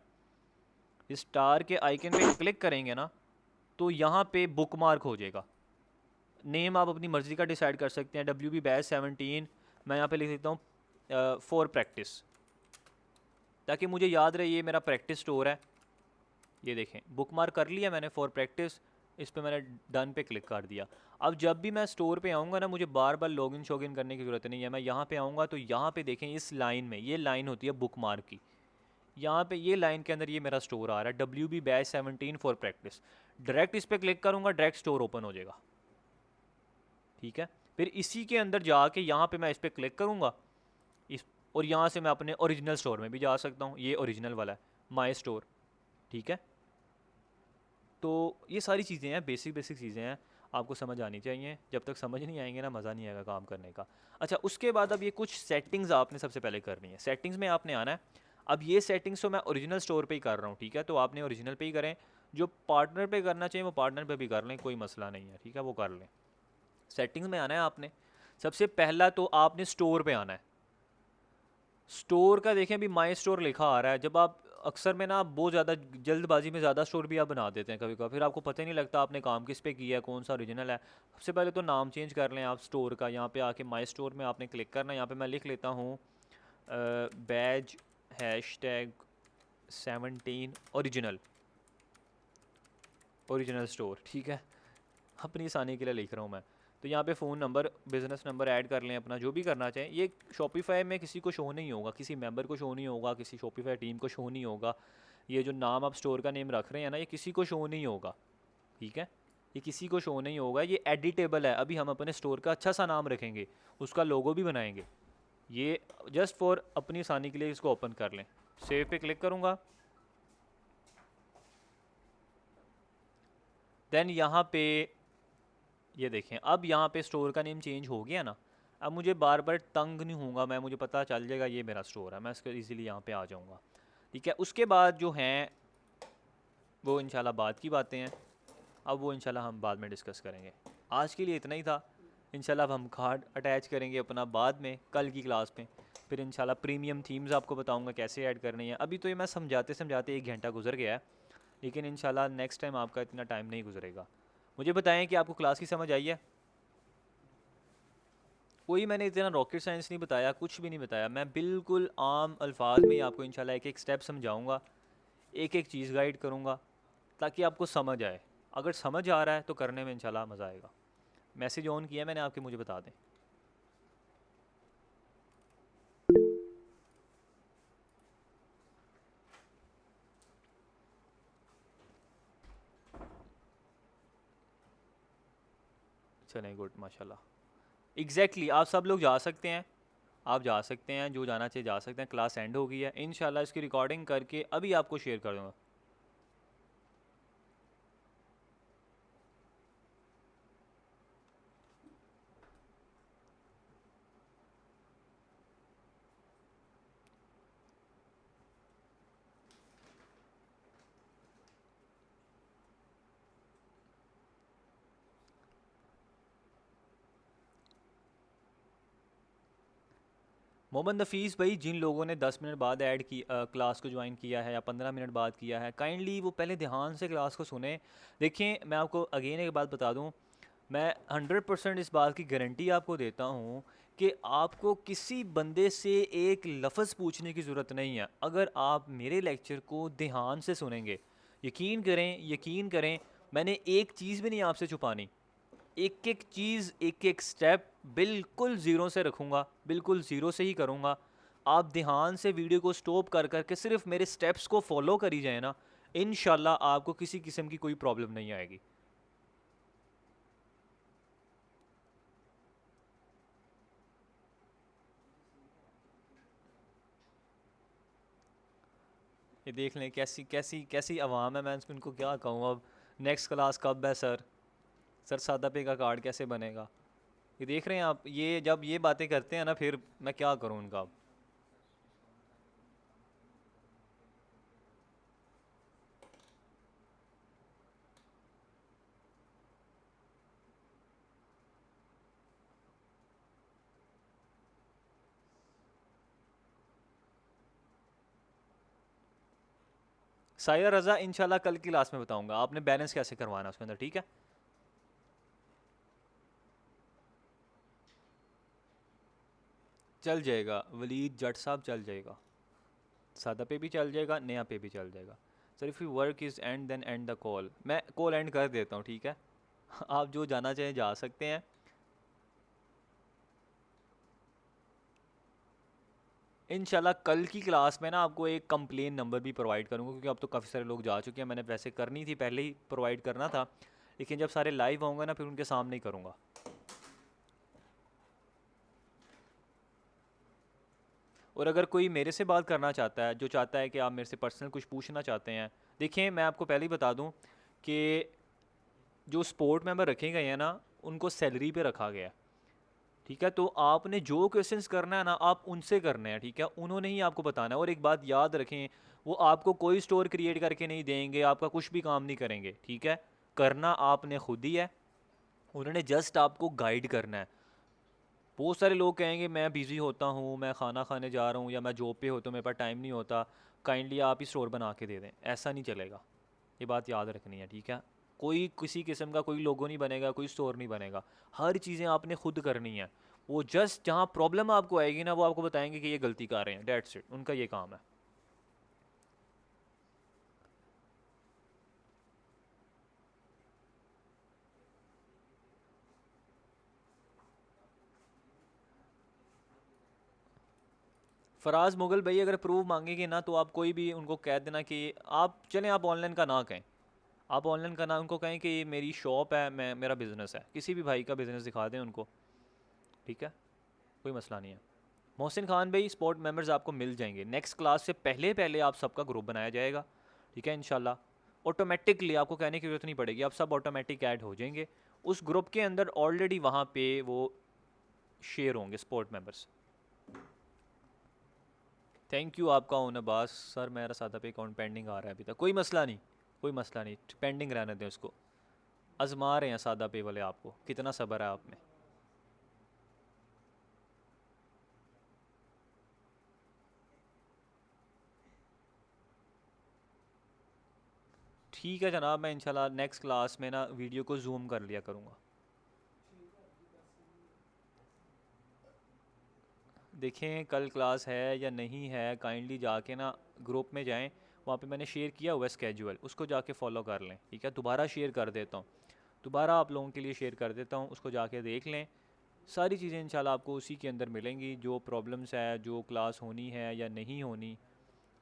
S1: इस स्टार के आइकन पे क्लिक करेंगे ना, तो यहाँ पे बुक मार्क हो जाएगा। नेम आप अपनी मर्ज़ी का डिसाइड कर सकते हैं, WB-17, मैं यहाँ पे लिख देता हूँ फॉर प्रैक्टिस, ताकि मुझे याद रहे ये मेरा प्रैक्टिस स्टोर है। ये देखें बुक मार्क कर लिया मैंने फॉर प्रैक्टिस, इस पे मैंने डन पे क्लिक कर दिया। अब जब भी मैं स्टोर पे आऊँगा ना, मुझे बार बार लॉगिन शॉगिन करने की ज़रूरत नहीं है, मैं यहाँ पे आऊँगा तो यहाँ पे देखें इस लाइन में, ये लाइन होती है बुक मार्क की, यहाँ पे ये लाइन के अंदर ये मेरा स्टोर आ रहा है, WB-17 फॉर प्रैक्टिस। डायरेक्ट इस पर क्लिक करूँगा, डायरेक्ट स्टोर ओपन हो जाएगा, ठीक है। फिर इसी के अंदर जाके यहाँ पे मैं इस पर क्लिक करूँगा, इस, और यहाँ से मैं अपने ओरिजिनल स्टोर में भी जा सकता हूँ, ये ओरिजिनल वाला है माई स्टोर, ठीक है। तो ये सारी चीज़ें हैं, बेसिक बेसिक चीज़ें हैं, आपको समझ आनी चाहिए, जब तक समझ नहीं आएंगे ना मज़ा नहीं आएगा काम करने का। अच्छा, उसके बाद अब ये कुछ सेटिंग्स आपने सबसे पहले करनी है, सेटिंग्स में आपने आना है। अब ये सेटिंग्स तो मैं ओरिजिनल स्टोर पे ही कर रहा हूँ, ठीक है, तो आपने ओरिजिनल पे ही करें, जो पार्टनर पे करना चाहिए वो पार्टनर पे भी कर लें, कोई मसला नहीं है, ठीक है, वो कर लें। सेटिंग्स में आना है आपने, सबसे पहला तो आपने स्टोर पे आना है। स्टोर का देखें अभी माई स्टोर लिखा आ रहा है, जब आप अक्सर में ना आप बहुत ज़्यादा जल्दबाजी में ज़्यादा स्टोर भी आप बना देते हैं कभी कभी, फिर आपको पता ही नहीं लगता आपने काम किस पे किया है, कौन सा ओरिजिनल है। सबसे पहले तो नाम चेंज कर लें आप स्टोर का, यहाँ पे आके माई स्टोर में आपने क्लिक करना है, यहाँ पे मैं लिख लेता हूँ बैज #17 ओरिजिनल, ओरिजिनल स्टोर, ठीक है, अपनी आसानी के लिए लिख रहा हूँ मैं। तो यहाँ पे phone number, business number add कर लें अपना, जो भी करना चाहें। ये शॉपिफाई में किसी को शो नहीं होगा, किसी मेंबर को शो नहीं होगा, किसी शॉपिफाई टीम को शो नहीं होगा। ये जो नाम आप स्टोर का नेम रख रहे हैं ना, ये किसी को शो नहीं होगा, ठीक है, ये किसी को शो नहीं होगा, ये एडिटेबल है। अभी हम अपने स्टोर का अच्छा सा नाम रखेंगे, उसका लोगो भी बनाएंगे, ये जस्ट फॉर अपनी आसानी के लिए इसको ओपन कर लें। सेव पे क्लिक करूँगा, देन यहाँ पे ये देखें, अब यहाँ पे स्टोर का नेम चेंज हो गया ना, अब मुझे बार बार तंग नहीं होऊंगा मैं, मुझे पता चल जाएगा ये मेरा स्टोर है, मैं इसको इजीली यहाँ पे आ जाऊँगा, ठीक है। उसके बाद जो हैं वो इंशाल्लाह बाद की बातें हैं। अब वो इंशाल्लाह हम बाद में डिस्कस करेंगे। आज के लिए इतना ही था। इंशाल्लाह अब हम कार्ड अटैच करेंगे अपना बाद में कल की क्लास में। फिर इंशाल्लाह प्रीमियम थीम्स आपको बताऊंगा कैसे ऐड करनी है। अभी तो ये मैं समझाते समझाते 1 घंटा गुजर गया है, लेकिन इंशाल्लाह नेक्स्ट टाइम आपका इतना टाइम नहीं गुजरेगा। मुझे बताएं कि आपको क्लास की समझ आई है। कोई मैंने इतना रॉकेट साइंस नहीं बताया, कुछ भी नहीं बताया। मैं बिल्कुल आम अल्फाज में ही आपको इंशाल्लाह एक एक स्टेप समझाऊंगा, एक एक चीज़ गाइड करूंगा ताकि आपको समझ आए। अगर समझ आ रहा है तो करने में इंशाल्लाह मज़ा आएगा। मैसेज ऑन किया मैंने आपके, मुझे बता दें। चलें, गुड, माशाल्लाह। एग्जैक्टली आप सब लोग जा सकते हैं। आप जा सकते हैं, जो जाना चाहिए जा सकते हैं। क्लास एंड हो गई है। इंशाल्लाह इसकी रिकॉर्डिंग करके अभी आपको शेयर कर दूँगा। मोहम्मद नफ़ीस भाई, जिन लोगों ने 10 मिनट बाद ऐड की क्लास को ज्वाइन किया है या 15 मिनट बाद किया है, काइंडली वो पहले ध्यान से क्लास को सुने। देखिए मैं आपको अगेन एक बात बता दूं, मैं 100% इस बात की गारंटी आपको देता हूं कि आपको किसी बंदे से एक लफ्ज़ पूछने की ज़रूरत नहीं है अगर आप मेरे लेक्चर को ध्यान से सुनेंगे। यकीन करें, यकीन करें, मैंने एक चीज़ भी नहीं आपसे छुपानी। एक एक चीज़, एक एक स्टेप बिल्कुल ज़ीरो से रखूँगा, बिल्कुल ज़ीरो से ही करूँगा। आप ध्यान से वीडियो को स्टॉप कर करके सिर्फ मेरे स्टेप्स को फॉलो करी जाए ना, इंशाल्लाह आपको किसी किस्म की कोई प्रॉब्लम नहीं आएगी। ये देख लें कैसी कैसी कैसी आवाम है। मैं उनको क्या कहूँ अब। नेक्स्ट क्लास कब है सर? सर सादा पे का कार्ड कैसे बनेगा? ये देख रहे हैं आप, ये जब ये बातें करते हैं ना, फिर मैं क्या करूँ उनका अब। सायरा रज़ा इंशाल्लाह कल की क्लास में बताऊंगा आपने बैलेंस कैसे करवाना है उसके अंदर, ठीक है? चल जाएगा वलीद जट साहब, चल जाएगा। सादा पे भी चल जाएगा, नया पे भी चल जाएगा। Sir if you work is and then end the call, मैं कॉल एंड कर देता हूँ, ठीक है? आप जो जाना चाहें जा सकते हैं। इंशाल्लाह कल की क्लास में ना आपको एक कंप्लेन नंबर भी प्रोवाइड करूँगा, क्योंकि अब तो काफ़ी सारे लोग जा चुके हैं। मैंने वैसे करनी थी, पहले ही प्रोवाइड करना था, लेकिन जब सारे लाइव होंगे ना फिर उनके सामने ही करूँगा। और अगर कोई मेरे से बात करना चाहता है, जो चाहता है कि आप मेरे से पर्सनल कुछ पूछना चाहते हैं, देखिए मैं आपको पहले ही बता दूं कि जो स्पोर्ट मेंबर रखे गए हैं ना, उनको सैलरी पे रखा गया है, ठीक है? तो आपने जो क्वेश्चंस करना है ना, आप उनसे करने हैं, ठीक है? उन्होंने ही आपको बताना है। और एक बात याद रखें, वो आपको कोई स्टोर क्रिएट करके नहीं देंगे, आपका कुछ भी काम नहीं करेंगे, ठीक है? करना आपने खुद ही है, उन्होंने जस्ट आपको गाइड करना है। बहुत सारे लोग कहेंगे मैं बिज़ी होता हूँ, मैं खाना खाने जा रहा हूँ, या मैं जॉब पे होता हूँ, मेरे पास टाइम नहीं होता, काइंडली आप ही स्टोर बना के दे दें। ऐसा नहीं चलेगा, ये बात याद रखनी है, ठीक है? कोई किसी किस्म का कोई लोगो नहीं बनेगा, कोई स्टोर नहीं बनेगा। हर चीज़ें आपने खुद करनी है। वो जस्ट जहाँ प्रॉब्लम आपको आएगी ना, वो आपको बताएंगे कि ये गलती कर रहे हैं, डेट्स इट, उनका ये काम है। फराज मुगल भाई अगर प्रूफ मांगेंगे ना, तो आप कोई भी उनको कह देना कि आप चलें, आप ऑनलाइन का ना कहें। आप ऑनलाइन का ना उनको कहें कि ये मेरी शॉप है, मैं मेरा बिज़नेस है, किसी भी भाई का बिज़नेस दिखा दें उनको, ठीक है? कोई मसला नहीं है। मोहसिन खान भाई, स्पोर्ट मेंबर्स आपको मिल जाएंगे। नेक्स्ट क्लास से पहले पहले आप सबका ग्रुप बनाया जाएगा, ठीक है? इंशाल्लाह ऑटोमेटिकली आपको कहने की ज़रूरत नहीं पड़ेगी, आप सब ऑटोमेटिक ऐड हो जाएंगे उस ग्रुप के अंदर। ऑलरेडी वहाँ पे वो शेयर होंगे स्पोर्ट मेंबर्स। थैंक यू आपका ओन अब्बास। सर मेरा सादा पे अकाउंट पेंडिंग आ रहा है अभी तक, कोई मसला नहीं, कोई मसला नहीं, पेंडिंग रहने दें उसको। आजमा रहे हैं सादा पे वाले आपको, कितना सब्र है आप में। ठीक है जनाब, मैं इंशाल्लाह नेक्स्ट क्लास में ना वीडियो को जूम कर लिया करूँगा। देखें कल क्लास है या नहीं है, काइंडली जाके ना ग्रुप में जाएं, वहाँ पे मैंने शेयर किया हुआ है स्केजुअल, उसको जाके फॉलो कर लें। ठीक है, दोबारा शेयर कर देता हूँ, दोबारा आप लोगों के लिए शेयर कर देता हूँ, उसको जाके देख लें। सारी चीज़ें इंशाल्लाह आपको उसी के अंदर मिलेंगी, जो प्रॉब्लम्स है, जो क्लास होनी है या नहीं होनी,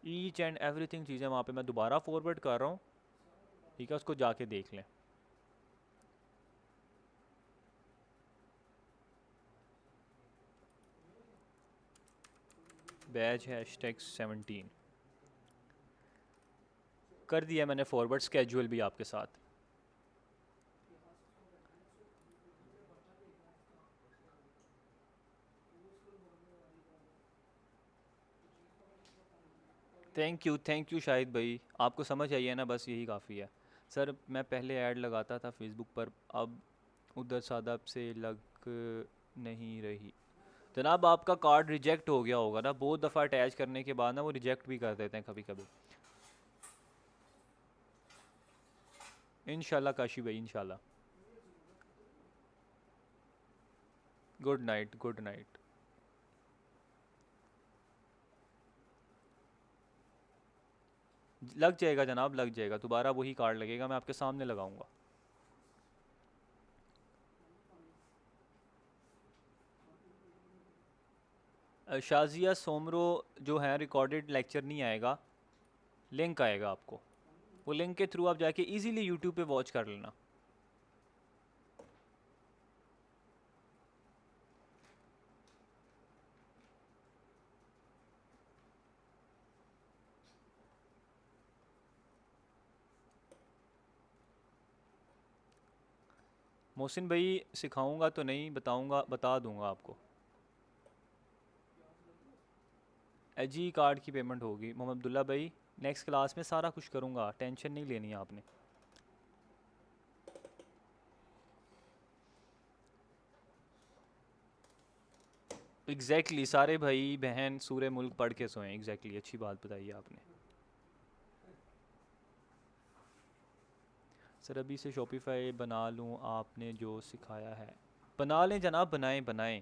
S1: ईच एंड एवरीथिंग चीज़ें वहाँ पे मैं दोबारा फॉरवर्ड कर रहा हूँ। ठीक है, उसको जाके देख लें। बैच #17 कर दिया मैंने फॉरवर्ड, स्केजुअल भी आपके साथ। थैंक यू शाहिद भाई, आपको समझ आई है ना, बस यही काफ़ी है। सर मैं पहले ऐड लगाता था फेसबुक पर, अब उधर सादाब से लग नहीं रही। जनाब आपका कार्ड रिजेक्ट हो गया होगा ना, बहुत दफ़ा अटैच करने के बाद ना वो रिजेक्ट भी कर देते हैं कभी कभी। इंशाल्लाह काशी भाई, इंशाल्लाह। Good night, good night. लग जाएगा जनाब, लग जाएगा, दोबारा वही कार्ड लगेगा, मैं आपके सामने लगाऊंगा। शाजिया सोमरो जो है, रिकॉर्डेड लेक्चर नहीं आएगा, लिंक आएगा आपको, वो लिंक के थ्रू आप जाके इजीली यूट्यूब पे वॉच कर लेना। मोहसिन भाई सिखाऊंगा तो नहीं, बताऊंगा, बता दूंगा आपको। जी कार्ड की पेमेंट होगी मोहम्मद अब्दुल्ला भाई, नेक्स्ट क्लास में सारा कुछ करूंगा, टेंशन नहीं लेनी है आपने। एग्जैक्टली सारे भाई बहन सूरे मुल्क पढ़ के सोएं, एग्जैक्टली अच्छी बात बताई है आपने। सर अभी से शॉपिफाई बना लूँ आपने जो सिखाया है? बना लें जनाब, बनाएं बनाएं,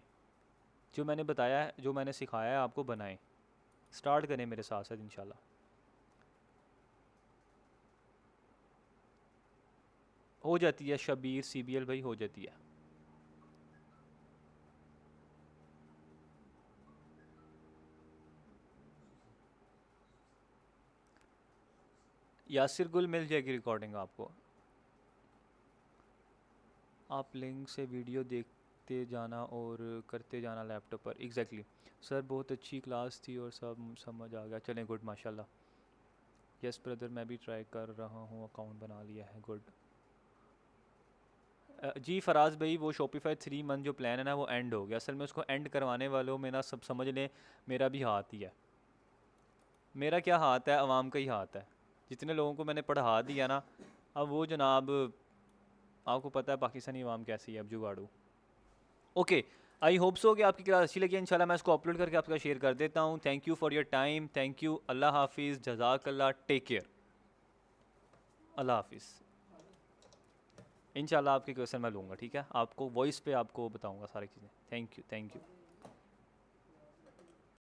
S1: जो मैंने बताया है, जो मैंने सिखाया है आपको, बनाएं, स्टार्ट करें मेरे साथ साथ इंशाल्लाह। हो जाती है शबीर CBL भाई, हो जाती है। यासिर गुल मिल जाएगी रिकॉर्डिंग आपको, आप लिंक से वीडियो देखते जाना और करते जाना लैपटॉप पर। एग्जैक्टली सर, बहुत अच्छी क्लास थी और सब समझ आ गया, चलें गुड, माशाल्लाह। यस ब्रदर, मैं भी ट्राई कर रहा हूँ, अकाउंट बना लिया है, गुड। जी फराज भाई, वो शॉपिफाई 3 मंथ जो प्लान है ना, वो एंड हो गया। असल में उसको एंड करवाने वालों में ना, सब समझ लें मेरा भी हाथ ही है। मेरा क्या हाथ है, अवाम का ही हाथ है। जितने लोगों को मैंने पढ़ा दिया ना, अब वो जनाब, आपको पता है पाकिस्तानी अवाम कैसी है, अब जुगाड़ू। ओके, आई होप सो कि आपकी क्लास अच्छी लगी। इंशाल्लाह मैं इसको अपलोड करके आपका शेयर कर देता हूँ। Thank you for your time, thank you, अल्लाह हाफिज़, जज़ाकल्लाह, टेक केयर, अल्लाह हाफिज़। इंशाल्लाह आपके क्वेश्चन मैं लूँगा, ठीक है, आपको वॉइस पे आपको बताऊँगा सारी चीज़ें। Thank you, thank you.